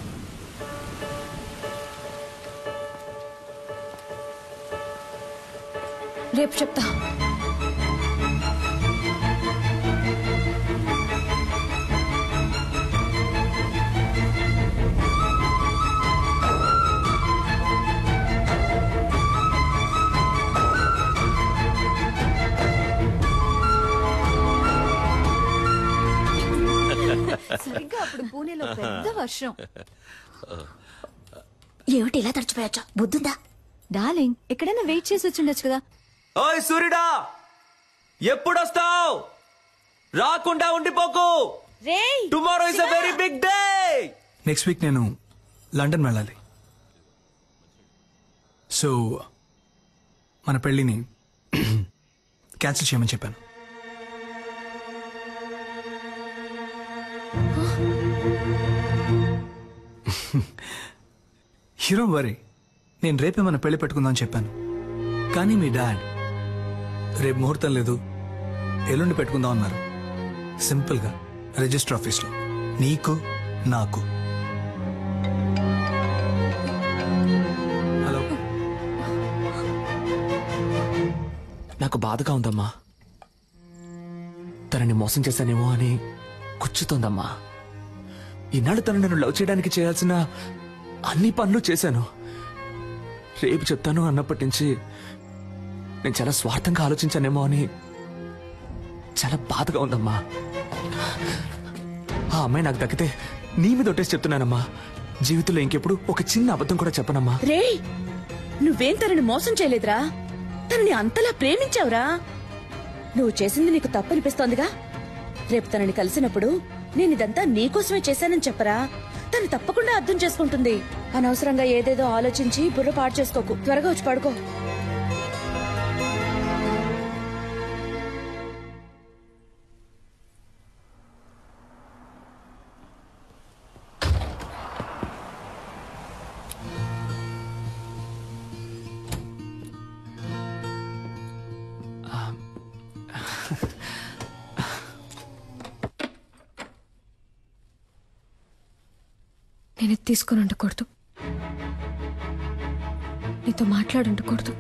Speaker 11: రేపు చెప్తా.
Speaker 19: సరిగ్గా అప్పుడు పూణేలో పెద్ద వర్షం.
Speaker 12: ఏమిటి ఇలా తడిచిపోయొచ్చా? బుద్ధుందా?
Speaker 19: డార్లింగ్, ఎక్కడైనా వెయిట్ చేసి వచ్చిండొచ్చు కదా.
Speaker 2: ఓయ్ సూర్యుడా, ఎప్పుడొస్తావు? రాకుండా ఉండిపోకు. Tomorrow is a very big day.
Speaker 10: Next week నేను లండన్ వెళ్ళాలి. సో మన పెళ్ళిని క్యాన్సిల్ చేయమని చెప్పాను. హీరో వరీ, నేను రేపే మన పెళ్లి పెట్టుకుందాం చెప్పాను. కానీ మీ డాడ్ రేపు ముహూర్తం లేదు, ఎల్లుండి పెట్టుకుందాం అన్నారు. సింపుల్గా రిజిస్టర్ ఆఫీస్లో నీకు నాకు. హలో.
Speaker 2: నాకు బాధగా ఉందమ్మా. తనని మోసం చేశానేమో అని కూర్చుతోందమ్మా. ఈనాడు తను నన్ను లవ్ చేయడానికి చేయాల్సిన అన్ని పనులు చేశాను. రేపు చెప్తాను అన్నప్పటి నుంచి నేను చాలా స్వార్థంగా ఆలోచించానేమో అని చాలా బాధగా ఉందమ్మా. ఆ అమ్మాయి నాకు దక్కితే నీ మీద ఒట్టేసి చెప్తున్నానమ్మా, జీవితంలో ఇంకెప్పుడు ఒక చిన్న అబద్ధం కూడా చెప్పనమ్మా.
Speaker 1: రే, నువ్వేం తనని మోసం చేయలేదురా, తనని అంతలా ప్రేమించావురా. నువ్వు చేసింది నీకు తప్పనిపిస్తోందిగా. రేపు తనని కలిసినప్పుడు నేను ఇదంతా నీకోసమే చేశానని చెప్పరా, తను తప్పకుండా అర్థం చేసుకుంటుంది. అనవసరంగా ఏదేదో ఆలోచించి బుర్ర పాడు చేసుకోకు. త్వరగా వచ్చి పడుకో.
Speaker 11: నేను ఇది తీసుకొని ఉండకూడదు, నీతో మాట్లాడి ఉండకూడదు,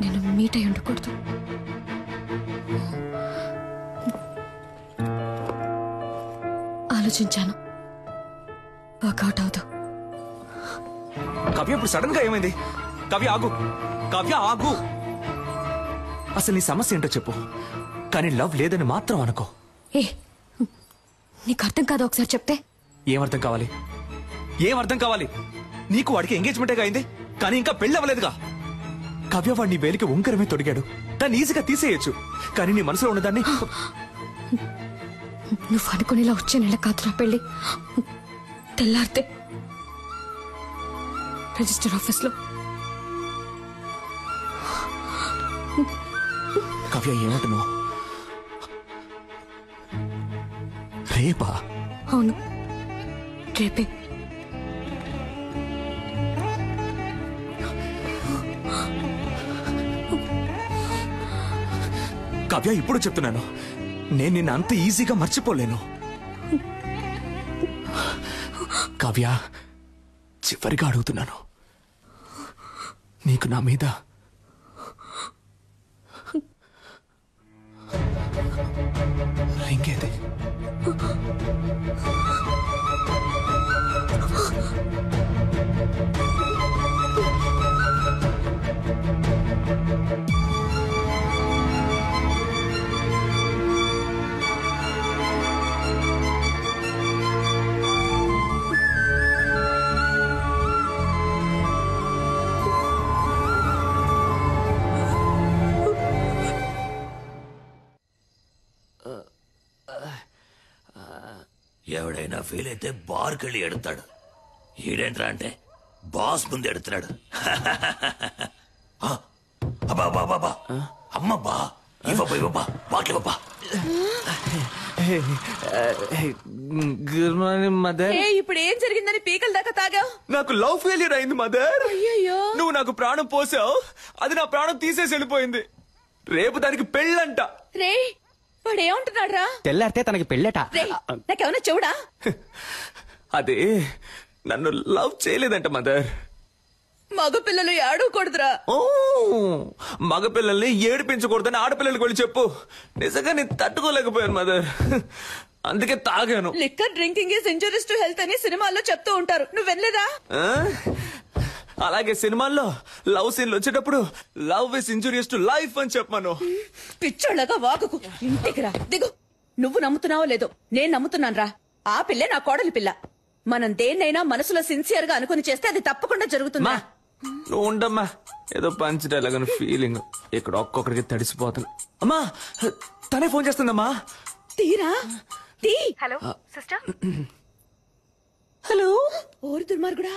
Speaker 11: నేను మీట్ అయి ఉండకూడదు. ఆలోచించాను, వర్కౌట్ అవుతా.
Speaker 2: కవ్య ఇప్పుడు సడన్ గా ఏమైంది? కవ్య ఆగు, కవ్య ఆగు. అసలు నీ సమస్య ఏంటో చెప్పు, కానీ లవ్ లేదని మాత్రం అనుకో.
Speaker 11: ఏ, నీకు అర్థం కాదా? ఒకసారి చెప్తే.
Speaker 2: ఏమర్థం కావాలి? ఏమర్థం కావాలి? నీకు వాడికి ఎంగేజ్మెంటే అయింది, కానీ ఇంకా పెళ్లి అవ్వలేదుగా. కవ్య వాడిని వేలికి ఉంకరమే తొడిగాడు, దాన్ని ఈజీగా తీసేయచ్చు. కానీ నీ మనసులో ఉన్నదాన్ని
Speaker 11: నువ్వు అనుకునేలా వచ్చే నెల కాదురా పెళ్లి. తెల్లారితే రిజిస్టర్ ఆఫీస్లో.
Speaker 2: కవ్య ఏమంటున్నావు? రేపా?
Speaker 11: అవును, రేపే.
Speaker 2: కవ్య ఇప్పుడు చెప్తున్నాను, నేను నిన్ను అంత ఈజీగా మర్చిపోలేను. కవ్య, చివరిగా అడుగుతున్నాను, నీకు నా మీద రింగేది?
Speaker 20: ఎవడైనా ఫీల్ అయితే బార్కెళ్ళి ఎడతాడు. ఈడేంట్రా అంటే బాస్ ముందు ఎడుతున్నాడు. అబ్బా అమ్మబ్బా, ఇవ్వబ్బా బాట్లివ్వబ్బా.
Speaker 2: Good morning mother.
Speaker 1: ఇప్పుడు ఏం జరిగిందని పీకల దాకా తాగావు?
Speaker 2: నాకు లవ్ ఫెయిల్యూర్ అయింది మదర్.
Speaker 1: అయ్యయ్యో.
Speaker 2: నువ్వు నాకు ప్రాణం పోసావు, అది నా ప్రాణం తీసేసి వెళ్ళిపోయింది. రేపు దానికి పెళ్ళంట.
Speaker 1: రే, వాడు ఏమంటున్నాడు రా?
Speaker 7: తెల్లారితే తనకి పెళ్ళట.
Speaker 1: నాకేమన్నా చెవుడా?
Speaker 2: అదే నన్ను లవ్ చేయలేదంట మదర్.
Speaker 1: మగపిల్లలు ఏడవకూడదురా.
Speaker 2: ఓ, మగపిల్లల్ని ఏడిపించకూడదని ఆడపిల్లలకి వెళ్ళి చెప్పు. నిజంగా నేను తట్టుకోలేకపోయాను మదర్, అందుకే తాగాను.
Speaker 1: Liquor drinking is injurious to health అని సినిమాల్లో చెప్తూ ఉంటారు, నువ్వు వెళ్ళలేదా?
Speaker 2: అలాగే సినిమాల్లో లవ్ సీన్లు వచ్చేటప్పుడు love is injurious to life అని చెప్పాను.
Speaker 1: పిచ్చోళ్ళగా వాగుకు, ఇంటికి రా, దిగు. నువ్వు నమ్ముతున్నావో లేదో, నేను నమ్ముతున్నాను రా. ఆ పిల్లే నా కోడలి పిల్ల. మనం దేన్నైనా మనసులో సిన్సియర్ గా అనుకుని చేస్తే అది తప్పకుండా జరుగుతుందా?
Speaker 2: నువ్వు ఉండమ్మా, ఏదో పంచడేలాగని ఫీలింగ్. ఇక్కడ ఒక్కొక్కరికి తడిసిపోతుంది. అమ్మా, తనే ఫోన్ చేస్తుందమ్మా.
Speaker 1: తీరా తీ.
Speaker 11: Hello sister.
Speaker 1: హలో. ఓరి దుర్మార్గుడా.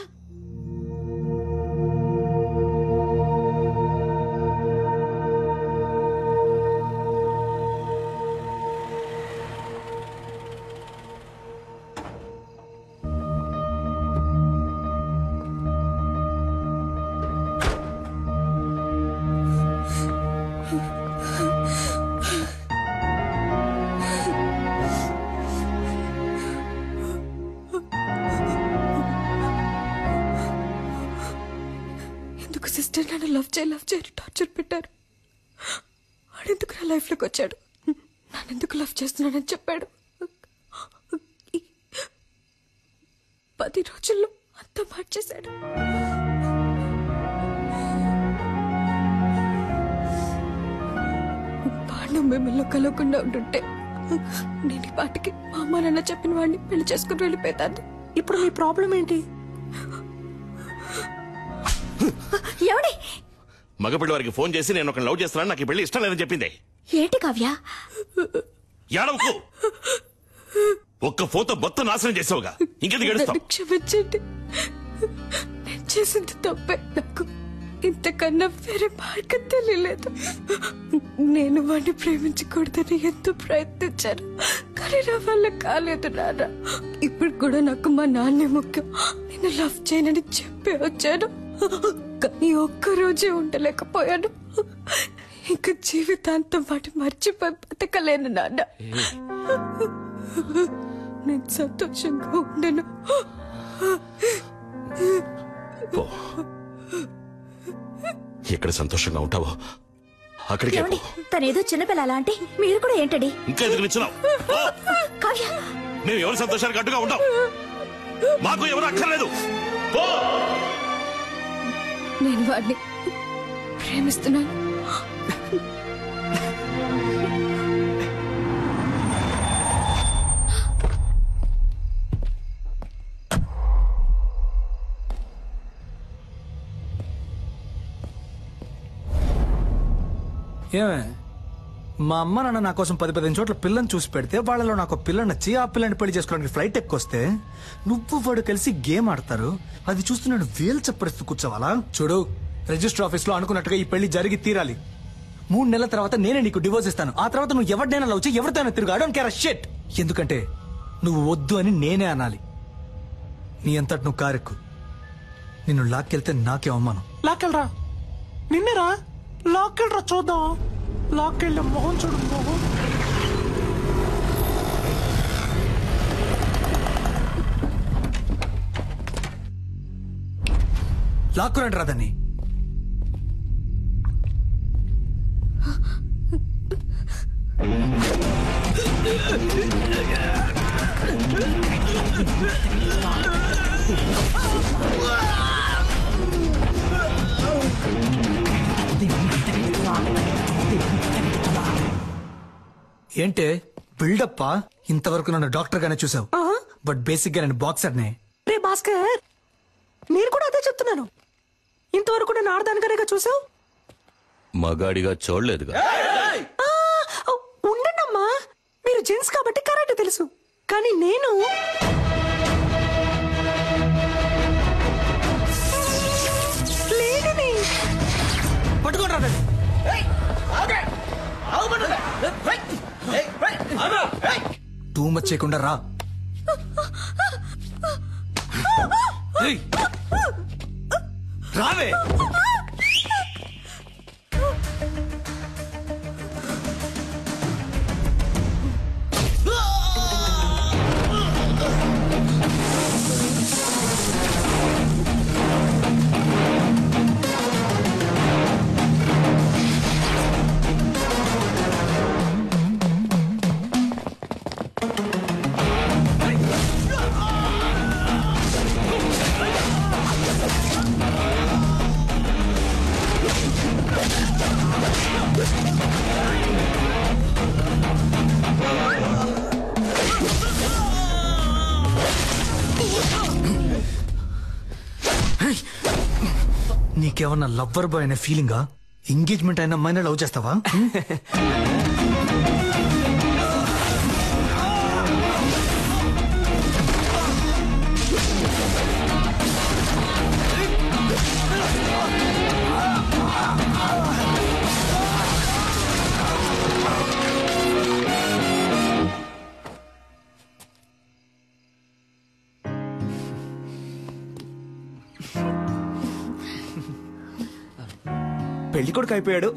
Speaker 11: సిస్టర్ నన్ను లవ్ చేయని టార్చర్ పెట్టారు. వాడెందుకు నా లైఫ్లోకి వచ్చాడు, నన్నెందుకు లవ్ చేస్తున్నానని చెప్పాడు. 10 రోజుల్లో అంతా మార్చేశాడు. వాడు మిమ్మల్ని కలవకుండా ఉంటుంటే నేను ఈ పాటికి మా అమ్మ నాన్న చెప్పిన వాడిని పెళ్లి చేసుకుని వెళ్ళిపోతాను.
Speaker 14: ఇప్పుడు మీ ప్రాబ్లం ఏంటి?
Speaker 12: ఎవడి
Speaker 9: మగపిల్లి వారికి ఫోన్ చేసి నేను ఒక లవ్ చేస్తున్నాను, నాకు ఈ పెళ్లి ఇష్టం లేదని చెప్పింది.
Speaker 12: ఏంటి కావ్య?
Speaker 9: ఏడవకు. ఒక్క ఫోటో మొత్తం నాశనం చేసావుగా, ఇంకెందుకు ఏడుస్తావు?
Speaker 11: క్షమించండి, నేను చేసింది తప్పే. నాకు ఇంతకన్నా వేరే మార్గం తెలియలేదు. నేను వాడిని ప్రేమించకూడదని ఎంతో ప్రయత్నించాను, కానీ నా వల్ల కాలేదు నాన్న. ఇప్పుడు కూడా నాకు మా నాన్నే ముఖ్యం. నేను లవ్ చేయనని చెప్పి వచ్చాను, కానీ ఒక్కరోజే ఉండలేకపోయాను. ఇంకా జీవితాంతం వాటి మర్చిపోయి బతకలేను నాన్న. నేను సంతోషంగా ఉండను.
Speaker 9: ఎక్కడ సంతోషంగా ఉంటావో అక్కడికే పో.
Speaker 12: తనేదో చిన్నపిల్ల అలా అంటే మీరు కూడా ఏంటండి
Speaker 9: ఇంకా ఎందుకు నిల్చున్నావు?
Speaker 12: కావ్య,
Speaker 9: మేము ఎవరి సంతోషానికి అడ్డుగా ఉంటాం, మాకు ఎవరు అక్కర్లేదు. పో.
Speaker 11: నేను వాడిని ప్రేమిస్తున్నాను.
Speaker 10: ఏమే, మా అమ్మ నాన్న నా కోసం 10-15 చోట్ల పిల్లని చూసి పెడితే వాళ్ళలో నాకు పిల్ల నచ్చి ఆ పిల్లని పెళ్లి చేసుకోవడానికి ఫ్లైట్ ఎక్కొస్తే నువ్వు వాడు కలిసి గేమ్ ఆడతారు. అది చూస్తున్నాడు వేలు చప్పరిస్తూ కూర్చోవాలా? చూడు, రిజిస్టర్ ఆఫీస్ లో అనుకున్నట్టుగా ఈ పెళ్లి జరిగి తీరాలి. 3 నెలల తర్వాత నేనే నీకు డివోర్స్ ఇస్తాను. ఆ తర్వాత నువ్వు ఎవరినైనా లవ్ చేయి, ఎవరితోనైనా తిరుగు. I don't care a shit. ఎందుకంటే నువ్వు వద్దు అని నేనే అనాలి. నీ అంతటి నువ్వు కారెక్కు. నిన్ను లాక్కెళ్తే నాకే అవమానం.
Speaker 14: లాక్కెళ్ళరా, నిన్నేరా లాక్కెళ్ళరా, చూద్దాం. లాక్కెళ్ళ మొహం చూడు, మొహం.
Speaker 10: లాక్కురండి రాదని. ఏంటే బిల్డప్పా? ఇంతవరకు నన్ను డాక్టర్ గానే చూసావు, బట్ బేసిక్ గా నేను బాక్సర్ నే.
Speaker 14: రే భాస్కర్, నేను కూడా అదే చెప్తున్నాను. ఇంతవరకు నేను ఆడదానిగానే చూసావు,
Speaker 17: మగాడిగా చూడలేదుగా.
Speaker 14: ఉండండమ్మా, మీరు జెంట్స్ కాబట్టి కరెక్ట్ తెలుసు, కానీ నేను లేడీని.
Speaker 10: పట్టుకోండి. టూ మచ్ చేయకుండా రా. రావే. నీకేమన్నా లవ్వర్ బాయ్ అనే ఫీలింగా? ఎంగేజ్మెంట్ అయిన అమ్మాయిని లవ్ చేస్తావా?
Speaker 2: పెళ్లి కొడుకు అయిపోయాడు,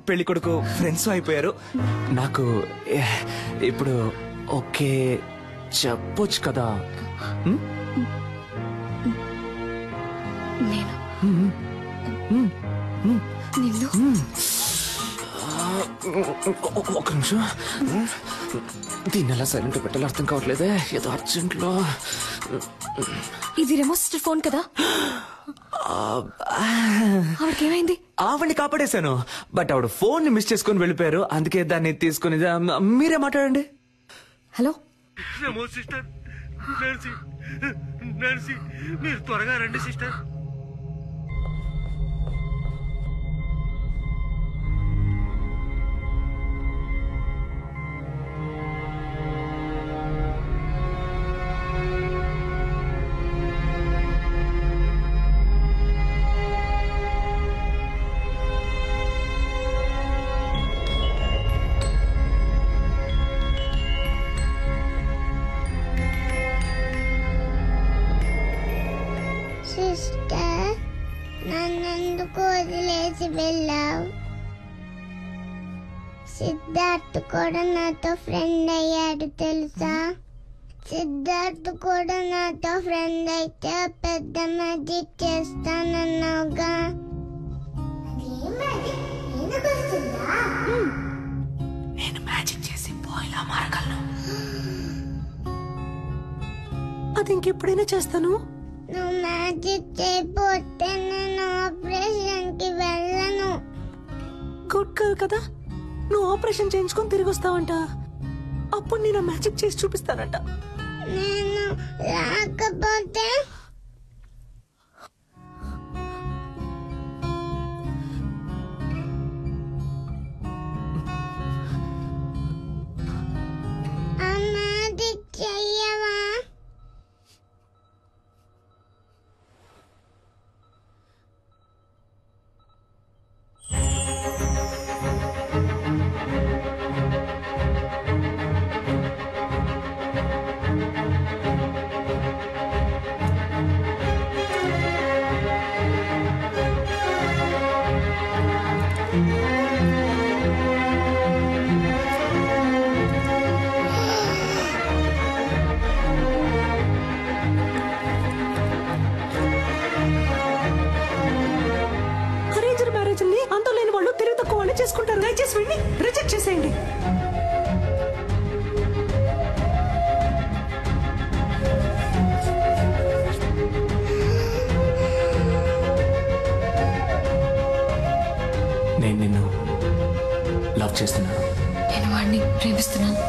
Speaker 2: పెళ్లి కొడుకు ఫ్రెండ్స్ అయిపోయారు. నాకు ఇప్పుడు ఓకే చెప్పొచ్చు కదా.
Speaker 11: నేను
Speaker 2: ఒక నిమిషం. దీన్ని ఎలా సైలెంట్ పెట్టాలో అర్థం కావట్లేదే. ఏదో అర్జెంట్ లో.
Speaker 11: ఇది రెమో సిస్టర్ ఫోన్ కదా? ఆవిడకేమైంది?
Speaker 2: ఆవిడ్ని కాపాడేశాను, బట్ ఆవిడ ఫోన్ ని మిస్ చేసుకుని వెళ్ళిపోయారు. అందుకే దాన్ని తీసుకుని మీరే మాట్లాడండి.
Speaker 11: హలో
Speaker 18: సిస్టర్, నర్సి మీరు త్వరగా రండి సిస్టర్.
Speaker 3: సిస్టర్, నన్నెందుకు వదిలేసి వెళ్ళావు? సిద్ధార్థ్ కూడా నాతో ఫ్రెండ్ అయ్యాడు తెలుసా? సిద్ధార్థ్ కూడా నాతో ఫ్రెండ్ అయితే పెద్ద మ్యాజిక్ చేస్తానన్నావుగా.
Speaker 14: నేను మ్యాజిక్ చేసి పోయిలా మారగలను. అది ఇంకెప్పుడైనా చేస్తాను.
Speaker 3: నువ్వు మ్యాజిక్ చేయకపోతే నేను ఆపరేషన్ కి వెళ్ళను.
Speaker 14: గుడ్ గర్ల్ కదా, నువ్వు ఆపరేషన్ చేయించుకొని తిరిగి వస్తావంట. అప్పుడు నేను మ్యాజిక్ చేసి చూపిస్తానంట.
Speaker 3: నేను రాకపోతే ఆ మ్యాజిక్ చెయ్యవా?
Speaker 14: అరేంజ్డ్ మ్యారేజ్ ని అంత లేని వాళ్ళు తెలివి తక్కువ వాళ్ళు చేసుకుంటారు. దయచేసి వెళ్ళి రిజెక్ట్ చేసేయండి.
Speaker 2: నేను నిన్ను లవ్ చేస్తున్నాను.
Speaker 11: నేను వాడిని ప్రేమిస్తున్నాను.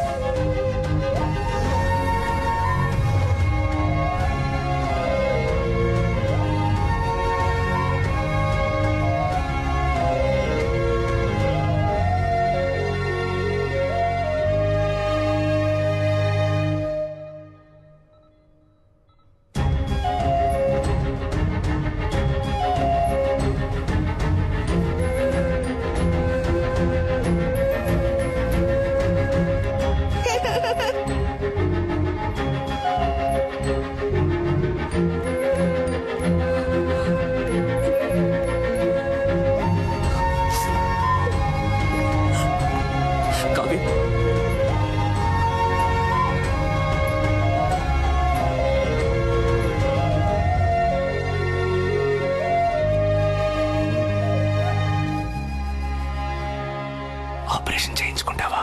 Speaker 2: ఆపరేషన్ చేయించుకుంటావా?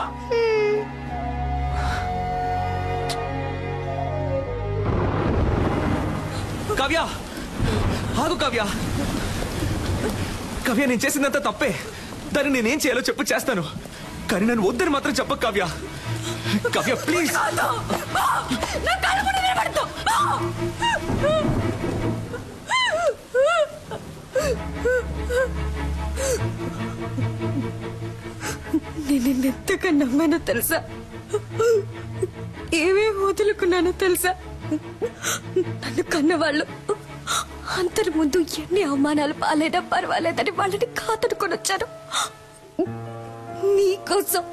Speaker 2: కావ్య, ఆగు కావ్య. కావ్య, నేను చేసిందంతా తప్పే. దాన్ని నేనేం చేయాలో చెప్పు, చేస్తాను. కానీ నన్ను వద్దని మాత్రం చెప్ప కావ్య. కావ్య ప్లీజ్.
Speaker 11: నేను నిన్నెంతగా నమ్మానో తెలుసా? ఏమేమి వదులుకున్నానో తెలుసా? నన్ను కన్నవాళ్ళు అంతరి ముందు ఎన్ని అవమానాలు పాలేదా పర్వాలేదని వాళ్ళని కాతడుకొని వచ్చాను నీకోసం.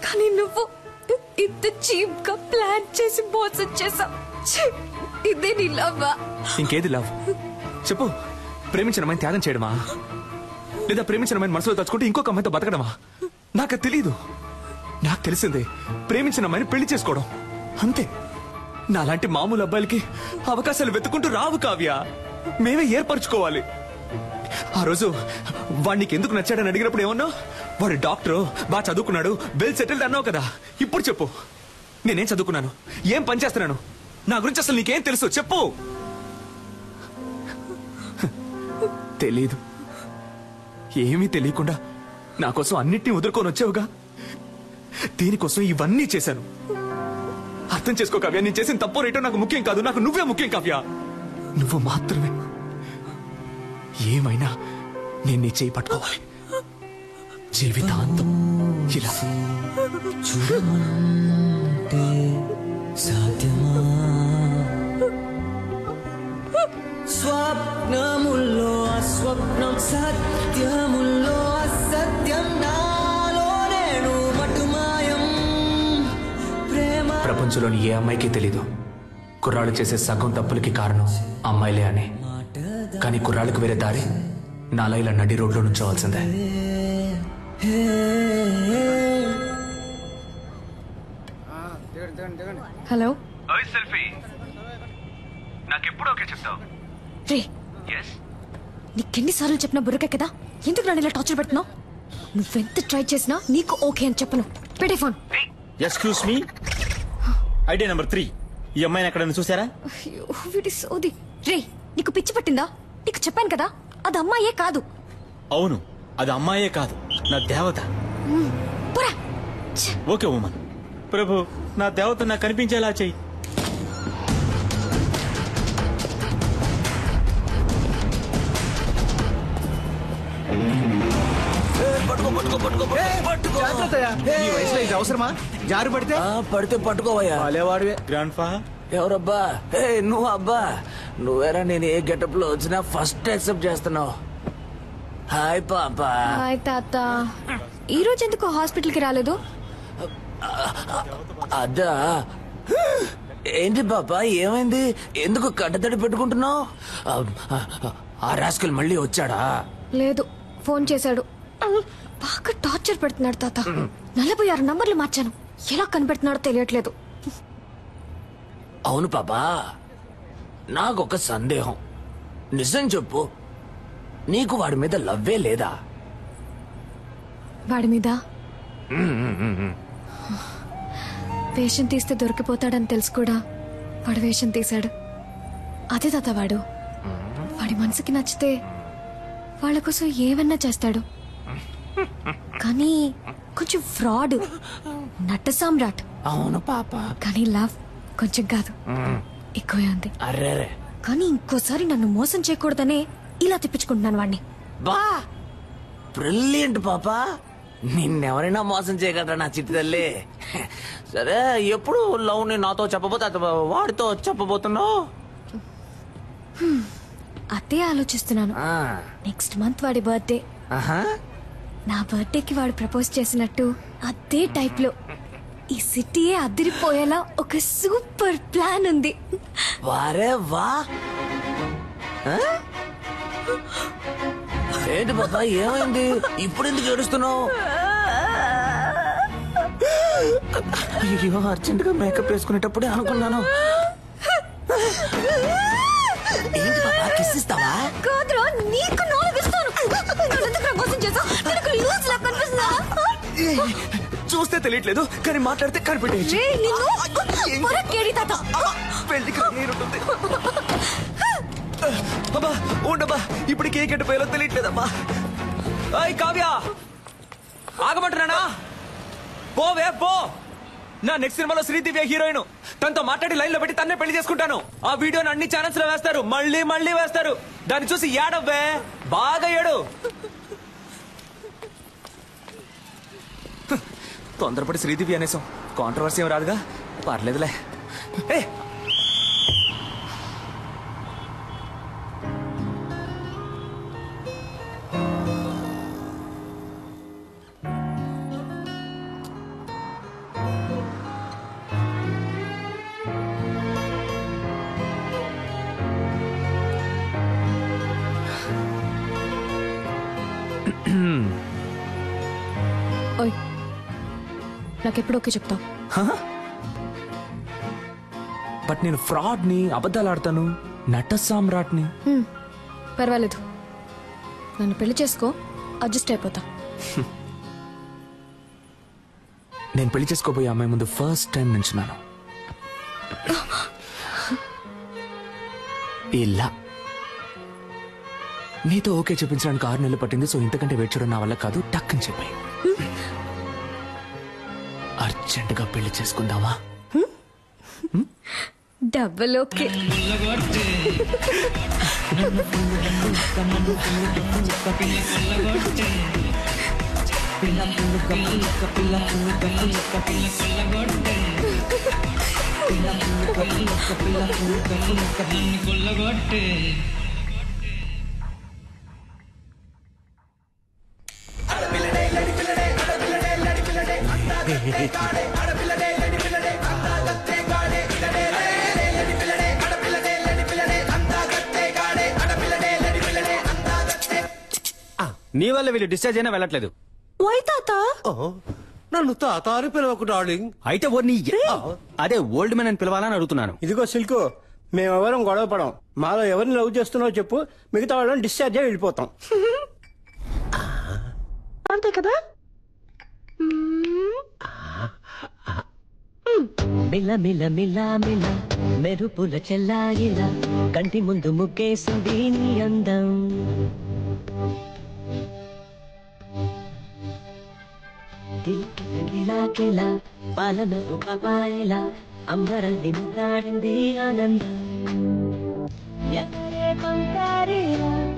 Speaker 11: కానీ నువ్వు ఇంత చీప్ గా ప్లాన్ చేసి మోసం చేసావు. ఇదే నీ లవ్?
Speaker 2: ఇంకేది లవ్ చెప్పు? ప్రేమించిన అమ్మాయిని త్యాగం చేయడమా, లేదా ప్రేమించిన అమ్మాయిని మనసులో తలుచుకుంటే ఇంకొక అమ్మాయితో బతకడమా? నాకు తెలీదు. నాకు తెలిసిందే ప్రేమించిన అమ్మాయిని పెళ్లి చేసుకోవడం, అంతే. నాలాంటి మామూలు అబ్బాయిలకి అవకాశాలు వెతుకుంటూ రావు కావ్య. మేమే ఏర్పరచుకోవాలి. ఆ రోజు వాడికి ఎందుకు నచ్చాడని అడిగినప్పుడు ఏమన్నావు? వాడు డాక్టరు, బాగా చదువుకున్నాడు, వెల్ సెటిల్డ్ అన్నావు కదా. ఇప్పుడు చెప్పు, నేనేం చదువుకున్నాను, ఏం పని చేస్తున్నాను, నా గురించి అసలు నీకేం తెలుసు చెప్పు. తెలీదు. ఏమీ తెలియకుండా నా కోసం అన్నిటినీ వదులుకొని వచ్చావుగా. దీనికోసం ఇవన్నీ చేశాను. అర్థం చేసుకో కావ్య, నేను చేసిన తప్పో రేటో నాకు ముఖ్యం కాదు, నాకు నువ్వే ముఖ్యం కావ్య. నువ్వు మాత్రమే. ఏమైనా నేను నీ చేయి పట్టుకోవాలి జీవితాంతం. ఇలా
Speaker 21: చూడమంటే సాధ్యమా? స్వప్నముల్లో అస్వప్నం, సత్యముల్లో అసత్యం, నాలో నేను మటుమాయం. ప్రేమ
Speaker 2: ప్రపంచంలోని ఏ అమ్మాయికి తెలీదు కుర్రాళ్ళు చేసే సగం తప్పులకి కారణం అమ్మాయిలే అని. కానీ కుర్రాళ్ళకి వేరే దారి నాలా ఇలా నడి రోడ్లో నుంచోవాల్సిందే.
Speaker 11: హలో
Speaker 2: సెల్ఫీ, నాకెప్పుడు ఓకే చెప్తావు?
Speaker 11: రే, నీకెన్నిసార్లు చెప్పినా బుర్రకే కదా, ఎందుకు నన్ను ఇలా టార్చర్ పెడుతున్నావు? నువ్వెంత ట్రై చేసినా నీకు ఓకే అని చెప్పను. పెట్టే phone.
Speaker 4: Excuse me, idea number 3. ఈ అమ్మాయిని ఎక్కడైనా చూసారా?
Speaker 11: అయ్యో, వీడి సోది. రే, నీకు పిచ్చి పట్టిందా? నీకు చెప్పాను కదా, అది అమ్మాయే కాదు.
Speaker 4: అవును, అది అమ్మాయే కాదు, నా దేవత. Okay woman. ప్రభు, నా దేవత నాకు కనిపించేలా చెయ్యి.
Speaker 10: ఈ వయసులో ఇది అవసరమా? జారు పడితే
Speaker 18: పడితే పట్టుకోవయ్యా.
Speaker 10: వాడేవాడివే.
Speaker 4: గ్రాండ్ ఫా
Speaker 18: ఎవరబ్బా? నువ్వు అబ్బా, నువ్వేరా. నేను ఏ గెటప్ లో వచ్చినా ఫస్ట్ యాక్సెప్ట్ చేస్తున్నావు. హాయ్ పాపా.
Speaker 11: హాయ్ తాత. ఈ రోజు ఎందుకు హాస్పిటల్ కి రాలేదు?
Speaker 18: అదా, ఏంటి పాపా, ఏమైంది? ఎందుకు కట్టతడి పెట్టుకుంటున్నావు? ఆ రాస్కల్ మళ్ళీ వచ్చాడా?
Speaker 11: లేదు, ఫోన్ చేశాడు. బాగా టార్చర్ పెడుతున్నాడు తాత. 46 నంబర్లు మార్చాను, ఎలా కనిపెడుతున్నాడో తెలియట్లేదు.
Speaker 18: అవును పాపా, నాకొక సందేహం. నిజం చెప్పు, నీకు వాడి మీద లవ్వే లేదా?
Speaker 11: వాడి మీద వేషం తీస్తే దొరికిపోతాడని తెలుసు కూడా వాడు వేషం తీశాడు. అదే తాత వాడు. వాడి మనసుకి నచ్చితే వాళ్ళ కోసం ఏమన్నా చేస్తాడు. కానీ కొంచెం ఫ్రాడ్, నట సామ్రాట్.
Speaker 18: అవును పాప.
Speaker 11: కానీ లవ్ కొంచెం కాదు, ఎక్కువే ఉంది.
Speaker 18: అర్రే,
Speaker 11: కానీ ఇంకోసారి నన్ను మోసం చేయకూడదనే ఇలా తిప్పించుకుంటున్నాను వాడిని.
Speaker 18: బా, బ్రిలియంట్ పాపా. నిన్నెవరైనా మోసం చేయగలరా నా చిట్టి తల్లి? సరే, ఎప్పుడు లవ్ ని నాతో చెప్పబోతే వాడితో చెప్పబోతున్నావు?
Speaker 11: అదే ఆలోచిస్తున్నాను. నెక్స్ట్ మంత్ వాడి బర్త్డే. నా బర్త్డేకి వాడు ప్రపోజ్ చేసినట్టు అదే టైప్ లో ఈ సిటీయే అదిరిపోయేలా ఒక సూపర్ ప్లాన్ ఉంది.
Speaker 18: వారే వా. ఏంటి పాపా, ఏమైంది? ఇప్పుడు ఎందుకు ఏడుస్తున్నావు? అయ్యో, అర్జెంట్ గా మేకప్ వేసుకునేటప్పుడే అనుకున్నాను. ఏంటి పాపా, కిస్ ఇస్తావా?
Speaker 11: కాదురా, నీకు నాలుగిస్తాను. మోసం చేసావు, నీకు లూజ్ లా కనిపిస్తుందా?
Speaker 2: చూస్తే తెలియట్లేదు, కానీ మాట్లాడితే కనిపెట్టేయచ్చు. పెళ్లికి నీరుంటుంది. అబ్బా, ఉండబ్బా, ఇప్పుడు కేక్ ఎట్టు పోయాలో తెలియట్లేదమ్మా. అయ్ కావ్య, ఆగమంటున్నానా? పోవే పో. నా నెక్స్ట్ సినిమాలో శ్రీదివ్య హీరోయిన్. తనతో మాట్లాడి లైన్ లో పెట్టి తన్నే పెళ్లి చేసుకుంటాను. ఆ వీడియోని అన్ని ఛానల్స్ లో వేస్తారు, మళ్ళీ మళ్ళీ వేస్తారు. దాన్ని చూసి ఏడవ్వే, బాగా ఏడు. తొందరపడి శ్రీదివ్య అనేసాం, కాంట్రవర్సీ ఏం రాదుగా, పర్లేదులే. ఏ
Speaker 11: ఓయ్, నాకెప్పుడు ఓకే చెప్తావు?
Speaker 2: బట్ నేను ఫ్రాడ్ ని, అబద్ధాలు ఆడతాను, నట సామ్రాట్ ని.
Speaker 11: పర్వాలేదు, నన్ను పెళ్లి చేసుకో, అడ్జస్ట్ అయిపోతా.
Speaker 2: నేను పెళ్లి చేసుకోబోయే అమ్మాయి ముందు ఫస్ట్ టైం నించున్నాను. ఇలా నీతో ఓకే చెప్పించడానికి 6 నెలలు పట్టింది. సో ఇంతకంటే వెయిట్ చేయడం నా వల్ల కాదు. టక్ అని చెప్పి అర్జెంటుగా పెళ్లి చేసుకుందామా?
Speaker 11: Double okay.
Speaker 7: నీ వల్ల వీళ్ళు డిశ్చార్జ్ అయినా వెళ్ళట్లేదు.
Speaker 14: వై తాత?
Speaker 16: నన్ను తాత అని పిలవకు డార్లింగ్.
Speaker 7: అయితే అదే ఓల్డ్ మ్యాన్ అని పిలవాలని అడుగుతున్నాను.
Speaker 8: ఇదిగో సిల్కు, మేమెవరం గొడవ పడం. మాలో ఎవరిని లవ్ చేస్తున్నావో చెప్పు, మిగతా వాళ్ళని డిశ్చార్జ్ అయ్యి వెళ్ళిపోతాం.
Speaker 14: అంతే కదా?
Speaker 21: మిల మిల మిల మిల మెరుపుల చెల్లాయిలా కంటి ముందు ముగ్గేసింది నీ అందం. కిలా కిలా పాలన పాపాయిలా అంబరాన్ని ముద్దాడింది ఆనందం.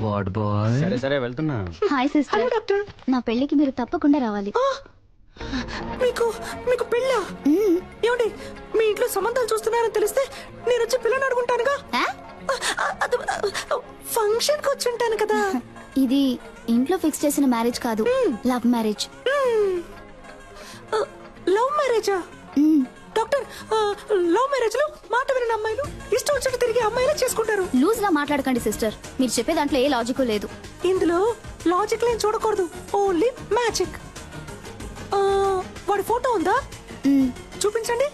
Speaker 7: What bye. సరే సరే వెళ్తున్నా.
Speaker 12: Hi sister. డాక్టర్, నా పెళ్లికి మీరు తప్పకుండా రావాలి.
Speaker 14: మీకు పెళ్ళా? ఏమండి, మీ ఇంట్లో సంబంధాలు చూస్తున్నారని తెలిస్తే నేను వచ్చి పిల్లని అడుగుంటానుగా. ఫంక్షన్ కి వచ్చి ఉంటాను కదా.
Speaker 12: ఇది ఇంట్లో ఫిక్స్ చేసిన మ్యారేజ్ కాదు, లవ్ మ్యారేజ్.
Speaker 14: లవ్ మ్యారేజా? డాక్టర్, లవ్ మ్యారేజ్ లో మాట వినని అమ్మాయిలు ఇష్టం వచ్చినట్టు తిరిగి అమ్మాయిలే చేసుకుంటారు.
Speaker 12: లూజ్ గా మాట్లాడకండి సిస్టర్. మీరు చెప్పే దాంట్లో ఏ లాజిక్ లేదు.
Speaker 14: ఇందులో లాజిక్ లేని చూడకూడదు, ఓన్లీ మ్యాజిక్. వాడి ఫోటో ఉందా? చూపించండి.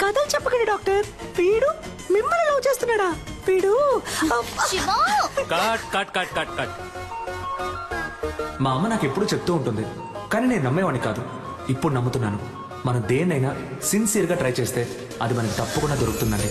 Speaker 14: కథలు చెప్పకండి డాక్టర్. వీడు మిమ్మల్ని లవ్ చేస్తున్నాడా? వీడు
Speaker 2: cut cut cut cut cut. మా అమ్మ నాకు ఎప్పుడు చెప్తూ ఉంటుంది, కానీ నేను నమ్మేవాడిని కాదు. ఇప్పుడు నమ్ముతున్నాను. మనం దేన్నైనా సిన్సియర్గా ట్రై చేస్తే అది మనకి తప్పకుండా దొరుకుతుందండి.